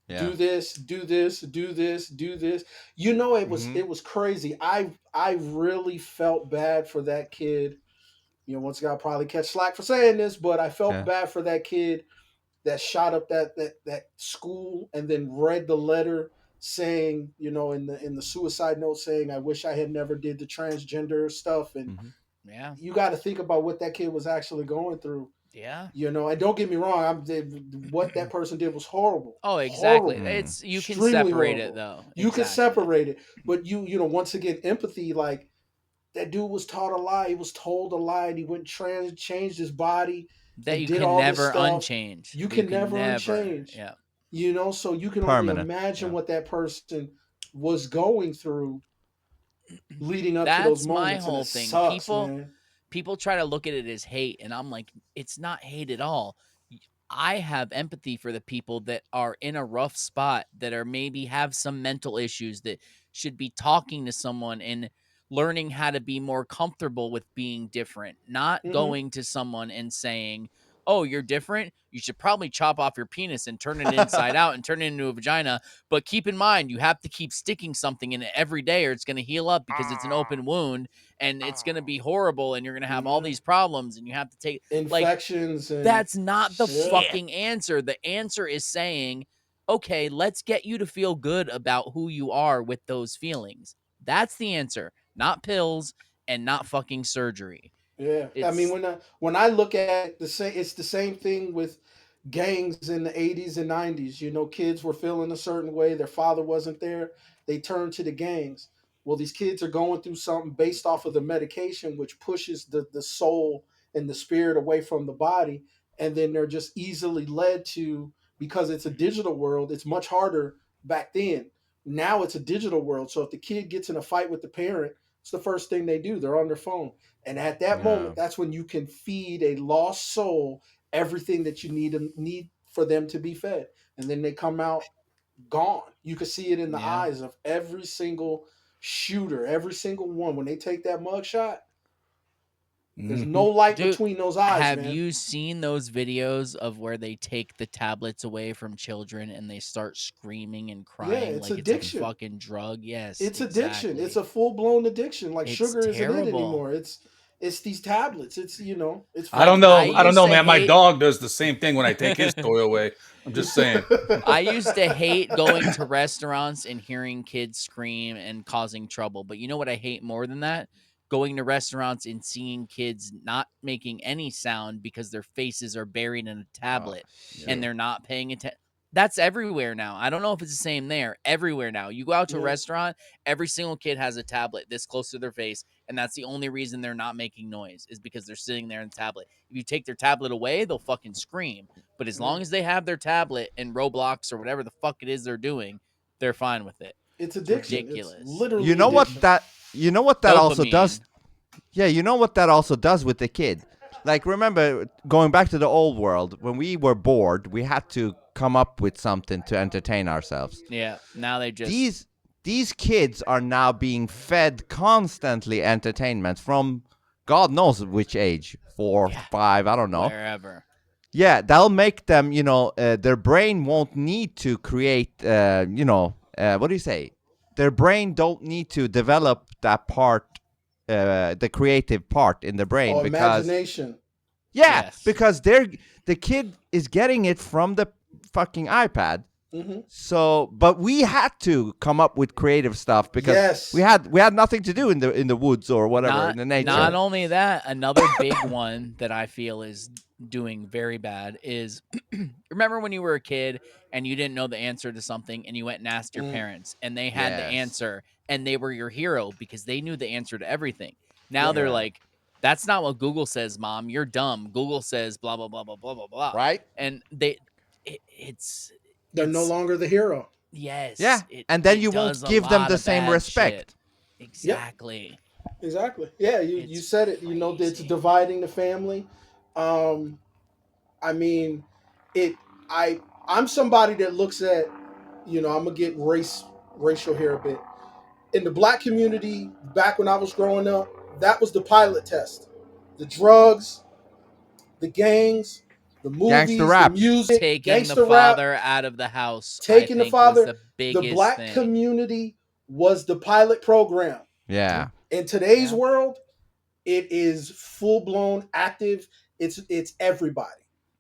do this, do this, do this, do this. You know, it was crazy. I really felt bad for that kid. You know, once again, I'll probably catch slack for saying this, but I felt bad for that kid that shot up that school and then read the letter saying, you know, in the suicide note saying, I wish I had never did the transgender stuff. And you got to think about what that kid was actually going through. Yeah. You know, and don't get me wrong, what that person did was horrible. Oh, exactly. Horrible. It's you can Extremely separate horrible. it though. You can separate it, but you know, once again, empathy. Like that dude was taught a lie. He was told a lie, and he went changed his body. That you did can all this never stuff. unchange. You can never unchange. Yeah. You know, so you can only imagine what that person was going through leading up to those moments. That's my whole thing. Sucks, people try to look at it as hate, and I'm like, it's not hate at all. I have empathy for the people that are in a rough spot, that are maybe have some mental issues, that should be talking to someone and learning how to be more comfortable with being different, not going to someone and saying, oh, you're different, you should probably chop off your penis and turn it inside out and turn it into a vagina. But keep in mind, you have to keep sticking something in it every day or it's going to heal up because it's an open wound and it's going to be horrible and you're going to have all these problems and you have to take infections. That's not the fucking answer. The answer is saying, okay, let's get you to feel good about who you are with those feelings. That's the answer, not pills and not fucking surgery. Yeah, I mean, when I look at it's the same thing with gangs in the 80s and 90s. You know, kids were feeling a certain way. Their father wasn't there. They turned to the gangs. Well, these kids are going through something based off of the medication, which pushes the soul and the spirit away from the body. And then they're just easily led to, because it's a digital world, it's much harder back then. Now it's a digital world. So if the kid gets in a fight with the parent, it's the first thing they do. They're on their phone. And at that moment, that's when you can feed a lost soul everything that you need for them to be fed. And then they come out gone. You can see it in the eyes of every single shooter, every single one. When they take that mug shot, there's no light between those eyes. Have you seen those videos of where they take the tablets away from children and they start screaming and crying? Yeah, it's like addiction. It's a fucking drug. Yes, it's addiction. It's a full blown addiction. Like sugar isn't it anymore. It's these tablets. It's it's. I don't know, man. My dog does the same thing when I take his toy away. I'm just saying. I used to hate going to restaurants and hearing kids scream and causing trouble. But you know what I hate more than that? Going to restaurants and seeing kids not making any sound because their faces are buried in a tablet and they're not paying attention. That's everywhere now. I don't know if it's the same there. Everywhere now. You go out to a restaurant, every single kid has a tablet this close to their face, and that's the only reason they're not making noise is because they're sitting there in the tablet. If you take their tablet away, they'll fucking scream. But as long as they have their tablet and Roblox or whatever the fuck it is they're doing, they're fine with it. It's addiction. It's ridiculous. It's literally You know addiction. what that also does? Yeah, you know what that also does with the kid? Like, remember, going back to the old world, when we were bored, we had to come up with something to entertain ourselves. Yeah, now they just... These kids are now being fed constantly entertainment from God knows which age, 4, 5, I don't know. Wherever. Yeah, that'll make them, their brain won't need to create, what do you say? Their brain don't need to develop that part, the creative part in the brain. Because imagination. Yeah, because the kid is getting it from the fucking iPad. Mm-hmm. So, but we had to come up with creative stuff because Yes. we had nothing to do in the woods or whatever in the nature. Not only that, another big one that I feel is doing very bad is remember when you were a kid and you didn't know the answer to something and you went and asked your parents and they had the Yes. answer and they were your hero because they knew the answer to everything. Now Yeah. they're like, that's not what Google says, Mom. You're dumb. Google says blah blah blah blah blah blah blah. Right? And it's They're no longer the hero. yes. Yeah. And then it you does won't a give them lot the of same bad respect. shit. Exactly. Exactly. Yeah, you It's said it. You know, it's crazy. dividing the family. I mean, it. I'm somebody that looks at, you know, I'm gonna get racial here a bit. In the black community, back when I was growing up, that was the pilot test. The drugs, the gangs, the Gangster movies, the rap. music, Taking the gangster rap, father out of the house, I taking the think, was father. the The biggest black thing. community was the pilot program. Yeah. In today's Yeah. world, it is full blown active. It's everybody.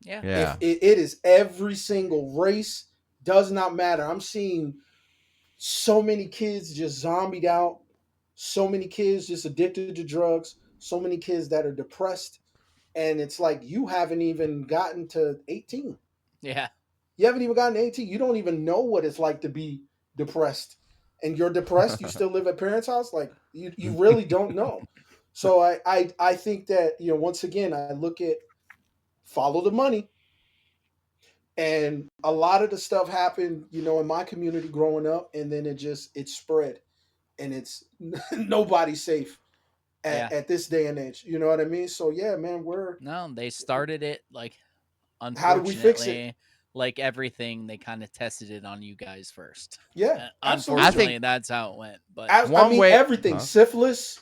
Yeah. Yeah. It is every single race. Does not matter. I'm seeing so many kids just zombied out. So many kids just addicted to drugs. So many kids that are depressed. And it's like you haven't even gotten to 18. Yeah. You haven't even gotten to 18. You don't even know what it's like to be depressed. And you're depressed, you still live at parents' house? Like you really don't know. So I think that, you know, once again, I look at follow the money. And a lot of the stuff happened, you know, in my community growing up, and then it spread. And it's nobody's safe at this day and age. You know what I mean? So yeah, man, No, they started it like how do we fix it? unfortunately, like everything, they kind of tested it on you guys first. Yeah, absolutely. Unfortunately, that's how it went. But I mean, everything. Syphilis,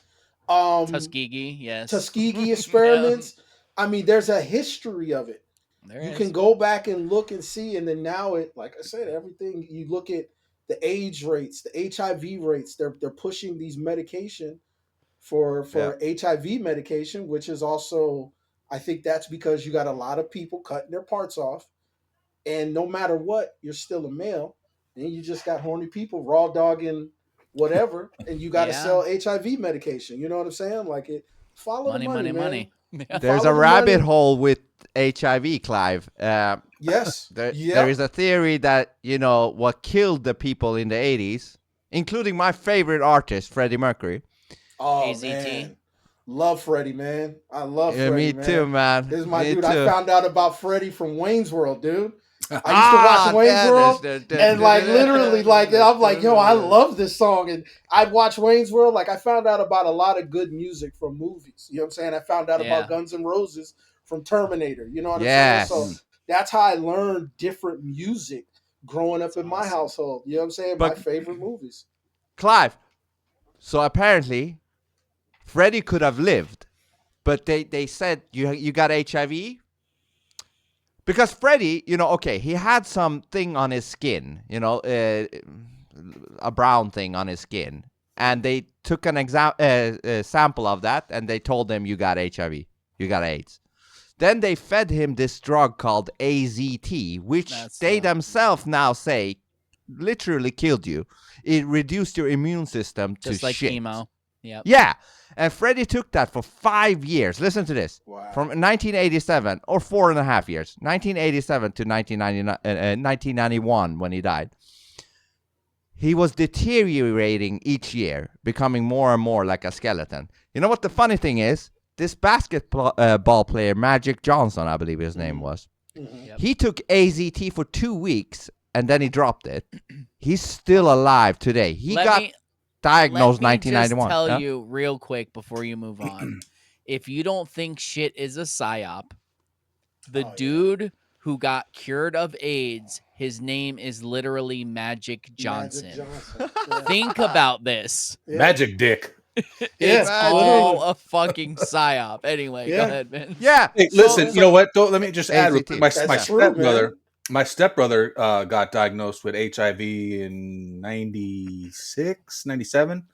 Tuskegee, yes. Tuskegee experiments. I mean, there's a history of it. There you is. can go back and look and see, and then now it, like I said, everything. You look at the AIDS rates, the HIV rates. They're pushing these medication for HIV medication, which is also, I think that's because you got a lot of people cutting their parts off, and no matter what, you're still a male, and you just got horny people raw dogging whatever, and you got to sell HIV medication. You know what I'm saying? Like it. Follow the money, man. There's a rabbit hole with HIV, Clive. Yes. There is a theory that, you know, what killed the people in the 80s, including my favorite artist, Freddie Mercury. Oh, AZT. man. Love Freddie, man. I love Freddie, me man. too, man. This is my Me dude. too. I found out about Freddie from Wayne's World, dude. I used to watch Wayne's World, and like literally, like I'm like, yo, I love this song, and I'd watch Wayne's World. Like I found out about a lot of good music from movies. You know what I'm saying? I found out about Guns N' Roses from Terminator. You know what I'm saying? So that's how I learned different music growing up in my household. You know what I'm saying? My favorite movies. Clive, so apparently, Freddie could have lived, but they said you got HIV. Because Freddie, you know, okay, he had something on his skin, you know, a brown thing on his skin. And they took an sample of that, and they told him you got HIV, you got AIDS. Then they fed him this drug called AZT, which they themselves now say literally killed you. It reduced your immune system to just like shit. chemo. Yep. Yeah. And Freddie took that for 5 years. Listen to this. Wow. From 1987, or 4.5 years, 1987 to 1991 when he died. He was deteriorating each year, becoming more and more like a skeleton. You know what the funny thing is? This basketball player, Magic Johnson, I believe his name was, he took AZT for 2 weeks, and then he dropped it. He's still alive today. He got diagnosed 1991. Let me just tell you real quick before you move on. If you don't think shit is a psyop, the dude who got cured of AIDS, his name is literally Magic Johnson. Think about this. Magic Dick. It's all a fucking psyop. Anyway, go ahead, man. Yeah. Hey, listen, you know what? Let me just add real quick. My stepbrother. My stepbrother got diagnosed with HIV in 96, 97,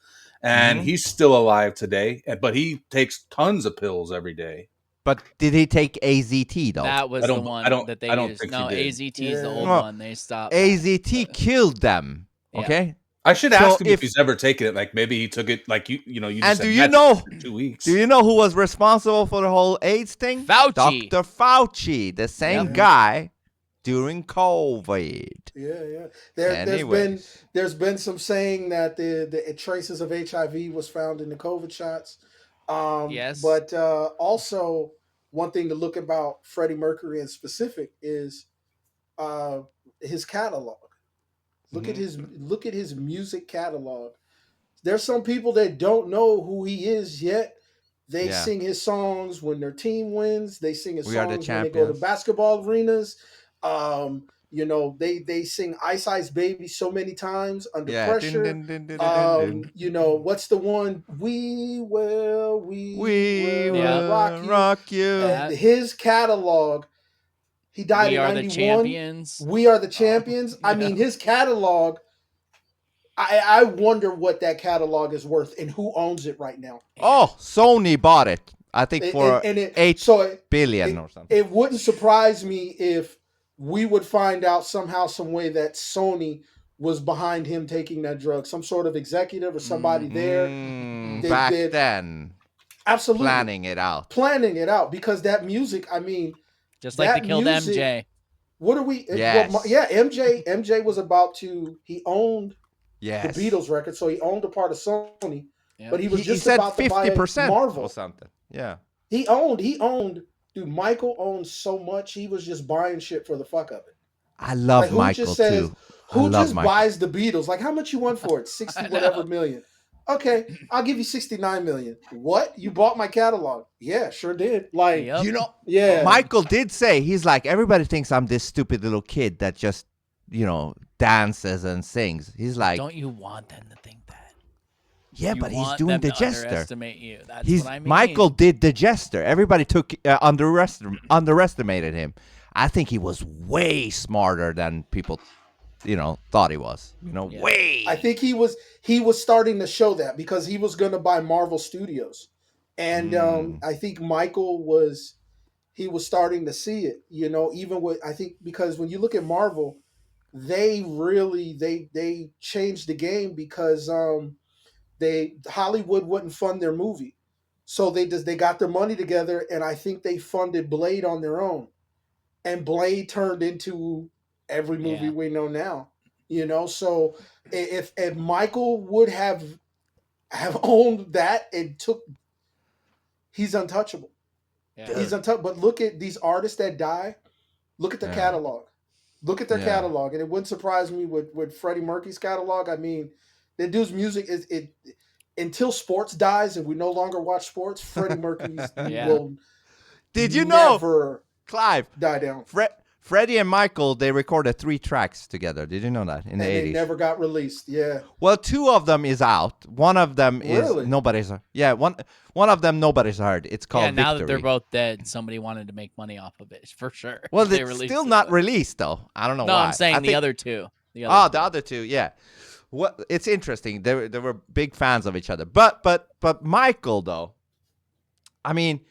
and he's still alive today, but he takes tons of pills every day. But did he take AZT though? That was the one that they I don't used. think No, he did. AZT is the old Well, one. They stopped. AZT killed them. Yeah. Okay. I should So ask him if if- he's ever taken it. Like maybe he took it. Like you know, you And just do said you "That's know? for 2 weeks. Do you know who was responsible for the whole AIDS thing? Fauci. Dr. Fauci, the same Yep. guy during COVID. Yeah. Anyways. There's been some saying that the traces of HIV was found in the COVID shots. Yes. But also one thing to look about Freddie Mercury in specific is his catalog. Look at his music catalog. There's some people that don't know who he is yet. They sing his songs when their team wins. They sing his We Are the songs when they go to Champions. basketball arenas. They sing Ice Ice Baby so many times under pressure. What's the one? We will rock you. And his catalog. He died in 91. We Are the Champions. We Are the Champions. I mean, his catalog. I wonder what that catalog is worth and who owns it right now. Oh, Sony bought it. I think for $8 billion or something. It wouldn't surprise me if we would find out somehow, some way that Sony was behind him taking that drug. Some sort of executive or somebody there. Back then. Absolutely. Planning it out. Because that music, I mean. Just like they killed MJ. What are we? Yes. MJ was about to, he owned the Beatles record, so he owned a part of Sony. Yep. But he was just about to buy Marvel or something. Yeah. He owned. Dude, Michael owned so much. He was just buying shit for the fuck of it. I love Michael too. Who just buys the Beatles? Like, how much you want for it? 60 whatever million. Okay, I'll give you 69 million. What? You bought my catalog? Yeah, sure did. Like, Michael did say, he's like, everybody thinks I'm this stupid little kid that just, dances and sings. He's like, don't you want them to think that? Yeah, but he's doing the jester. Underestimate you. That's what I mean. Michael did the jester. Everybody underestimated him. I think he was way smarter than people, thought he was. Way. I think he was starting to show that because he was going to buy Marvel Studios, and I think Michael was starting to see it. Even with because when you look at Marvel, they really they changed the game because Hollywood wouldn't fund their movie, so they got their money together, and I think they funded Blade on their own, and Blade turned into every movie we know now. So if Michael would have owned that and he's untouchable. Yeah. He's untouchable. But look at these artists that die. Look at their catalog. Look at their catalog, and it wouldn't surprise me with Freddie Mercury's catalog. I mean, the dude's music is it until sports dies and we no longer watch sports. Freddie Mercury's will. Did you know, never Clive, die down? Freddie and Michael, they recorded 3 tracks together. Did you know that in the 80s? They never got released. Yeah. Well, 2 of them is out. One of them is nobody's. Yeah, one of them nobody's heard. It's called now Victory. that they're both dead, somebody wanted to make money off of it for sure. Well, it's still not released though. I don't know why. No, I'm saying the other two. The other two, yeah. What? It's interesting. They were big fans of each other. But Michael though, I mean,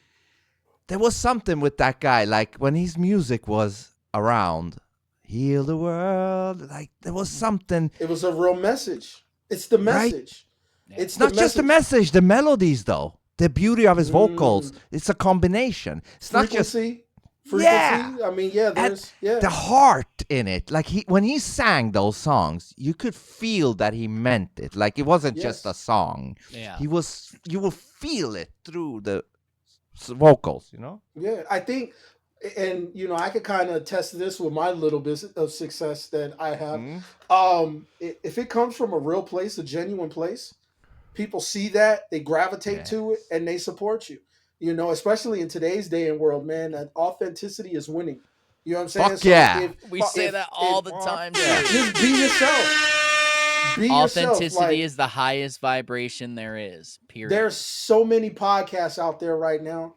there was something with that guy. Like when his music was around, heal the world. Like there was something. It was a real message. It's the message. Right? It's not just the message. The melodies, though, the beauty of his vocals. It's a combination. It's frequency. Not just Yeah. I mean, there's the heart in it. Like when he sang those songs, you could feel that he meant it. Like it wasn't just a song. Yeah. You will feel it through the vocals. Yeah, I think. And I could kind of test this with my little bit of success that I have. If it comes from a real place, a genuine place, people see that, they gravitate to it, and they support you. Especially in today's day and world, man, that authenticity is winning. You know what I'm saying? Fuck yeah. We say that all the time. Just be yourself. Authenticity is the highest vibration there is. Period. There's so many podcasts out there right now.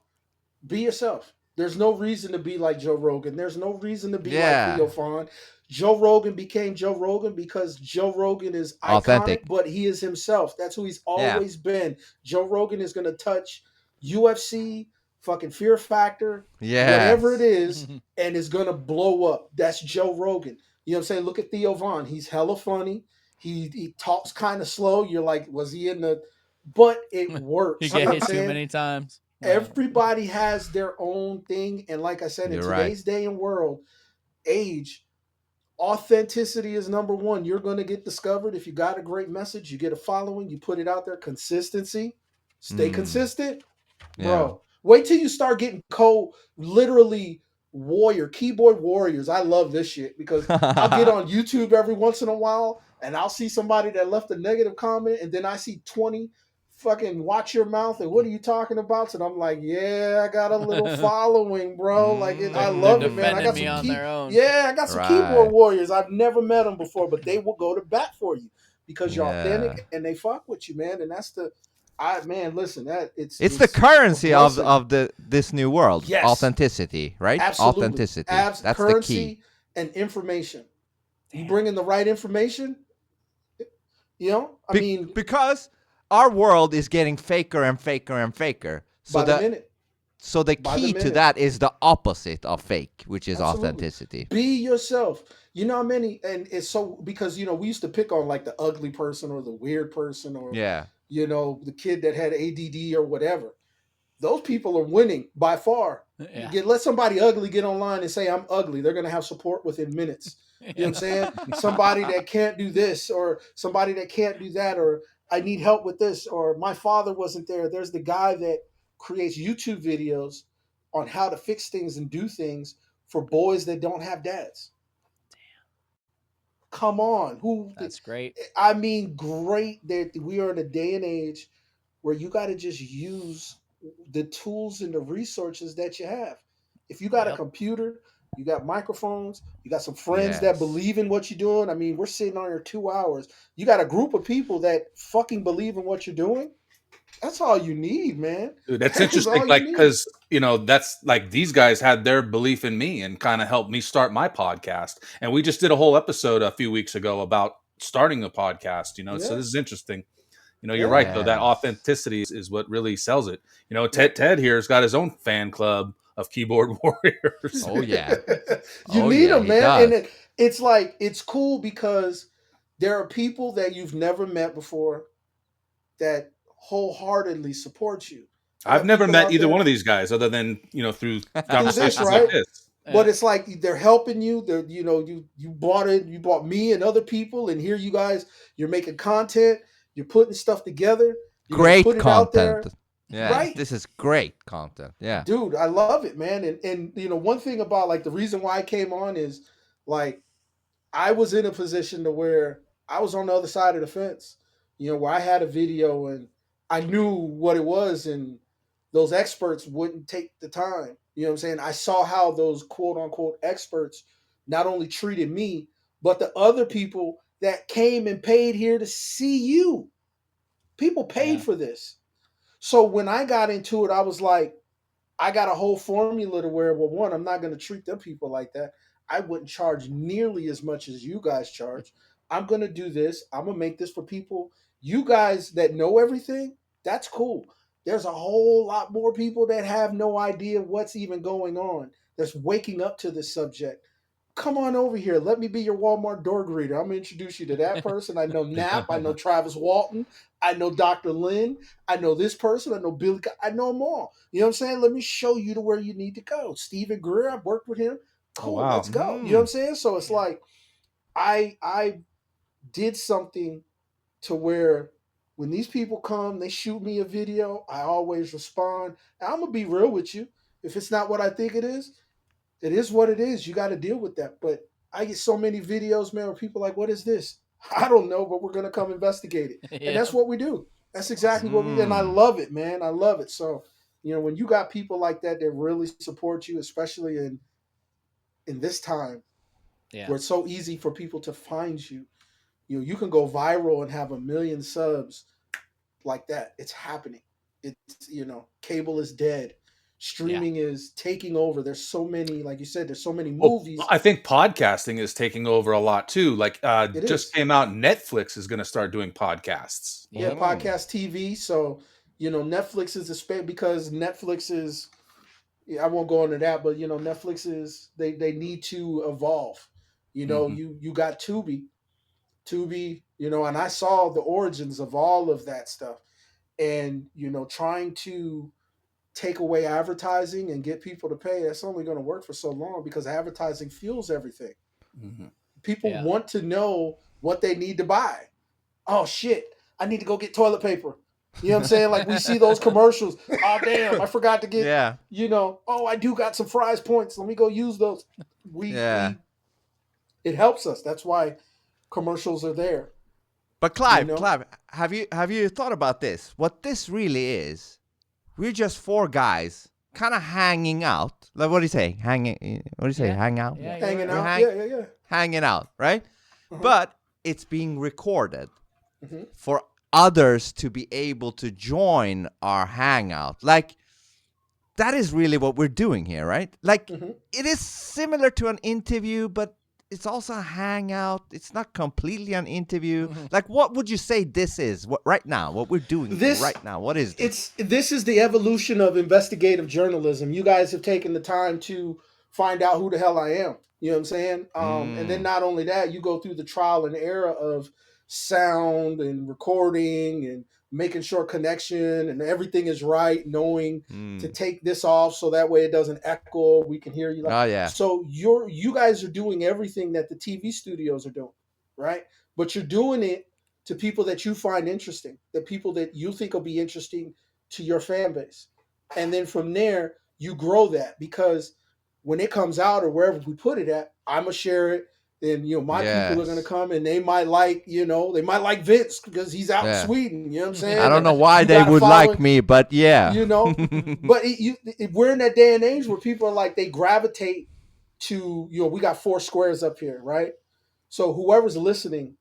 Be yourself. There's no reason to be like Joe Rogan. There's no reason to be like Theo Vaughn. Joe Rogan became Joe Rogan because Joe Rogan is iconic, authentic, but he is himself. That's who he's always been. Joe Rogan is going to touch UFC, fucking Fear Factor, whatever it is, and it's gonna blow up. That's Joe Rogan. You know what I'm saying? Look at Theo Vaughn. He's hella funny. He talks kind of slow. You're like, was he in the? But it works. You You get know what hit I'm too saying? many times. Everybody has their own thing, and like I said, in You're right. today's day and world, age, authenticity is number one. You're going to get discovered if you got a great message, you get a following, you put it out there. Consistency, stay consistent, bro. Wait till you start getting literally keyboard warriors. I love this shit because I'll get on YouTube every once in a while and I'll see somebody that left a negative comment, and then I see 20 fucking watch your mouth and what are you talking about? And I'm like, yeah, I got a little following, bro. I love it, man. I got some I got some keyboard warriors. I've never met them before, but they will go to bat for you because you're authentic and they fuck with you, man. And that's listen, it's the currency of this new world. Yes. Authenticity, right? Absolutely. Authenticity. That's currency the key. And information. You bring in the right information, because our world is getting faker and faker and faker. So by the minute. So the key to that is the opposite of fake, which is authenticity. Be yourself. You know how many, and it's so because we used to pick on like the ugly person or the weird person or the kid that had ADD or whatever. Those people are winning by far. Let somebody ugly get online and say I'm ugly. They're gonna have support within minutes. You know what I'm saying? Somebody that can't do this or somebody that can't do that or I need help with this or my father wasn't there. There's the guy that creates YouTube videos on how to fix things and do things for boys that don't have dads. Damn. Come on. That's great. I mean, great that we are in a day and age where you got to just use the tools and the resources that you have. If you got a computer, you got microphones, you got some friends that believe in what you're doing. I mean, we're sitting on here 2 hours. You got a group of people that fucking believe in what you're doing. That's all you need, man. Dude, that's interesting. Like, because, that's like these guys had their belief in me and kind of helped me start my podcast. And we just did a whole episode a few weeks ago about starting a podcast, so this is interesting. You're right, though. That authenticity is what really sells it. Ted here has got his own fan club of keyboard warriors. Oh, yeah. You need them, man. And it's like, it's cool because there are people that you've never met before that wholeheartedly support you. I've never met either one of these guys other than, through conversations like this. But it's like they're helping you. They're, you bought it. You bought me and other people. And here you guys, you're making content. You're putting stuff together. Great content. Yeah, right? This is great content. Yeah. Dude, I love it, man. And one thing about like the reason why I came on is like I was in a position to where I was on the other side of the fence, where I had a video and I knew what it was and those experts wouldn't take the time. You know what I'm saying? I saw how those quote unquote experts not only treated me, but the other people that came and paid here to see you. People paid for this. So when I got into it, I was like, I got a whole formula to where, well, one, I'm not going to treat them people like that. I wouldn't charge nearly as much as you guys charge. I'm going to do this. I'm going to make this for people. You guys that know everything, that's cool. There's a whole lot more people that have no idea what's even going on. That's waking up to this subject. Come on over here. Let me be your Walmart door greeter. I'm going to introduce you to that person. I know Knapp. I know Travis Walton. I know Dr. Lynn. I know this person. I know Billy. I know them all. You know what I'm saying? Let me show you to where you need to go. Stephen Greer, I've worked with him. Cool, let's go. You know what I'm saying? So it's like I did something to where when these people come, they shoot me a video, I always respond. And I'm going to be real with you. If it's not what I think it is what it is. You got to deal with that. But I get so many videos, man, where people are like, what is this? I don't know, but we're going to come investigate it. And that's what we do. That's exactly what we do. And I love it, man. I love it. So, when you got people like that that really support you, especially in this time where it's so easy for people to find you, you can go viral and have 1 million subs like that. It's happening. It's, cable is dead. Streaming is taking over. There's so many, like you said, there's so many movies. I think podcasting is taking over a lot too. Like just came out, Netflix is going to start doing podcasts. Yeah, podcast TV. So, Netflix is a space because Netflix is Yeah, I won't go into that, but Netflix is they need to evolve. Mhm. You got Tubi, and I saw the origins of all of that stuff, and trying to take away advertising and get people to pay, that's only going to work for so long because advertising fuels everything. Mhm. People Yeah. want to know what they need to buy. Oh shit, I need to go get toilet paper. You know what I'm saying? Like we see those commercials. Oh damn, I forgot to get, Yeah. oh, I do got some fries points. Let me go use those. Yeah. We it helps us. That's why commercials are there. But You Clive, know? Clive, have you thought about this? What this really is? We're just four guys kind of hanging out. Like what do you say? Hanging. What do you say? Yeah. Hang out. Yeah, you're Hanging right. We're out. Yeah. hanging out, right? Uh-huh. But it's being recorded Mhm. for others to be able to join our hangout. Like that is really what we're doing here, right? Like Mhm. it is similar to an interview, but it's also a hangout. It's not completely an interview. Like what would you say this is? What right now? What we're doing here This right now? What is this? this is the evolution of investigative journalism. You guys have taken the time to find out who the hell I am. You know what I'm saying? And then Mm. not only that, you go through the trial and error of sound and recording and making sure connection and everything is right, knowing to Mm. take this off so that way it doesn't echo. We can hear you. Oh yeah. So you guys are doing everything that the TV studios are doing, right? But you're doing it to people that you find interesting, the people that you think will be interesting to your fan base. And then from there, you grow that because when it comes out or wherever we put it at, I'm gonna share it. And my people are gonna Yes. come and they might like, they might like Vince because he's out in Yeah. Sweden. You know what I'm I saying? don't Or know why you they got a would like following, me, but yeah. but we're in that day and age where people are like they gravitate to we got four squares up here, right? So whoever's listening,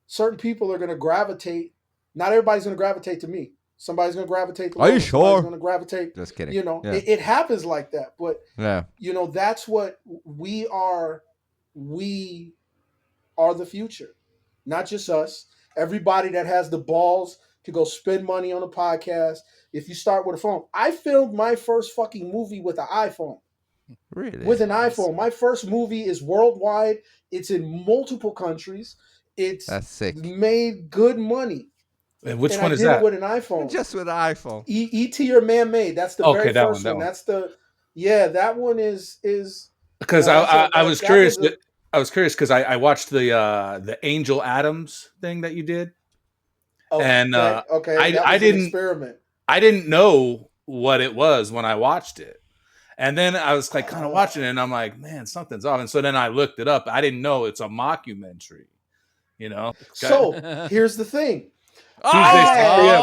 certain people are going to gravitate. Not everybody's going to gravitate to me. Somebody's going to gravitate to Are you Logan. Somebody's sure? going to gravitate. Just kidding. Yeah. It happens like that. But Yeah. that's what we are. We are the future, not just us. Everybody that has the balls to go spend money on a podcast. If you start with a phone, I filmed my first fucking movie with an iPhone. Really? With an Nice. iPhone. My first movie is worldwide. It's in multiple countries. It's That's sick. made good money. And which And one I is did it that? with an iPhone. Just with iPhone. E.T. or Man Made. That's the Okay, very that first one. one. That's the that one is Because I was that curious. was a I was curious because I watched the Angel Adams thing that you did, and okay. That I was an didn't experiment. know what it was when I watched it. And then I was like kind of watching it and I'm like, man, something's off. And so then I looked it up. I didn't know it's a mockumentary, you know? So here's the thing. Tuesday, 6 p.m.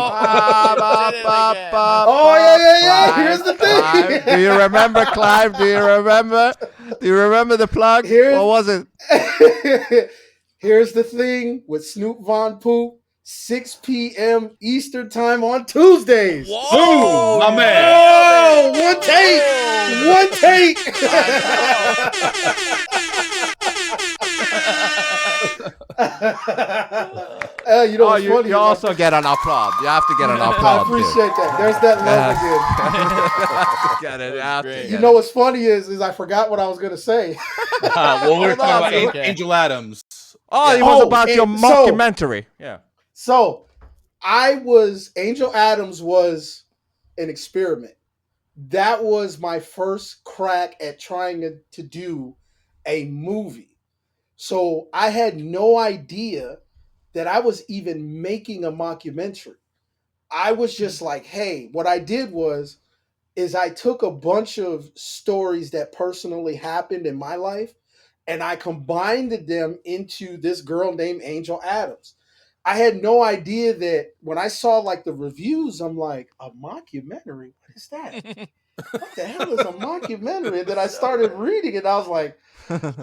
Oh yeah. Here's the thing. Clive, do you remember, Clive? Do you remember? Do you remember the plug? What was it? Here's the thing with Snoop Von Poop, 6 p.m. Eastern time on Tuesdays. Boom, my man. Oh, one take. You know what's funny? You also get an applaud. You have to get an applaud. I appreciate that. There's that love again. Get it out. You know what's funny is I forgot what I was gonna say. Well, we're talking about okay. Angel Adams. Oh, it was about your mockumentary. Yeah. So Angel Adams was an experiment. That was my first crack at trying to do a movie. So I had no idea that I was even making a mockumentary. I was just like, hey, what I did is I took a bunch of stories that personally happened in my life and I combined them into this girl named Angel Adams. I had no idea that when I saw like the reviews, I'm like, a mockumentary? What is that? What the hell is a mockumentary? And then I started reading it. I was like,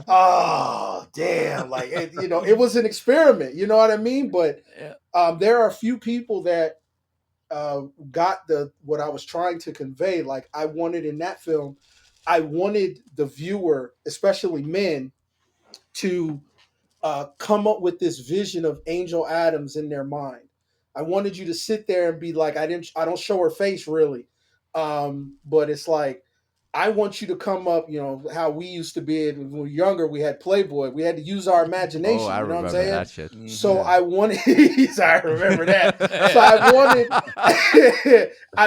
oh, damn. Like, it was an experiment. You know what I mean? But there are a few people that got what I was trying to convey. Like I wanted in that film, I wanted the viewer, especially men, to come up with this vision of Angel Adams in their mind. I wanted you to sit there and be like, I don't show her face really, but it's like I want you to come up, how we used to be when we were younger, we had Playboy. We had to use our imagination. Oh, I you know what I'm remember saying? that shit. So Yeah. I wanted, I remember that. So I wanted,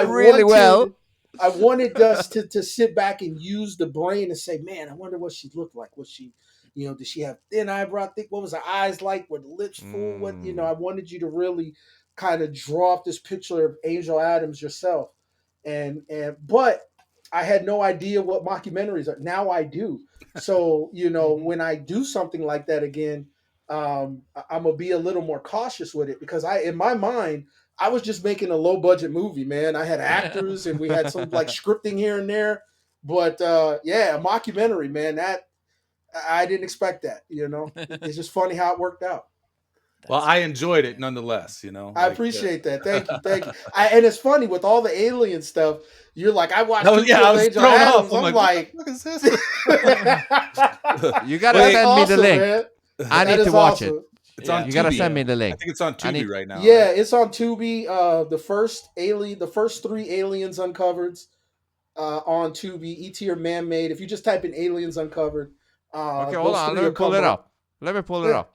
Really well. I wanted us to sit back and use the brain and say, man, I wonder what she looked like. Was she, did she have thin eyebrow? Thick? What was her eyes like? Were the lips full? What, I wanted you to really kind of draw up this picture of Angel Adams yourself. But I had no idea what mockumentaries are. Now I do. So, when I do something like that again, I'm gonna be a little more cautious with it because in my mind, I was just making a low budget movie, man. I had actors and we had some like scripting here and there, but a mockumentary, man. That I didn't expect that. It's just funny how it worked out. Well, I enjoyed it nonetheless. I appreciate that. Thank you. And it's funny with all the alien stuff. You're like, I watched. I was Angel thrown Adams. off. I'm like, what the fuck is this? You gotta send me the link. Man. I need to watch it. It's on. You gotta Tubi. send me the link. I think it's on Tubi right now. Yeah, right? it's on Tubi. The first 3 aliens uncovered on Tubi. ET or man-made. If you just type in aliens uncovered. Okay, hold on. Let me pull it up.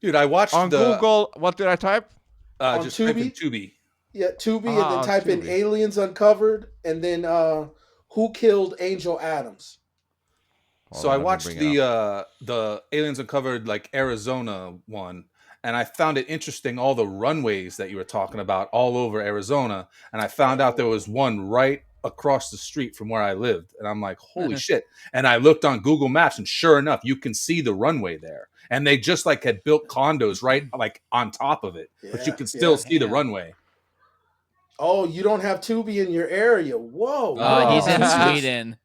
Dude, I watched on Google. What did I type? Just type in Tubi. Yeah, Tubi, and then type in aliens uncovered, and then who killed Angel Adams. So I watched the Aliens Uncovered like Arizona one, and I found it interesting all the runways that you were talking about all over Arizona, and I found out there was one right across the street from where I lived, and I'm like, holy shit. And I looked on Google Maps, and sure enough, you can see the runway there. And they just like had built condos right like on top of it, but you can still see the runway. Oh, you don't have Tubi in your area. Whoa. Oh, he's in Sweden.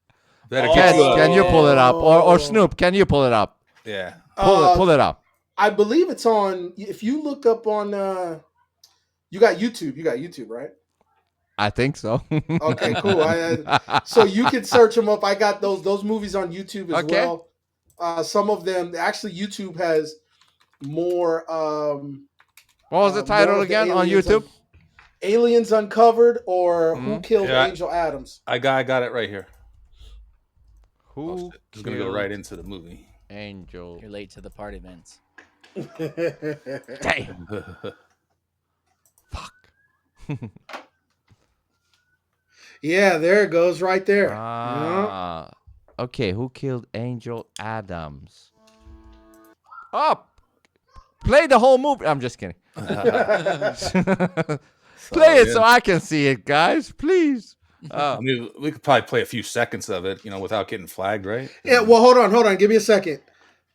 Can you pull it up? Or Snoop, can you pull it up? Yeah. Pull it up. I believe it's on, if you look up on, you got YouTube, right? I think so. Okay, cool. So you can search them up. I got those movies on YouTube as well. Some of them, actually YouTube has more. What was the title again on YouTube? Aliens Uncovered or Who Killed Angel Adams? I got it right here. Who Just gonna go right into the movie. Angel. You're late to the party, Vince. Damn. Fuck. Yeah, there it goes right there. Okay, who killed Angel Adams? Oh, play the whole movie. I'm just kidding. Play it so I can see it, guys. Please. I mean, we could probably play a few seconds of it, without getting flagged, right? Yeah. Well, hold on. Give me a second.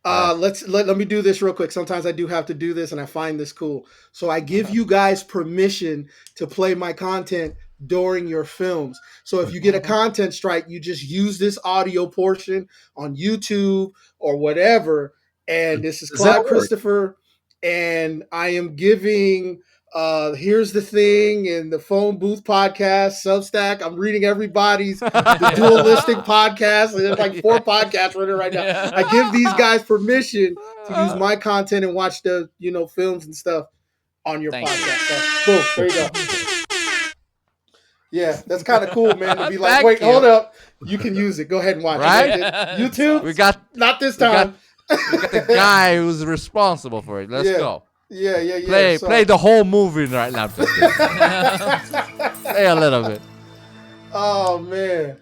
Let me do this real quick. Sometimes I do have to do this, and I find this cool. So I give you guys permission to play my content during your films. So if you get a content strike, you just use this audio portion on YouTube or whatever. And this is Clive Christopher, and I am giving Here's the Thing and the Phone Booth podcast, Substack. I'm reading everybody's the Dualistic podcast. And there's like 4 podcasts running right now. I give these guys permission to use my content and watch the films and stuff on your podcast. So, boom, there you go. Yeah, that's kind of cool, man. To be like, wait, hold up, you can use it. Go ahead and watch it. YouTube. We got not this time. We got the guy who's responsible for it. Let's go. Yeah. Play the whole movie right now. Play a little bit. Oh man,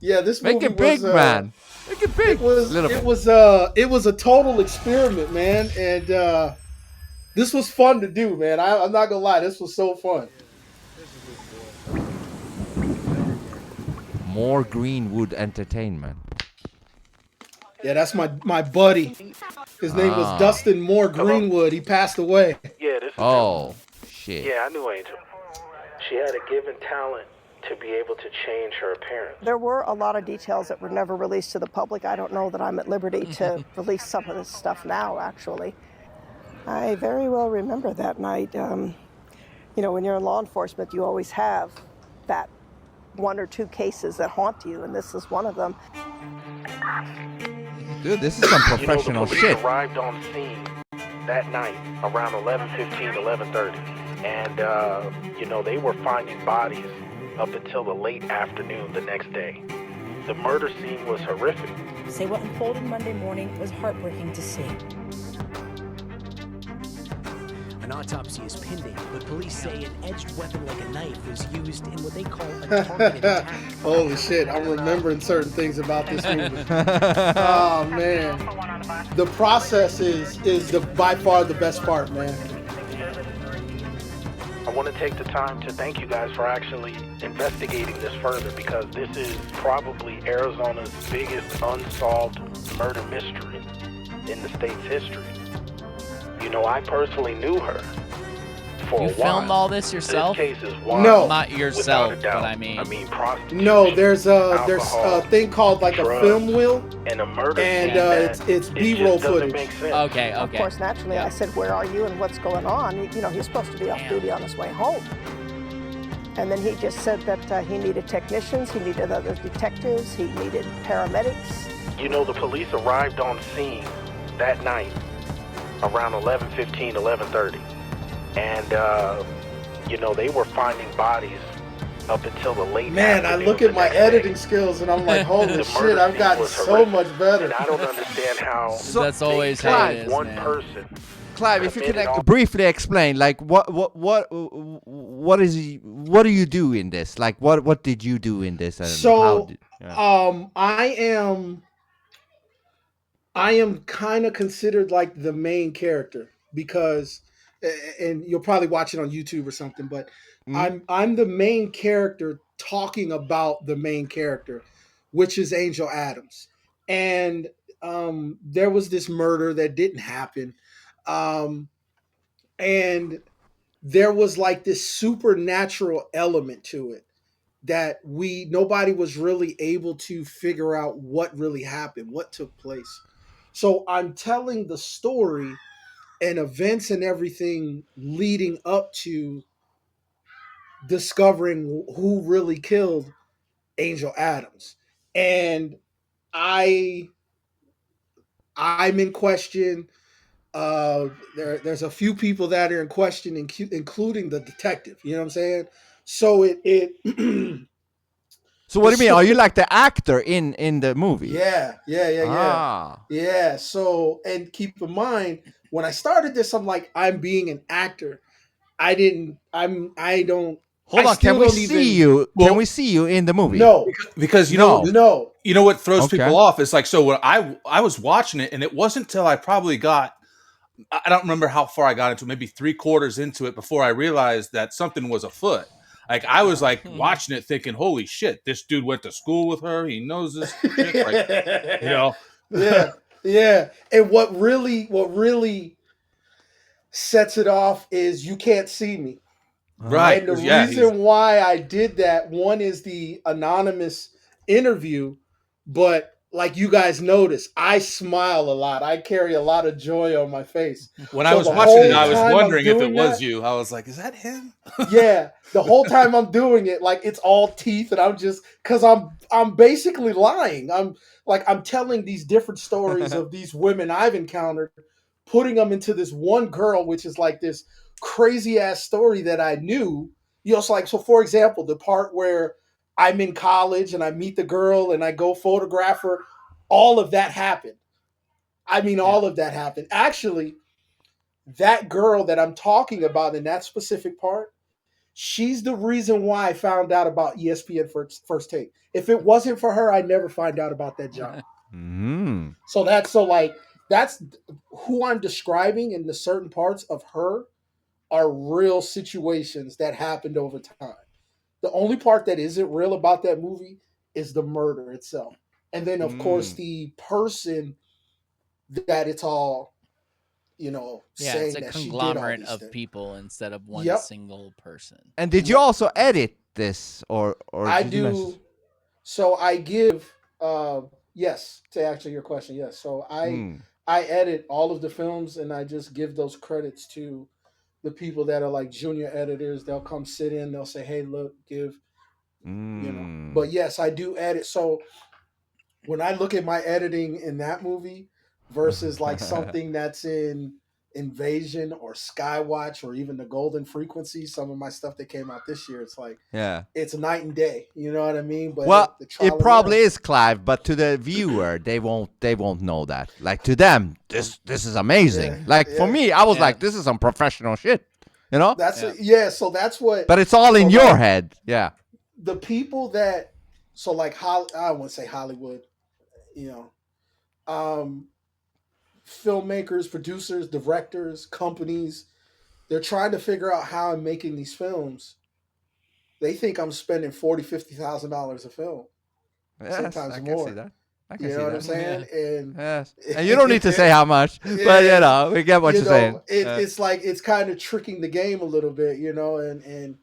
yeah. This movie Make it big, man. Make it big. It was a total experiment, man, and this was fun to do, man. I'm not gonna lie, this was so fun. More Greenwood Entertainment. Yeah, that's my buddy. His name was Dustin Moore Greenwood. He passed away. Yeah, this is shit. Yeah, I knew Angel. She had a given talent to be able to change her appearance. There were a lot of details that were never released to the public. I don't know that I'm at liberty to release some of this stuff now, actually. I very well remember that night. When you're in law enforcement, you always have that 1 or 2 cases that haunt you, and this is one of them. Dude, this is some professional the shit. Arrived on scene that night around 11:15, 11:30, and they were finding bodies up until the late afternoon the next day. The murder scene was horrific. Say what unfolded Monday morning was heartbreaking to see. An autopsy is pending, but police say an edged weapon like a knife was used in what they call a targeted attack. Holy shit, I'm remembering certain things about this movie. Oh man. The process is by far the best part, man. I want to take the time to thank you guys for actually investigating this further, because this is probably Arizona's biggest unsolved murder mystery in the state's history. You know, I personally knew her for a while. You filmed all this yourself? This case is wild. No. Not yourself, but I mean prostitution. No, there's a thing called like a film wheel, and a murder and it's B-roll footage. Okay. Of course, naturally, I said, "Where are you and what's going on?" You know, he's supposed to be off duty on his way home. And then he just said that he needed technicians, he needed other detectives, he needed paramedics. You know, the police arrived on scene that night around 11:15, 11:30. And, you know, they were finding bodies up until the late Man, I look at my editing skills and I'm like, holy shit, I've gotten so much better. And I don't understand how that's always how it is, one man. person. Clive, if you can briefly explain, like what do you do in this? Like what did you do in this? And So, how I am kind of considered like the main character because, and you'll probably watch it on YouTube or something, but I'm the main character talking about the main character, which is Angel Adams. And there was this murder that didn't happen. And there was like this supernatural element to it that nobody was really able to figure out what really happened, what took place. So I'm telling the story and events and everything leading up to discovering who really killed Angel Adams. And I'm in question. There's a few people that are in question, including the detective. You know what I'm saying? So So what do you mean? Are you like the actor in the movie? Yeah. Yeah. So, and keep in mind, when I started this, I'm like, I'm being an actor. Hold on, can we see you? Can we see you in the movie? No, because you know what throws people off is like, so when I was watching it, and it wasn't until I probably I don't remember how far I got into it, maybe 3/4 into it before I realized that something was afoot. Like I was like watching it thinking, holy shit, this dude went to school with her. He knows this chick. Like, you know. Yeah. And what really sets it off is you can't see me. Right. And the reason why I did that, one is the anonymous interview, but like you guys notice, I smile a lot. I carry a lot of joy on my face. When I was watching it, I was wondering if it was you. I was like, is that him? Yeah. The whole time I'm doing it, like it's all teeth, and I'm just because I'm basically lying. I'm telling these different stories of these women I've encountered, putting them into this one girl, which is like this crazy ass story that I knew. You know, so for example, the part where I'm in college and I meet the girl and I go photograph her, all of that happened. I mean, all of that happened. Actually, that girl that I'm talking about in that specific part, she's the reason why I found out about ESPN First Take. If it wasn't for her, I'd never find out about that job. So that's who I'm describing in the certain parts of her are real situations that happened over time. The only part that isn't real about that movie is the murder itself. And then, of course, the person that it's all, saying it's a that conglomerate she did all of people instead of one single person. And did you also edit this, or I do? So I give, yes, to answer your question, yes. So I edit all of the films, and I just give those credits to the people that are like junior editors. They'll come sit in. They'll say, "Hey, look, give," But yes, I do edit. So when I look at my editing in that movie versus like something that's in Invasion or Skywatch or even the Golden Frequency, some of my stuff that came out this year, it's like it's night and day. You know what I mean? But well, the trial it and probably error. is, Clive, but to the viewer, they won't know that. Like to them, this is amazing. Like for me, I was like, this is some professional shit. You know? That's so that's what. But it's all in your head. Yeah. The people that like I wouldn't say Hollywood, you know, filmmakers, producers, directors, companies, they're trying to figure out how I'm making these films. They think I'm spending $40,000-$50,000 a film, sometimes I can more. see that. I can You see know what that. I'm saying? And yes, and you don't need to say how much, but you know, we get what you're saying. It's like it's kind of tricking the game a little bit, you know, and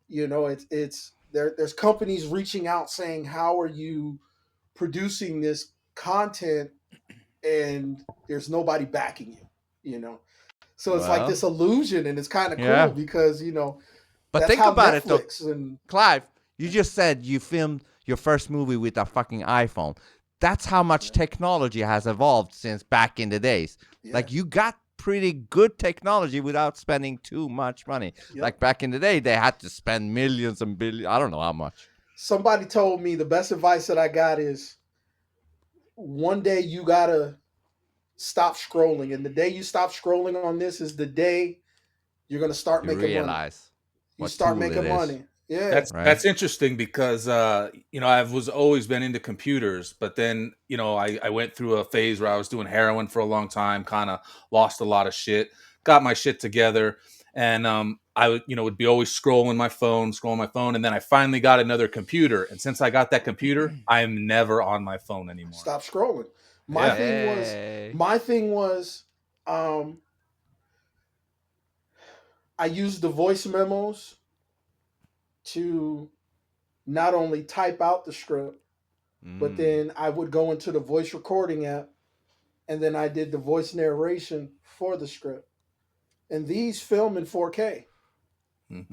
you know, it's there's companies reaching out saying, how are you producing this content and there's nobody backing you, you know? So it's like this illusion, and it's kind of cool because, you know, but that's think how about Netflix it though, and Clive. You just said you filmed your first movie with a fucking iPhone. That's how much technology has evolved since back in the days. Like you got pretty good technology without spending too much money. Like back in the day, they had to spend millions and billions. I don't know how much. Somebody told me the best advice that I got is one day you gotta stop scrolling, and the day you stop scrolling on this is the day you're gonna start making money. You start making money. Yeah, that's interesting because you know, I've always been into computers, but then you know I went through a phase where I was doing heroin for a long time, kind of lost a lot of shit, got my shit together, and I would would be always scrolling my phone, and then I finally got another computer, and since I got that computer, I'm never on my phone anymore. Stop scrolling. My thing was, I used the voice memos to not only type out the script, but then I would go into the voice recording app, and then I did the voice narration for the script. And these film in 4K.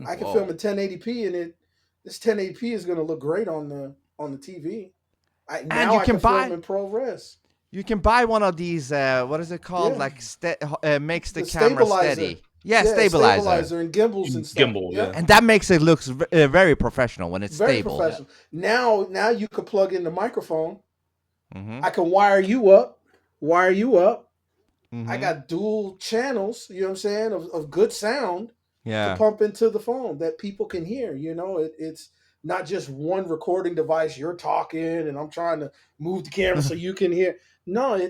I can film in 1080p, and this 1080p is going to look great on the TV. Now I can film in ProRes. You can buy one of these. What is it called? Like makes the camera stabilizer. steady. Yeah, stabilizer and gimbals and stuff. And that makes it look very professional when it's very stable. Professional. Now you could plug in the microphone. I can wire you up. I got dual channels, you know what I'm saying, of good sound to pump into the phone that people can hear. You know, it's not just one recording device. You're talking and I'm trying to move the camera so you can hear. No,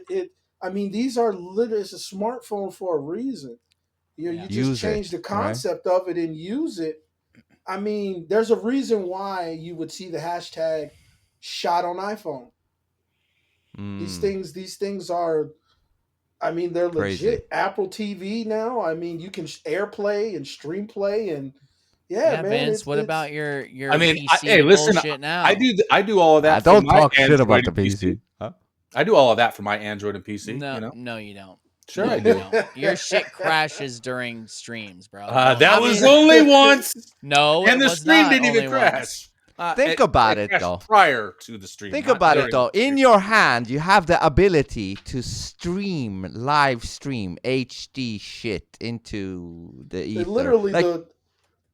I mean, these are literally, it's a smartphone for a reason. You know, you just change the concept of it and use it. I mean, there's a reason why you would see the hashtag shot on iPhone. These things are, I mean, they're legit. Apple TV now. I mean, you can AirPlay and stream play and man. Vince, what about your I mean, PC hey, listen, bullshit now? I do all of that. Don't talk shit about the PC. Huh? I do all of that for my Android and PC. No, you know? no, you don't. Sure, no, I do. Your shit crashes during streams, bro. That was only once. No, and the stream didn't even crash. Think about it though. Prior to the stream. Think about it though. In your hand, you have the ability to live stream HD shit into the ether. Literally,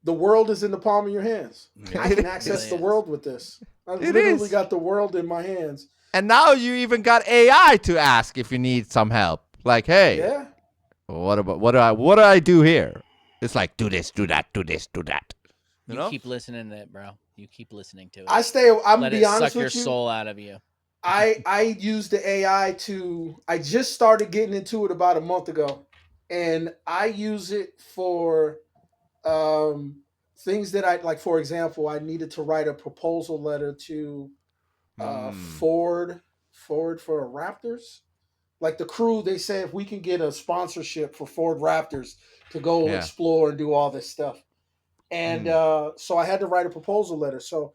the world is in the palm of your hands. I can access the world with this. I've literally got the world in my hands. And now you even got AI to ask if you need some help. Like, hey, what do I do here? It's like, do this, do that, do this, do that. You keep listening to it, bro. You keep listening to it. I'm Let be it honest suck with your you. soul out of you. I use the AI I just started getting into it about a month ago, and I use it for things that I like. For example, I needed to write a proposal letter to Ford for Raptors. Like the crew, they say if we can get a sponsorship for Ford Raptors to go explore and do all this stuff. And so I had to write a proposal letter. So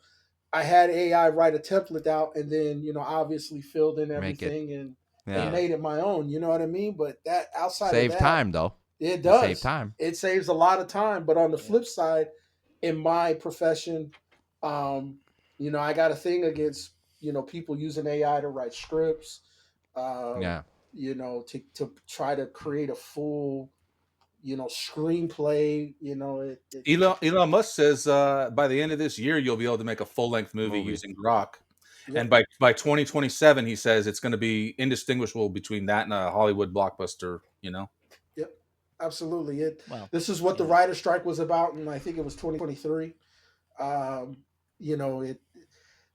I had AI write a template out and then, obviously filled in everything and made it my own. You know what I mean? But that outside Save of that, time though. It does. Save time. It saves a lot of time. But on the flip side, in my profession, I got a thing against, people using AI to write scripts. To try to create a full screenplay. Elon Musk says by the end of this year you'll be able to make a full-length movie using Grok. Yep. And by 2027, he says it's going to be indistinguishable between that and a Hollywood blockbuster. Yep, absolutely. Well, this is what the writer strike was about, and I think it was 2023.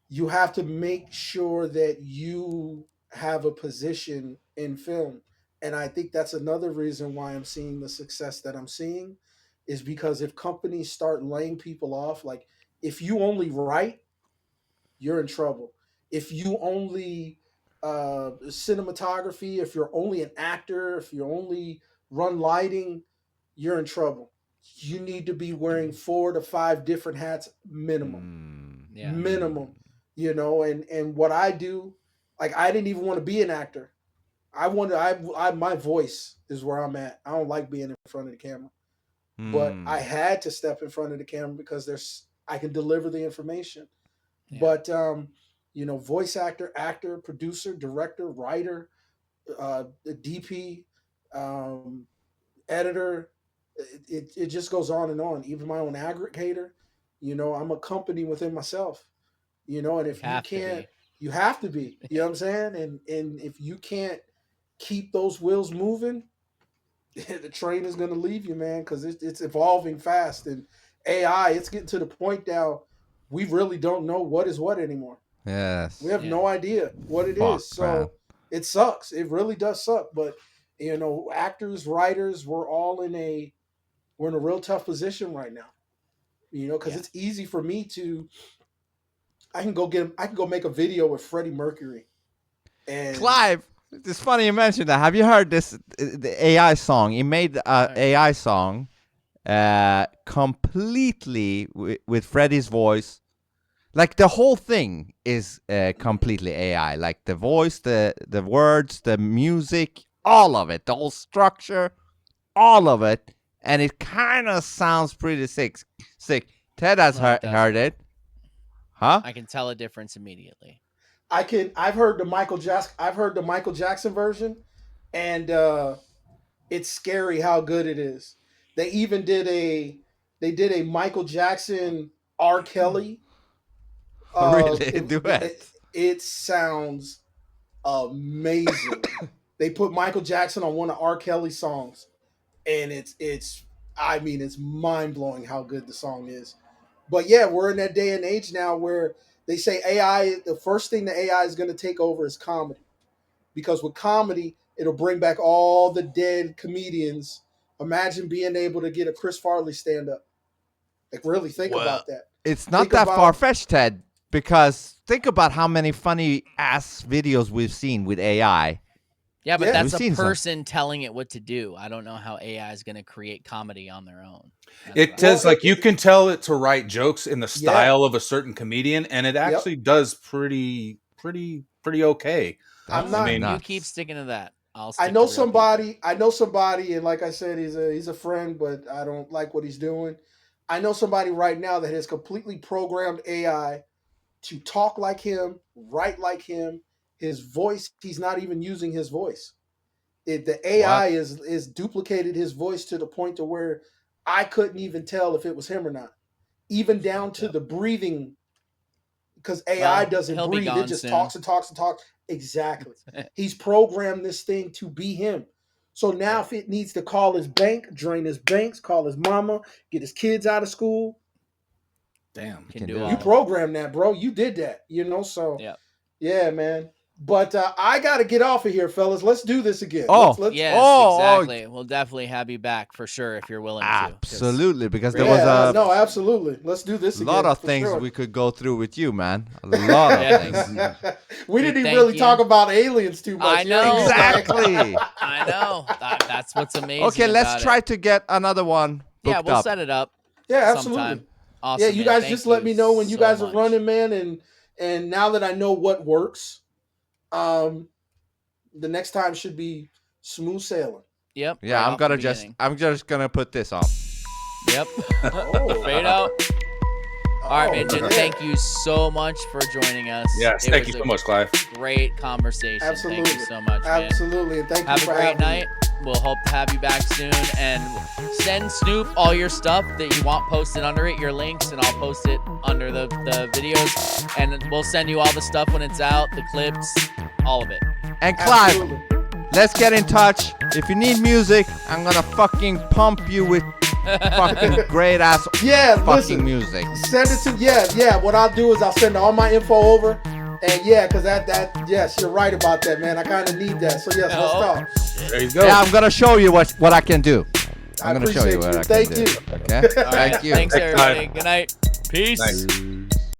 You have to make sure that you have a position in film, and I think that's another reason why I'm seeing the success that I'm seeing, is because if companies start laying people off, like if you only write, you're in trouble. If you only cinematography, if you're only an actor, if you only run lighting, you're in trouble. You need to be wearing 4 to 5 different hats minimum. Minimum. And what I do, like I didn't even want to be an actor. My voice is where I'm at. I don't like being in front of the camera. But I had to step in front of the camera because I can deliver the information. Yeah. But voice actor, producer, director, writer, DP, editor, it just goes on and on. Even my own aggregator, I'm a company within myself, and if you can't, you have to be, you know what I'm saying? And if you can't keep those wheels moving, the train is going to leave you, man, because it's evolving fast. And AI, it's getting to the point now, we really don't know what is what anymore. Yes. We have no idea what it is. So man, it sucks. It really does suck. But, actors, writers, we're in a real tough position right now, because it's easy for me I can go make a video with Freddie Mercury. And Clive, it's funny you mentioned that. Have you heard the AI song? He made an AI song completely with Freddie's voice. Like the whole thing is completely AI. Like the voice, the words, the music, all of it, the whole structure, all of it. And it kind of sounds pretty sick. Ted has heard it. Huh? I can tell a difference immediately. I've heard the Michael Jackson version, and it's scary how good it is. They even did a Michael Jackson R. Kelly. Really? Duet. It sounds amazing. They put Michael Jackson on one of R. Kelly's songs, and it's mind-blowing how good the song is. But yeah, we're in that day and age now where they say AI, the first thing the AI is going to take over is comedy. Because with comedy, it'll bring back all the dead comedians. Imagine being able to get a Chris Farley stand-up. Like, really think about that. It's not that far-fetched, Ted, because think about how many funny-ass videos we've seen with AI. Yeah, but that's a person telling it what to do. I don't know how AI is going to create comedy on their own. It says you can tell it to write jokes in the style of a certain comedian, and it actually does pretty okay. You keep sticking to that. I know somebody, and like I said, he's a friend, but I don't like what he's doing. I know somebody right now that has completely programmed AI to talk like him, write like him. His voice, he's not even using his voice. The AI is duplicated his voice to the point to where I couldn't even tell if it was him or not. Even down to the breathing, because AI doesn't breathe. It just talks and talks and talks. Exactly. He's programmed this thing to be him. So now if it needs to call his bank, drain his banks, call his mama, get his kids out of school. Damn. You programmed that, bro. You did that, so yeah, man. But I got to get off of here, fellas. Let's do this again. Exactly. We'll definitely have you back for sure if you're willing to. Absolutely, because there was absolutely. Let's do this again. A lot of things we could go through with you, man. A lot of things. We didn't even really talk about aliens too much. I know. Exactly. I know. That's what's amazing. Okay, let's try to get another one booked we'll set it up. Yeah, absolutely. Sometime. Awesome, yeah, you guys just let me know when you guys are running, man. And now that I know what works, the next time should be smooth sailing. Yep. Yeah, I'm just gonna put this on. Yep. Fade out. All right, man. Jim, thank you so much for joining us. Yes, thank you so much, Clive. Great conversation. Absolutely. Thank you so much, man. Absolutely. And thank Have you for a great having night. me. We'll hope to have you back soon. And send Snoop all your stuff that you want posted under it, your links, and I'll post it under the videos. And we'll send you all the stuff when it's out, the clips, all of it. And Clive, Absolutely. let's get in touch. If you need music, I'm gonna fucking pump you with fucking great ass Yeah, fucking listen, music. Send it to yeah. What I'll do is I'll send all my info over, and yeah, because that yes, you're right about that, man. I kind of need that. So yes, let's talk. There you go. Yeah, I'm gonna show you what I can do. I I'm gonna show you appreciate what you. I Thank can do. you. Okay. All right. Thank you. Thanks, everybody. Good night. Peace. Thanks.